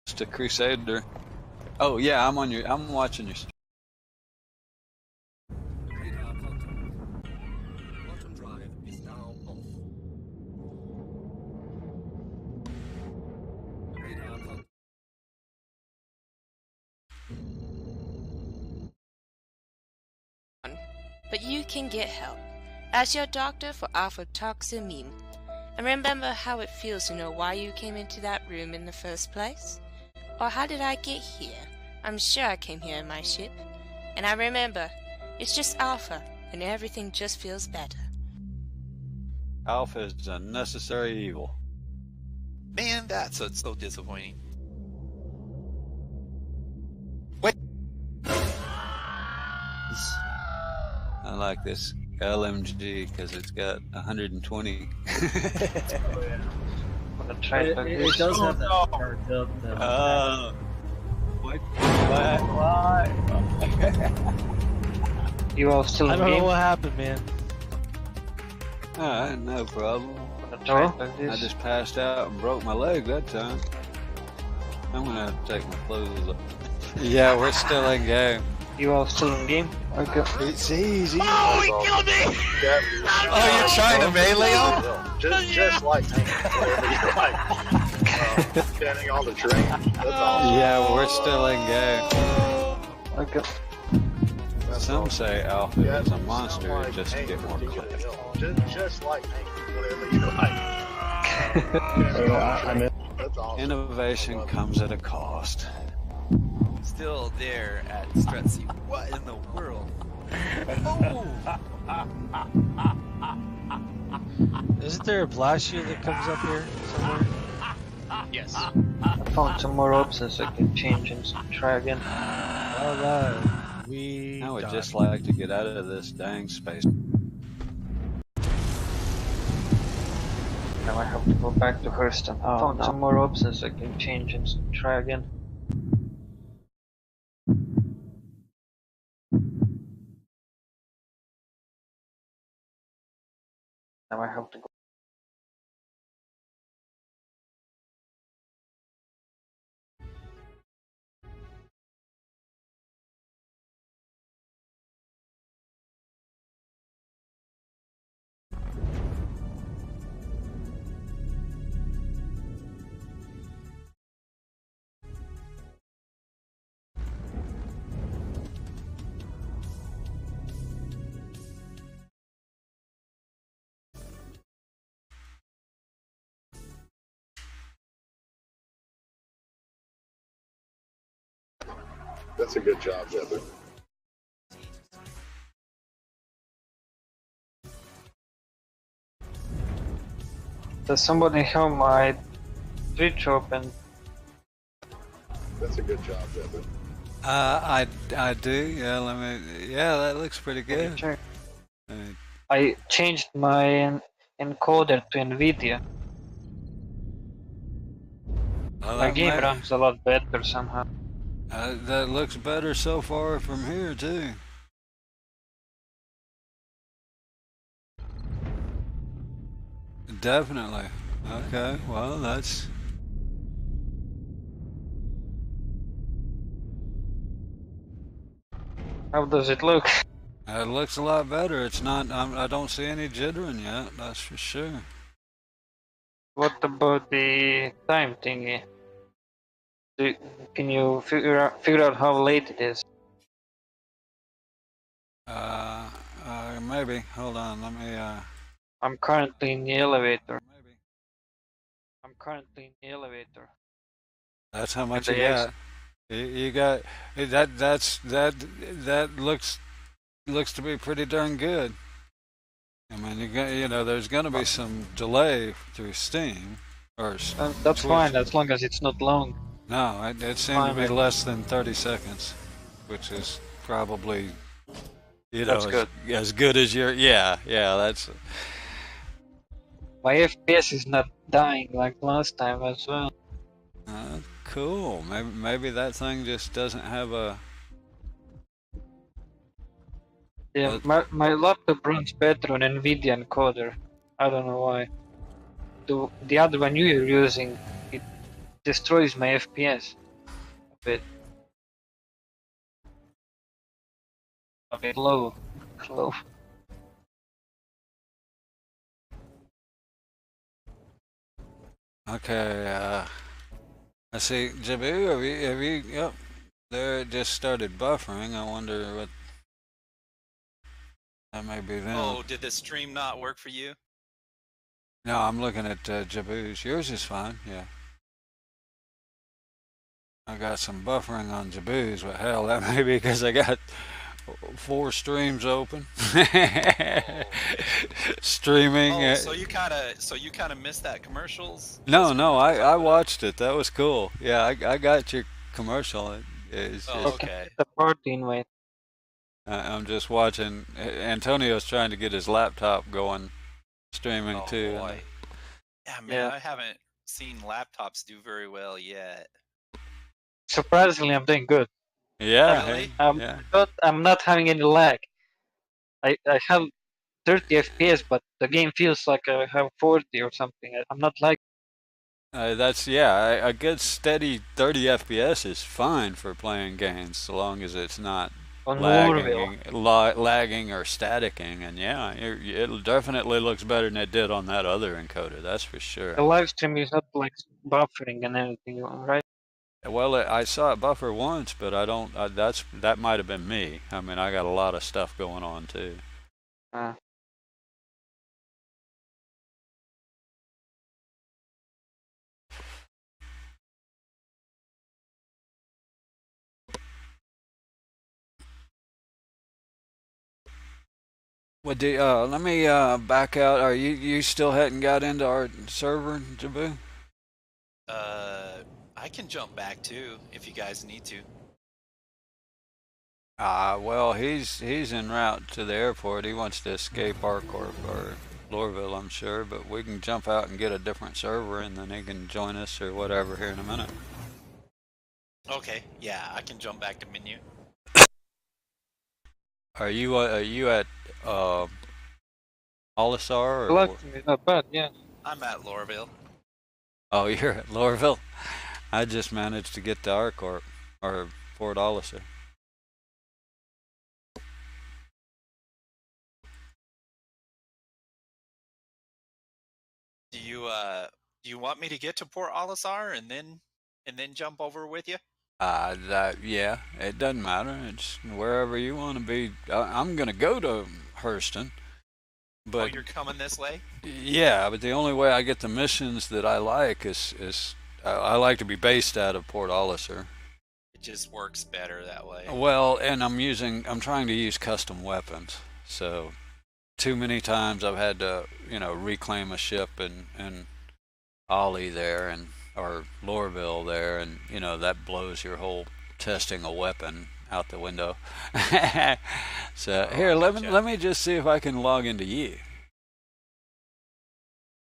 S1: Just a Crusader. Oh yeah, I'm watching your stream.
S9: Bottom drive is now off. Radar contact.
S10: But you can get help. Ask your doctor for alpha-toxamine. And remember how it feels to know why you came into that room in the first place? Or how did I get here? I'm sure I came here in my ship. And I remember, it's just Alpha, and everything just feels better.
S1: Alpha is a necessary evil.
S8: Man, that's so disappointing.
S1: I like this LMG because it's got 120.
S3: gonna try
S11: It,
S3: to
S11: it, it does have that marked up.
S1: Why?
S3: You all still
S11: I
S3: in
S11: don't know
S3: game?
S11: what happened, man.
S1: Alright, no problem.
S3: Gonna try
S1: Oh,
S3: like
S1: I
S3: this.
S1: just passed out and broke my leg that time. I'm gonna have to take my clothes off. Yeah, we're still in game.
S3: You all still in game? Okay.
S1: It's easy.
S5: Oh, he killed me!
S8: Oh, you're trying to melee him?
S5: Just like standing on the train. That's awesome.
S1: Yeah, we're still in game.
S3: Okay.
S1: Some say Alpha
S5: Yeah,
S1: is a
S5: sound
S1: monster
S5: like
S1: just to
S5: Hank
S1: get more
S5: from King of the
S1: clicks.
S5: Hill. Just like Hank, whatever you like. That's awesome.
S1: Innovation comes at a cost.
S8: Still there at Stretsy. What in the world? Oh!
S11: Isn't there a blast shield that comes up here somewhere?
S8: Yes.
S3: I found some more options I can change and try again.
S11: Alright. We
S1: I would
S11: got
S1: just
S11: it.
S1: like to get out of this dang space.
S3: Now I have to go back to Hurston. I found
S1: no.
S3: some more options I can change and try again. Now I have to go.
S5: That's a good job, Devin.
S3: Does somebody have my Twitch open?
S5: That's a good job, Devin.
S1: I do. Yeah, let me. Yeah, that looks pretty good.
S3: Check.
S1: Uh,
S3: I changed my encoder to NVIDIA.
S1: well,
S3: My
S1: that
S3: game
S1: may-
S3: runs a lot better somehow.
S1: that looks better so far from here too. Definitely. Okay. Well, that's.
S3: How does it look?
S1: It looks a lot better. It's not. I don't see any jittering yet. That's for sure.
S3: What about the time thingy? Can you figure out how late it is?
S1: Maybe. Hold on. Let me.
S3: I'm currently in the elevator.
S1: Maybe.
S3: I'm currently in the elevator.
S1: That's how much
S3: And
S1: you
S3: the
S1: got. You got that. That looks to be pretty darn good. I mean, there's going to be some delay through Steam, or
S3: That's
S1: Twitch.
S3: fine as long as it's not long.
S1: No, it seemed to be less than 30 seconds, which is probably,
S3: That's good.
S1: as good as your. Yeah, that's.
S3: My FPS is not dying like last time as well.
S1: Cool. Maybe that thing just doesn't have a.
S3: Yeah, my laptop runs better on NVIDIA encoder. I don't know why. The other one you're using, it destroys my FPS a bit. A bit low. Slow.
S1: Okay. I see, Jabu. Have you? Yep. There, it just started buffering. I wonder what. That may be them.
S8: Oh, did the stream not work for you?
S1: No, I'm looking at Jabu's. Yours is fine, yeah. I got some buffering on Jabu's, but hell, that may be because I got 4 streams open. Streaming.
S8: Oh, so you kind of missed that commercials?
S1: No, I watched it. That was cool. Yeah, I got your commercial.
S8: Okay.
S3: The party invite.
S1: I'm just watching. Antonio's trying to get his laptop going, streaming too.
S8: Boy. Yeah, man, I haven't seen laptops do very well yet.
S3: Surprisingly, I'm doing good.
S1: Yeah.
S8: Really?
S3: I'm not having any lag. I have 30 FPS, but the game feels like I have 40 or something. I'm not like.
S1: That's a good steady 30 FPS is fine for playing games, so long as it's not lagging or staticking. And yeah, it definitely looks better than it did on that other encoder. That's for sure.
S3: The live stream is not like buffering and anything, right?
S1: Well, I saw it buffer once, but I don't. That might have been me. I mean, I got a lot of stuff going on too. Well, let me back out. Are you still hadn't got into our server, Jabu?
S8: I can jump back too if you guys need to.
S1: Well, he's en route to the airport. He wants to escape ArcCorp or Lorville, I'm sure, but we can jump out and get a different server, and then he can join us or whatever here in a minute.
S8: Okay, yeah, I can jump back to menu.
S1: Are you at Olisar?
S3: Luckily, not bad, yeah.
S8: I'm at Lorville.
S1: Oh, you're at Lorville? I just managed to get to ArcCorp or Fort Olisar.
S8: Do you want me to get to Port Olisar and then jump over with you?
S1: Yeah, it doesn't matter. It's wherever you want to be. I'm gonna go to Hurston, but
S8: you're coming this way?
S1: Yeah, but the only way I get the missions that I like is I like to be based out of Port Olisar.
S8: just works better that way.
S1: Well, and I'm trying to use custom weapons. So too many times I've had to, reclaim a ship and Ollie there and or Lorville there, and that blows your whole testing a weapon out the window. So here, let me just see if I can log into you.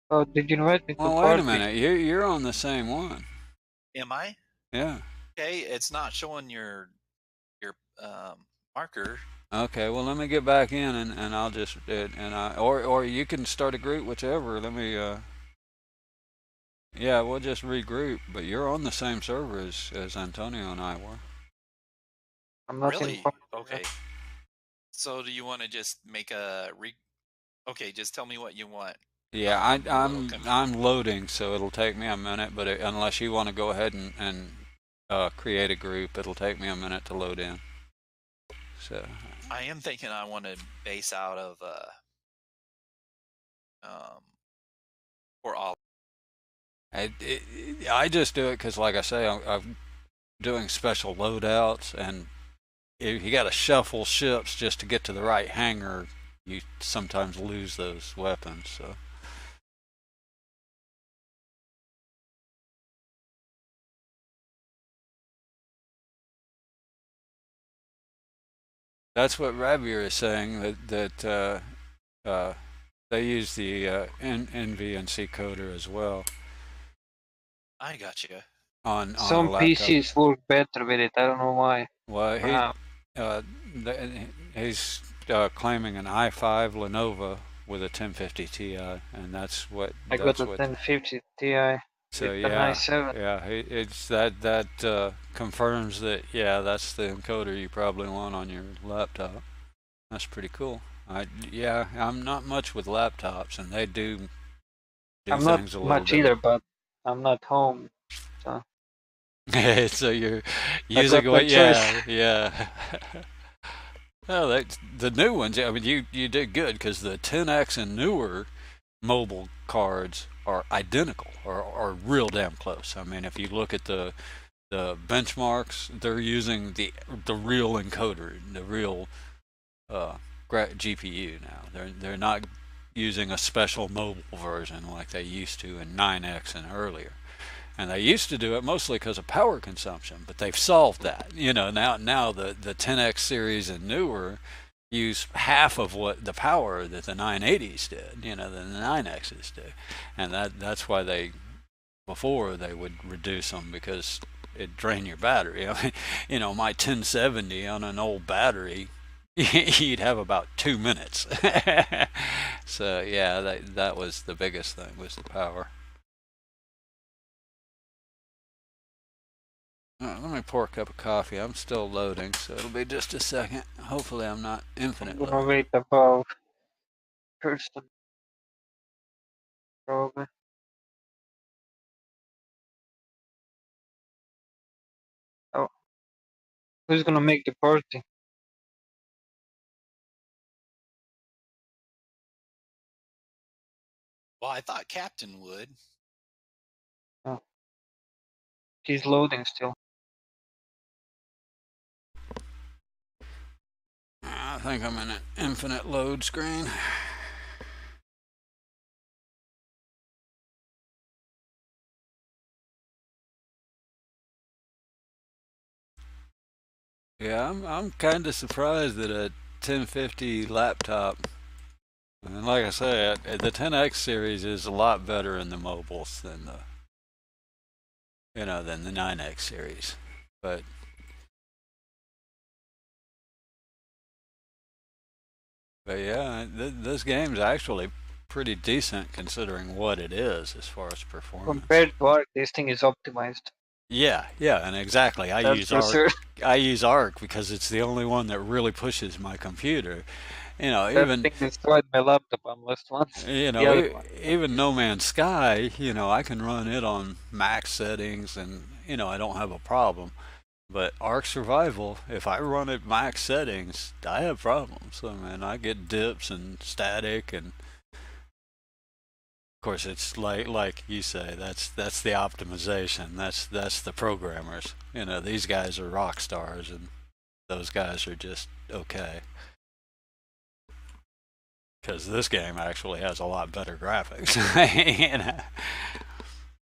S3: Oh, did you invite me to
S1: Well, wait
S3: party?
S1: a minute. You're on the same one.
S8: Am I?
S1: Yeah.
S8: Okay, it's not showing your marker.
S1: Okay. Well, let me get back in and I'll just or you can start a group, whichever. Let me. Yeah, we'll just regroup. But you're on the same server as Antonio and I were.
S3: I'm not
S8: Really?
S3: in party.
S8: Okay. So do you want to just make a Okay, just tell me what you want.
S1: Yeah, I'm loading, so it'll take me a minute. But unless you want to go ahead and create a group, it'll take me a minute to load in. So
S8: I am thinking I want to base out of for all.
S1: I just do it because, like I say, I'm doing special loadouts, and if you got to shuffle ships just to get to the right hangar, you sometimes lose those weapons. So. That's what Ravier is saying, that they use the NVNC coder as well.
S8: I got you.
S1: On
S3: Some
S1: a laptop.
S3: PCs work better with it. I don't know why.
S1: Well, he's claiming an i5 Lenovo with a 1050 Ti, and that's what.
S3: I got a 1050 Ti.
S1: So
S3: with
S1: yeah,
S3: an i7.
S1: yeah, it's that confirms that that's the encoder you probably want on your laptop. That's pretty cool. I'm not much with laptops, and they do
S3: I'm
S1: things
S3: not
S1: a little
S3: much
S1: different.
S3: either, but I'm not home, so.
S1: So you're using what? Yeah. Well, the new ones. I mean, you did good because the 10X and newer mobile cards are identical or are real damn close. I mean, if you look at the benchmarks, they're using the real encoder, the real GPU now. They're not using a special mobile version like they used to in 9X and earlier. And they used to do it mostly because of power consumption, but they've solved that. Now the 10X series and newer use half of what the power that the 980s did, than the 9Xs did. And that's why before they would reduce them, because it drained your battery. I mean, my 1070 on an old battery, you'd have about 2 minutes. So yeah, that was the biggest thing, was the power. Let me pour a cup of coffee. I'm still loading, so it'll be just a second. Hopefully I'm not infinite
S3: I'm gonna
S1: loading.
S3: wait about Kirsten. Probably. Oh. Who's gonna make the party?
S8: Well, I thought Captain would.
S3: Oh. He's loading still.
S1: I think I'm in an infinite load screen. Yeah, I'm kind of surprised that a 1050 laptop, and like I say, the 10X series is a lot better in the mobiles than the 9X series. But yeah, this game's actually pretty decent considering what it is as far as performance.
S3: Compared to Arc, this thing is optimized.
S1: Yeah, and exactly. I use Arc. Sure. I use Arc because it's the only one that really pushes my computer.
S3: That thing destroyed my laptop on last one.
S1: Even No Man's Sky, I can run it on max settings, and I don't have a problem. But Ark Survival, if I run at max settings, I have problems. I mean, I get dips and static, and of course, it's like you say, that's the optimization. That's the programmers. You know, these guys are rock stars, and those guys are just okay. Because this game actually has a lot better graphics. You know?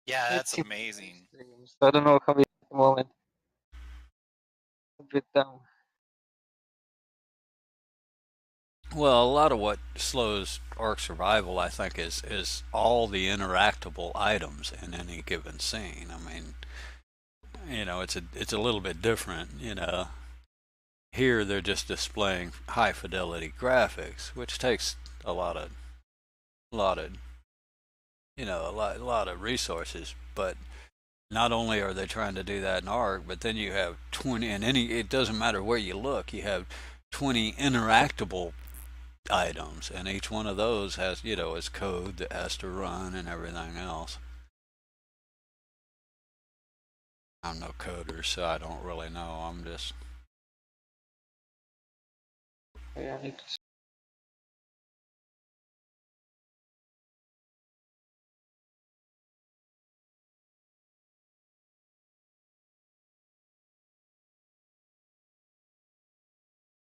S8: Yeah, that's amazing.
S3: So I don't know how it at the moment. A bit down.
S1: Well, a lot of what slows Ark Survival, I think, is all the interactable items in any given scene. I mean, you know, it's a little bit different. You know, here they're just displaying high fidelity graphics, which takes a lot of a lot of resources. But not only are they trying to do that in Ark, but then you have 20, and it doesn't matter where you look, you have 20 interactable items, and each one of those has, you know, is code that has to run and everything else. I'm no coder, so I don't really know. I'm just
S3: Yeah, it's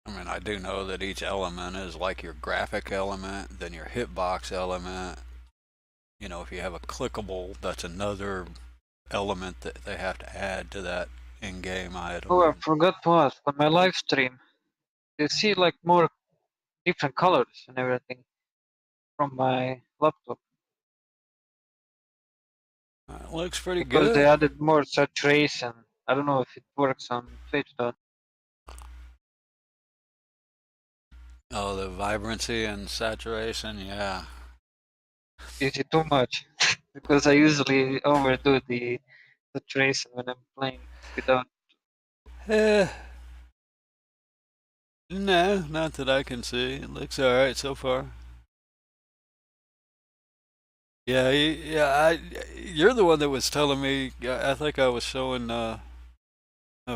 S1: I mean, I do know that each element is like your graphic element, then your hitbox element. You know, if you have a clickable, that's another element that they have to add to that in-game item.
S3: oh, I forgot to ask on my live stream. You see like more different colors and everything from my laptop
S1: It looks pretty
S3: because they
S1: good.
S3: added more saturation. I don't know if it works on Twitch though.
S1: Oh, the vibrancy and saturation, yeah.
S3: Is it too much? Because I usually overdo the saturation when I'm playing without.
S1: Eh, no, not that I can see. It looks alright so far. Yeah, you're the one that was telling me. I think I was showing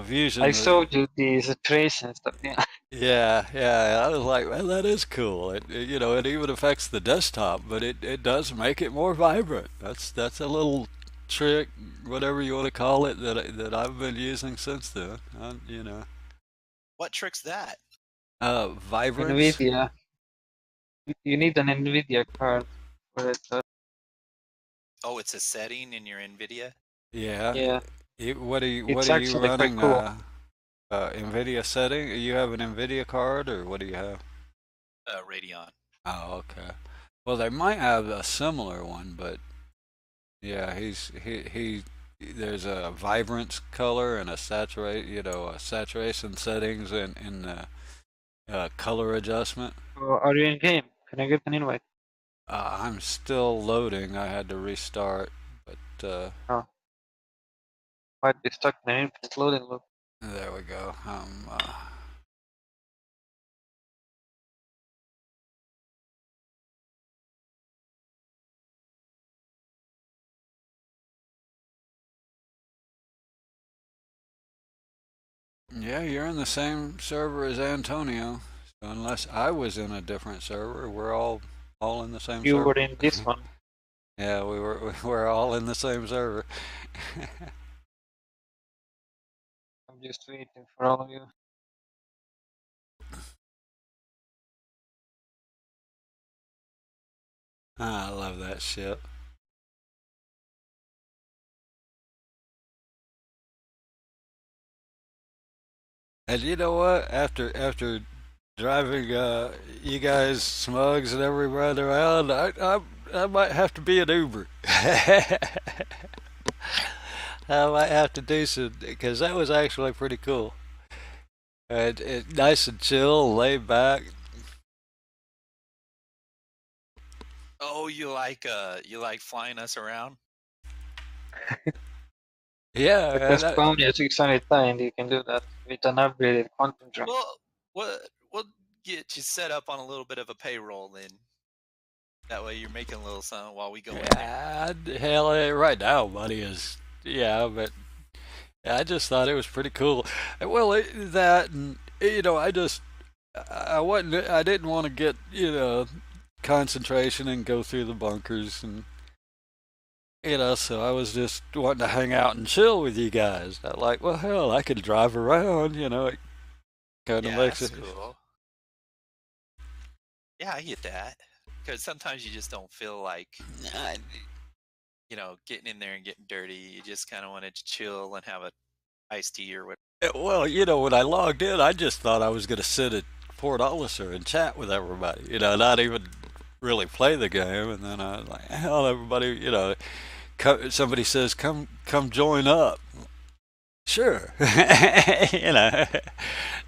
S1: Fusion.
S3: I showed you the saturation stuff. Yeah.
S1: Yeah. I was like, well, that is cool. You know, it even affects the desktop, but it does make it more vibrant. That's a little trick, whatever you want to call it, that I've been using since then. You know.
S8: What trick's that?
S1: Vibrance.
S3: NVIDIA. You need an NVIDIA card for it.
S8: Oh, it's a setting in your NVIDIA?
S1: Yeah.
S3: Yeah.
S1: What are you
S3: It's actually
S1: running?
S3: quite cool.
S1: NVIDIA setting? You have an NVIDIA card, or what do you have?
S8: Radeon.
S1: Oh, okay. Well, they might have a similar one, but yeah, he there's a vibrance color and a saturation settings in the color adjustment.
S3: Are you in game? Can I get an invite?
S1: I'm still loading. I had to restart, but
S3: Oh. Might be stuck in an infinite loading loop.
S1: there we go. Yeah, you're in the same server as Antonio. So unless I was in a different server, we're all in the same
S3: You
S1: server.
S3: were in this one.
S1: Yeah, we're all in the same server.
S3: I'm just waiting for all of you.
S1: I love that shit. And you know what? After driving you guys Smugs and everybody around, I might have to be an Uber. I might have to do some, because that was actually pretty cool. And it nice and chill, laid back.
S8: Oh, you like flying us around?
S1: Yeah,
S3: Because Pony is 609, you can do that with an upgraded quantum jump.
S8: Well, we'll get you set up on a little bit of a payroll then. That way you're making a little something while we go in there.
S1: Hell, right now money is, but I just thought it was pretty cool. Well, that, and you know, I didn't want to get, you know, concentration and go through the bunkers, and So I was just wanting to hang out and chill with you guys. I like, well, hell, I could drive around. It kind of
S8: Yeah,
S1: makes
S8: that's
S1: it.
S8: cool. Yeah, I get that. Because sometimes you just don't feel like, getting in there and getting dirty. You just kind of wanted to chill and have a iced tea or whatever.
S1: Well, when I logged in, I just thought I was going to sit at Port Olisar and chat with everybody. Not even really play the game. And then I was like, hell, everybody, somebody says, come join up. Sure.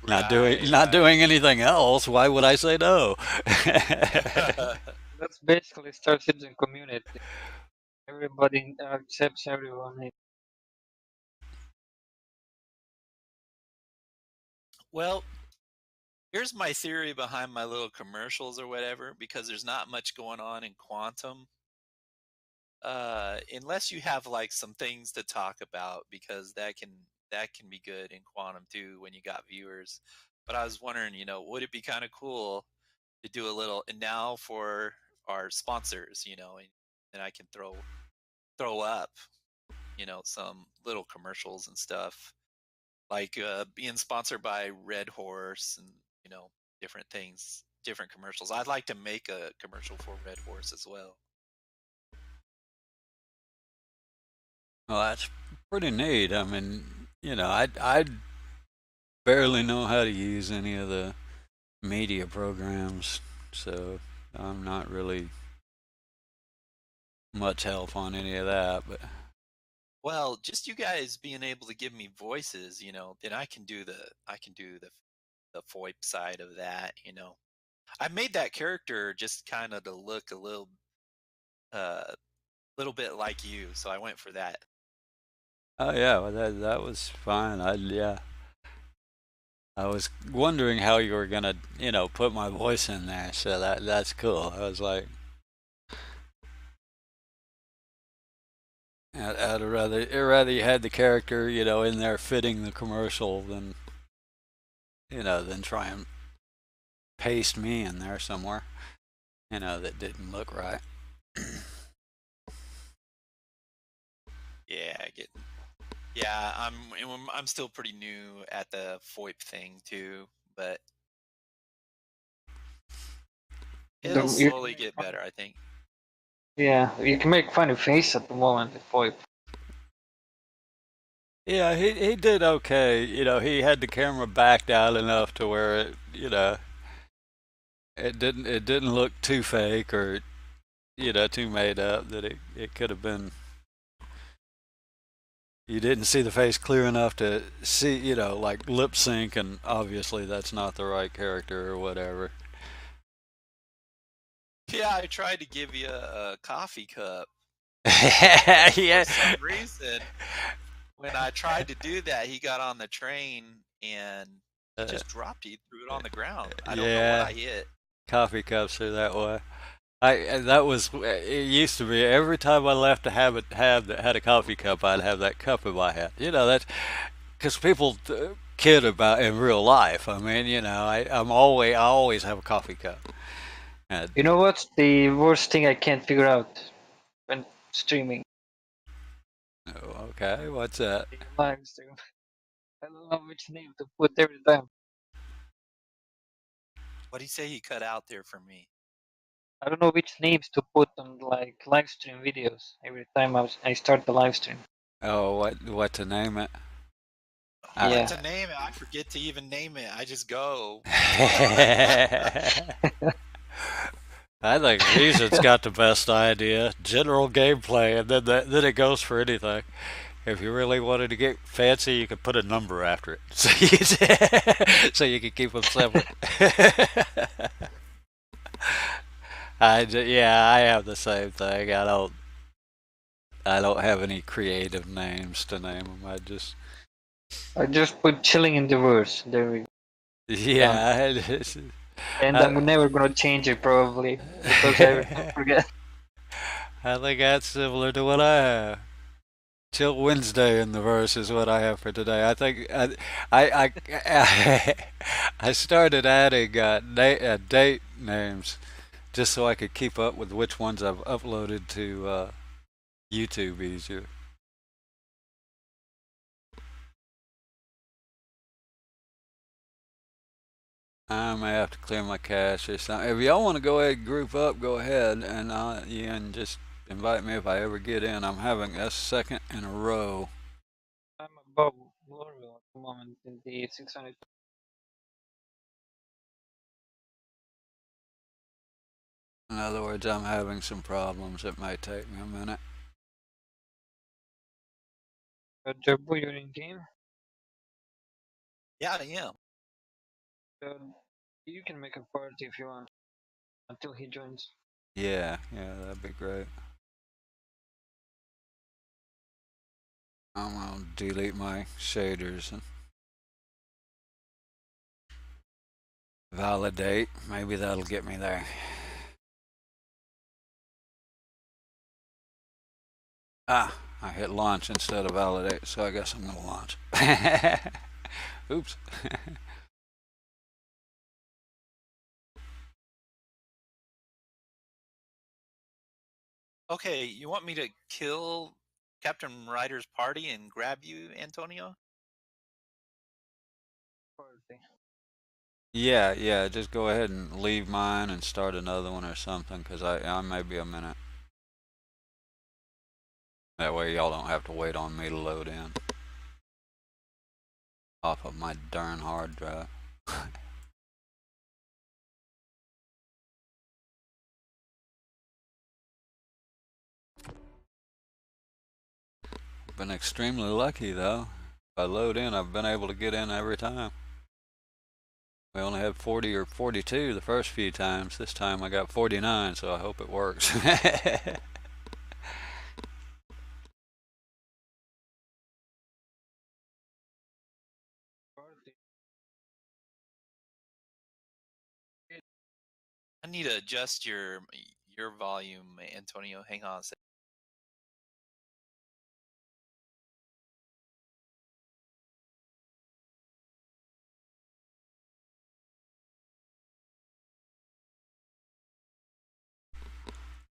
S1: Not doing anything else. Why would I say no?
S3: That's basically Star Citizen community. Everybody accepts everyone.
S8: Well, here's my theory behind my little commercials or whatever, because there's not much going on in Quantum. Unless you have like some things to talk about, because that can be good in Quantum too when you got viewers. But I was wondering, would it be kind of cool to do a little, and now for our sponsors, and then I can throw up, some little commercials and stuff, like being sponsored by Red Horse and different things, different commercials. I'd like to make a commercial for Red Horse as well.
S1: Well, that's pretty neat. I mean, I barely know how to use any of the media programs, so I'm not really much help on any of that. But
S8: well, just you guys being able to give me voices, then I can do the VoIP side of that. I made that character just kind of to look a little bit like you, so I went for that.
S1: Oh yeah, well that was fine. I was wondering how you were gonna, put my voice in there. So that's cool. I was like, I'd rather you had the character, in there fitting the commercial than, than try and paste me in there somewhere, that didn't look right.
S8: Yeah, I get. Yeah, I'm still pretty new at the VoIP thing too, but it'll slowly get better, I think.
S3: Yeah, you can make funny face at the moment with VoIP.
S1: Yeah, he did okay. He had the camera backed out enough to where it didn't look too fake or too made up, that it could have been. You didn't see the face clear enough to see, like lip sync, and obviously that's not the right character or whatever.
S8: Yeah, I tried to give you a coffee cup.
S1: Yeah.
S8: For some reason, when I tried to do that, he got on the train and he just dropped it. He threw it on the ground. I don't know what I hit.
S1: Coffee cups are that way. It used to be every time I left a habit that had a coffee cup, I'd have that cup in my hand. That's because people kid about in real life. I mean, I always have a coffee cup. And
S3: you know what's the worst thing I can't figure out when streaming?
S1: Oh, okay, what's that?
S3: Live stream. I don't know which name to put every time.
S8: What did he say? He cut out there for me.
S3: I don't know which names to put on like live stream videos every time I start the live stream.
S1: Oh, what to name it?
S8: What to name it? I forget to even name it. I just go.
S1: I think Reason's got the best idea. General gameplay, and then it goes for anything. If you really wanted to get fancy, you could put a number after it, so you could keep them separate. I have the same thing. I don't have any creative names to name them.
S3: I just put chilling in the verse. There we go.
S1: Yeah.
S3: And I'm never gonna change it probably because I forget.
S1: I think that's similar to what I have. Till Wednesday in the verse is what I have for today. I think I started adding date names just so I could keep up with which ones I've uploaded to YouTube easier. I may have to clear my cache or something. If y'all want to go ahead and group up, go ahead, and you can just invite me if I ever get in. I'm having that's second in a row.
S3: I'm above Glorville at the moment in the 600.
S1: In other words, I'm having some problems. It might take me a minute.
S3: Jabu, you're in game.
S8: Yeah, I am.
S3: So you can make a party if you want until he joins.
S1: Yeah, that'd be great. I'm gonna delete my shaders and validate. Maybe that'll get me there. I hit launch instead of validate, so I guess I'm gonna launch. Oops.
S8: Okay, you want me to kill Captain Ryder's party and grab you, Antonio?
S3: Party.
S1: Yeah, just go ahead and leave mine and start another one or something, because I may be a minute. That way y'all don't have to wait on me to load in. Off of my darn hard drive. Been extremely lucky though. If I load in, I've been able to get in every time. We only had 40 or 42 the first few times. This time I got 49, so I hope it works.
S8: I need to adjust your volume, Antonio. Hang on a second.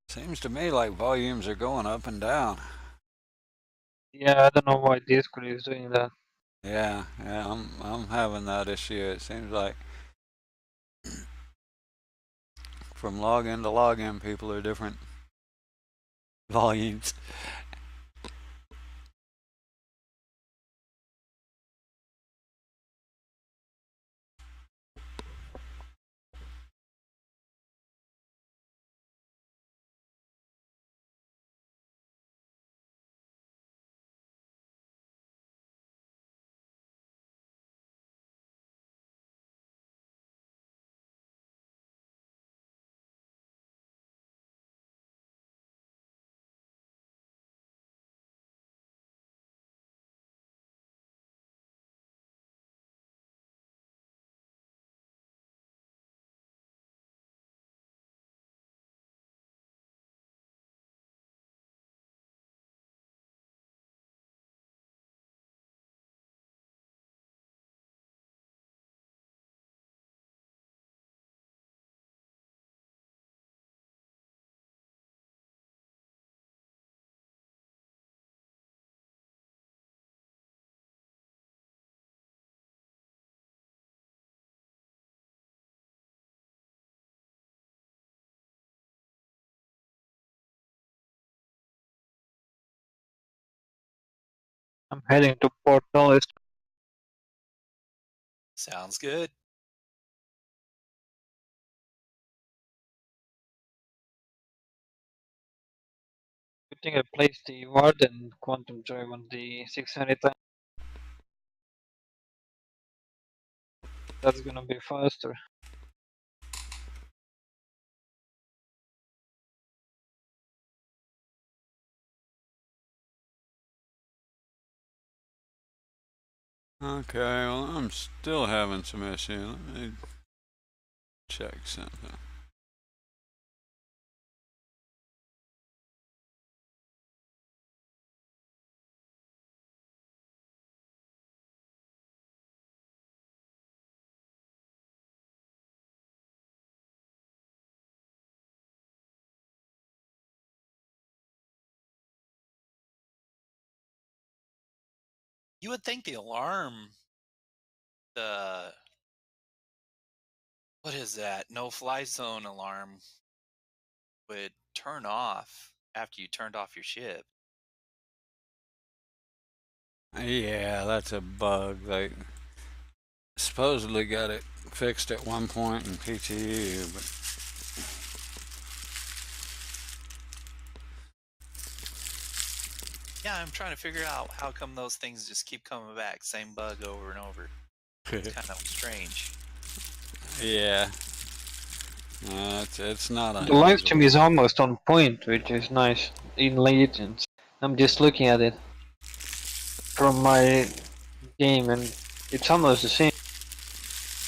S1: Seems to me like volumes are going up and down.
S3: Yeah, I don't know why Discord is doing that.
S1: Yeah, I'm having that issue. It seems like from login to login, people are different volumes.
S3: I'm heading to Port Nollis.
S8: Sounds good.
S3: I think I placed the Warden Quantum Drive on the 600. That's gonna be faster.
S1: Okay, well, I'm still having some issue. Let me check something.
S8: You would think the alarm, the what is that? No fly zone alarm would turn off after you turned off your ship.
S1: Yeah, that's a bug. They supposedly got it fixed at one point in PTU, but
S8: Yeah, I'm trying to figure out how come those things just keep coming back. Same bug over and over. It's kind of strange.
S1: yeah, it's not
S3: The live stream
S1: unusual.
S3: is almost on point, which is nice in Legends. I'm just looking at it from my game, and it's almost the same.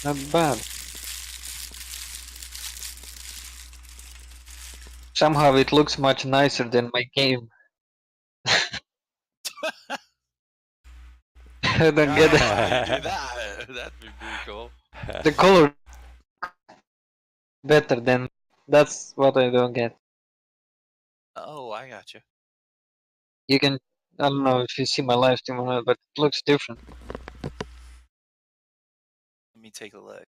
S3: Not bad. Somehow it looks much nicer than my game. I don't get it.
S8: How do you do that? That'd be pretty cool.
S3: The color better than. That's what I don't get.
S8: Oh, I got you.
S3: You can. I don't know if you see my live stream or not, but it looks different.
S8: Let me take a look.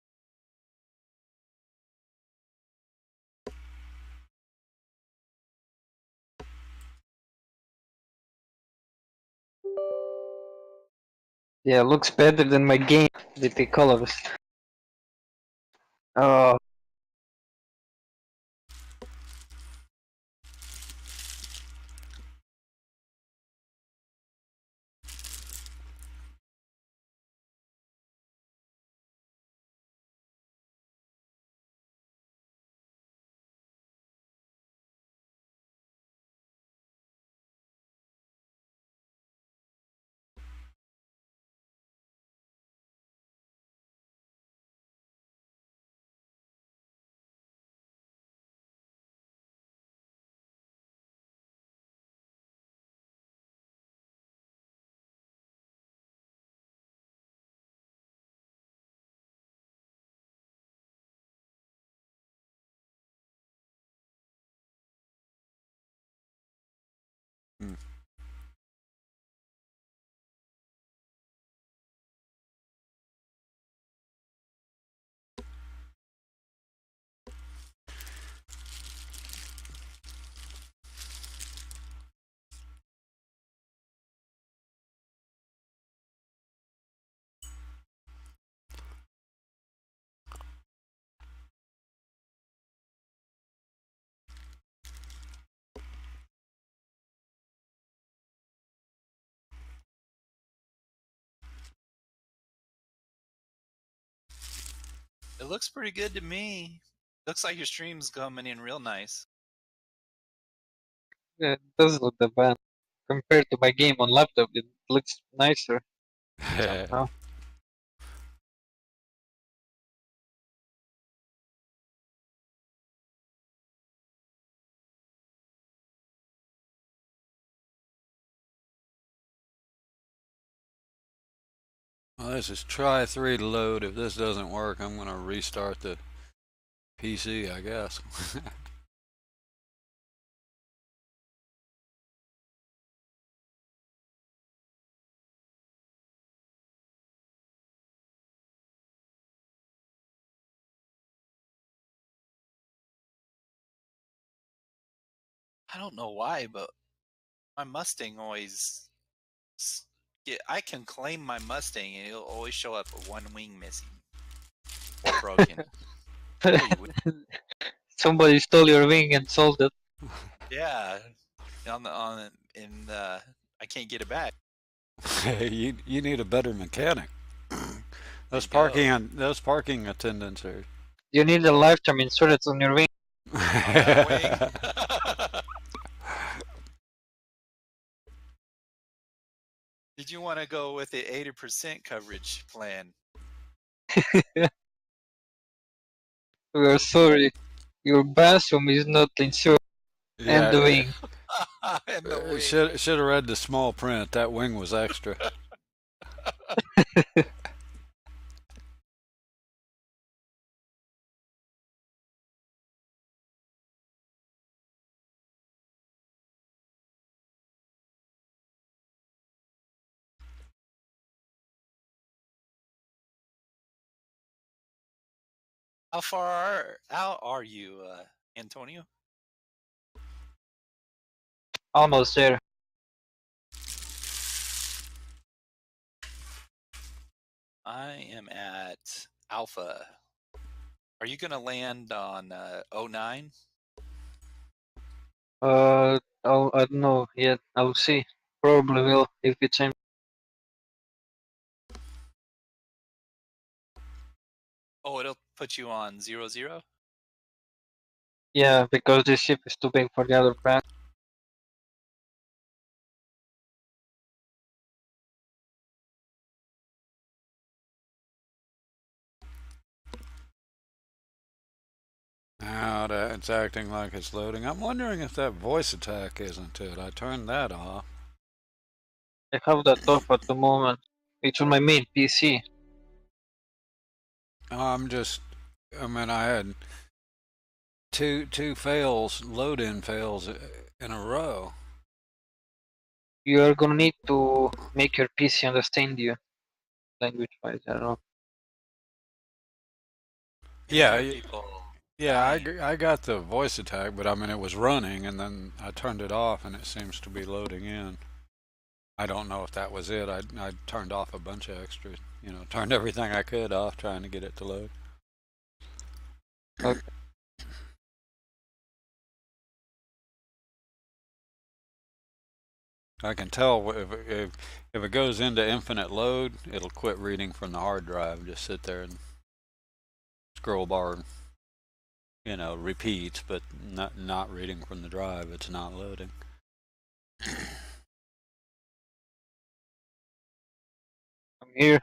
S3: Yeah, it looks better than my game with the colors. Oh,
S1: Hmm.
S8: It looks pretty good to me. Looks like your stream's coming in real nice.
S3: yeah, it does look that bad. Compared to my game on laptop, it looks nicer somehow.
S1: Well, this is try 3 to load. If this doesn't work, I'm gonna restart the PC, I guess.
S8: I don't know why, but my Mustang always I can claim my Mustang and it'll always show up with one wing missing or broken. Really weird.
S3: Somebody stole your wing and sold it.
S8: Yeah, I can't get it back.
S1: you need a better mechanic. Those parking attendants are.
S3: You need a lifetime insurance on your wing.
S8: On that wing. Did you want to go with the 80% coverage plan?
S3: We are sorry. Your bathroom is not insured. And the wing.
S8: And the wing.
S1: Should have read the small print. That wing was extra.
S8: How far out are you, Antonio?
S3: Almost there.
S8: I am at Alpha. Are you gonna land on 09?
S3: I don't know yet. I'll see. Probably will if it's in.
S8: Oh, it'll put you on 00?
S3: Yeah, because this ship is too big for the other planet.
S1: Now it's acting like it's loading. I'm wondering if that voice attack isn't it. I turned that off.
S3: I have that off at the moment. It's on my main PC.
S1: I mean, I had two fails, load-in fails in a row.
S3: You are gonna need to make your PC understand you, language-wise. I don't know.
S1: Yeah,
S8: People
S1: yeah, I got the voice attack, but I mean it was running, and then I turned it off, and it seems to be loading in. I don't know if that was it. I turned off a bunch of extra, turned everything I could off trying to get it to load.
S3: Okay.
S1: I can tell if it goes into infinite load, it'll quit reading from the hard drive. Just sit there and scroll bar, repeats, but not reading from the drive. It's not loading.
S3: I'm here.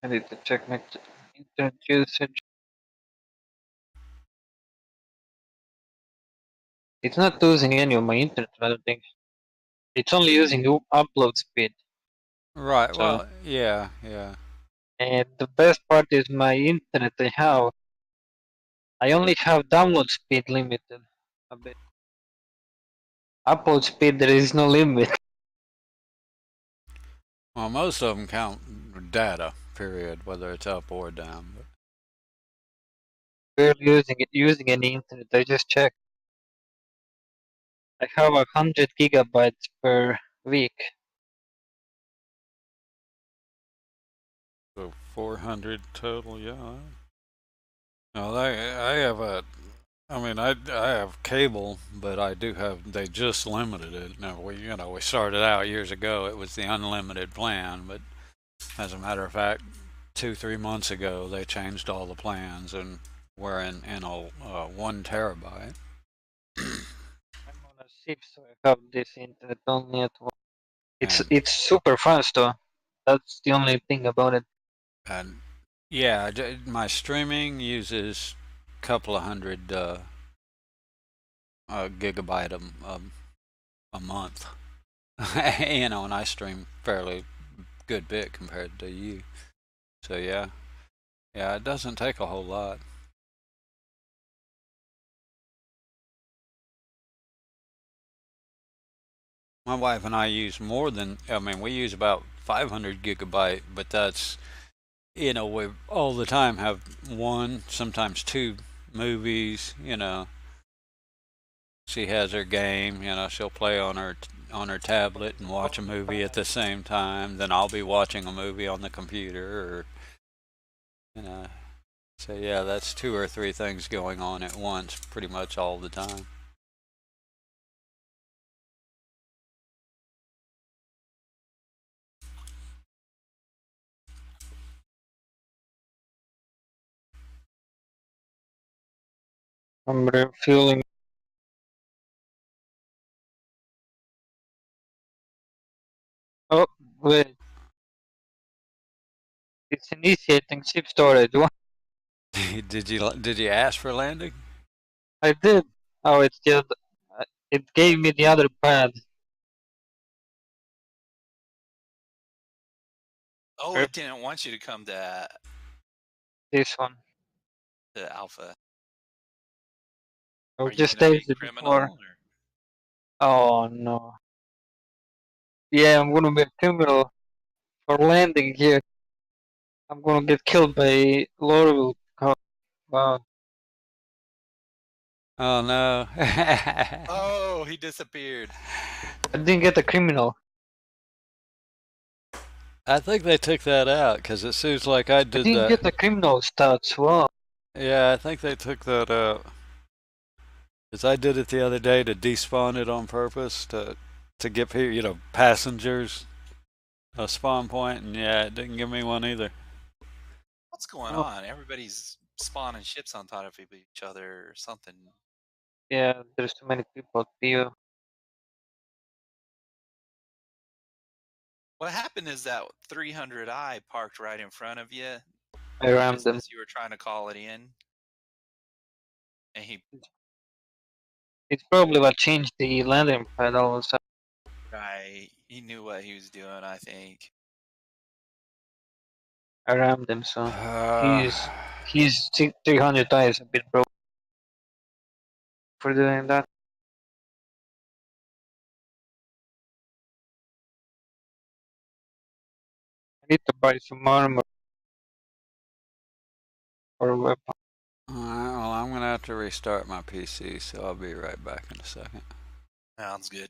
S3: I need to check my internet usage. It's not using any of my internet, I don't think. It's only using the upload speed.
S1: Right.
S3: So,
S1: Well, yeah.
S3: and the best part is my internet I have. I only have download speed limited a bit. Upload speed there is no limit.
S1: Well, most of them count data. Period, whether it's up or down. But
S3: Barely using any internet. I just checked. I have 100 gigabytes per week.
S1: so 400 total, yeah. No, I have I have cable, but I do have. They just limited it. Now we started out years ago. It was the unlimited plan, but as a matter of fact, 2-3 months ago they changed all the plans, and we're in a 1 terabyte.
S3: I'm on a ship, so I have this internet only at work. It's
S1: And,
S3: it's super fast though. That's the only thing about it.
S1: and yeah, my streaming uses a couple of hundred gigabyte a month. And I stream fairly good bit compared to you. So yeah, it doesn't take a whole lot. My wife and I use more than, we use about 500 gigabyte, but that's, we all the time have one, sometimes two movies, She has her game, she'll play on her tablet and watch a movie at the same time. Then I'll be watching a movie on the computer, or so yeah, that's 2 or 3 things going on at once, pretty much all the time.
S3: I'm refueling. Oh, wait. It's initiating ship storage. What?
S1: Did you ask for landing?
S3: I did. Oh, it's just it gave me the other pad.
S8: Oh, it didn't want you to come to
S3: This one.
S8: Alpha.
S3: I
S8: Are you
S3: just
S8: gonna be
S3: tasted
S8: criminal?
S3: before.
S8: Or?
S3: Oh no. Yeah, I'm gonna be a criminal for landing here. I'm gonna get killed by Lorville. Oh, wow.
S1: Oh no.
S8: Oh, he disappeared.
S3: I didn't get a criminal.
S1: I think they took that out because it seems like I
S3: I
S1: did
S3: didn't
S1: that.
S3: get the criminal stats. Wow.
S1: Yeah, I think they took that out. Because I did it the other day to despawn it on purpose to get people, passengers a spawn point, and yeah, it didn't give me one either.
S8: What's going on? Everybody's spawning ships on top of each other or something.
S3: Yeah, there's too many people at PO.
S8: What happened is that 300i parked right in front of you.
S3: I rammed them.
S8: As you were trying to call it in. And he...
S3: It's probably what changed the landing pad all of a sudden.
S8: Right. He knew what he was doing, I think.
S3: I rammed him, so he's 300 is a bit broke for doing that. I need to buy some armor or a weapon.
S1: Alright, well, I'm going to have to restart my PC, so I'll be right back in a second.
S8: Sounds good.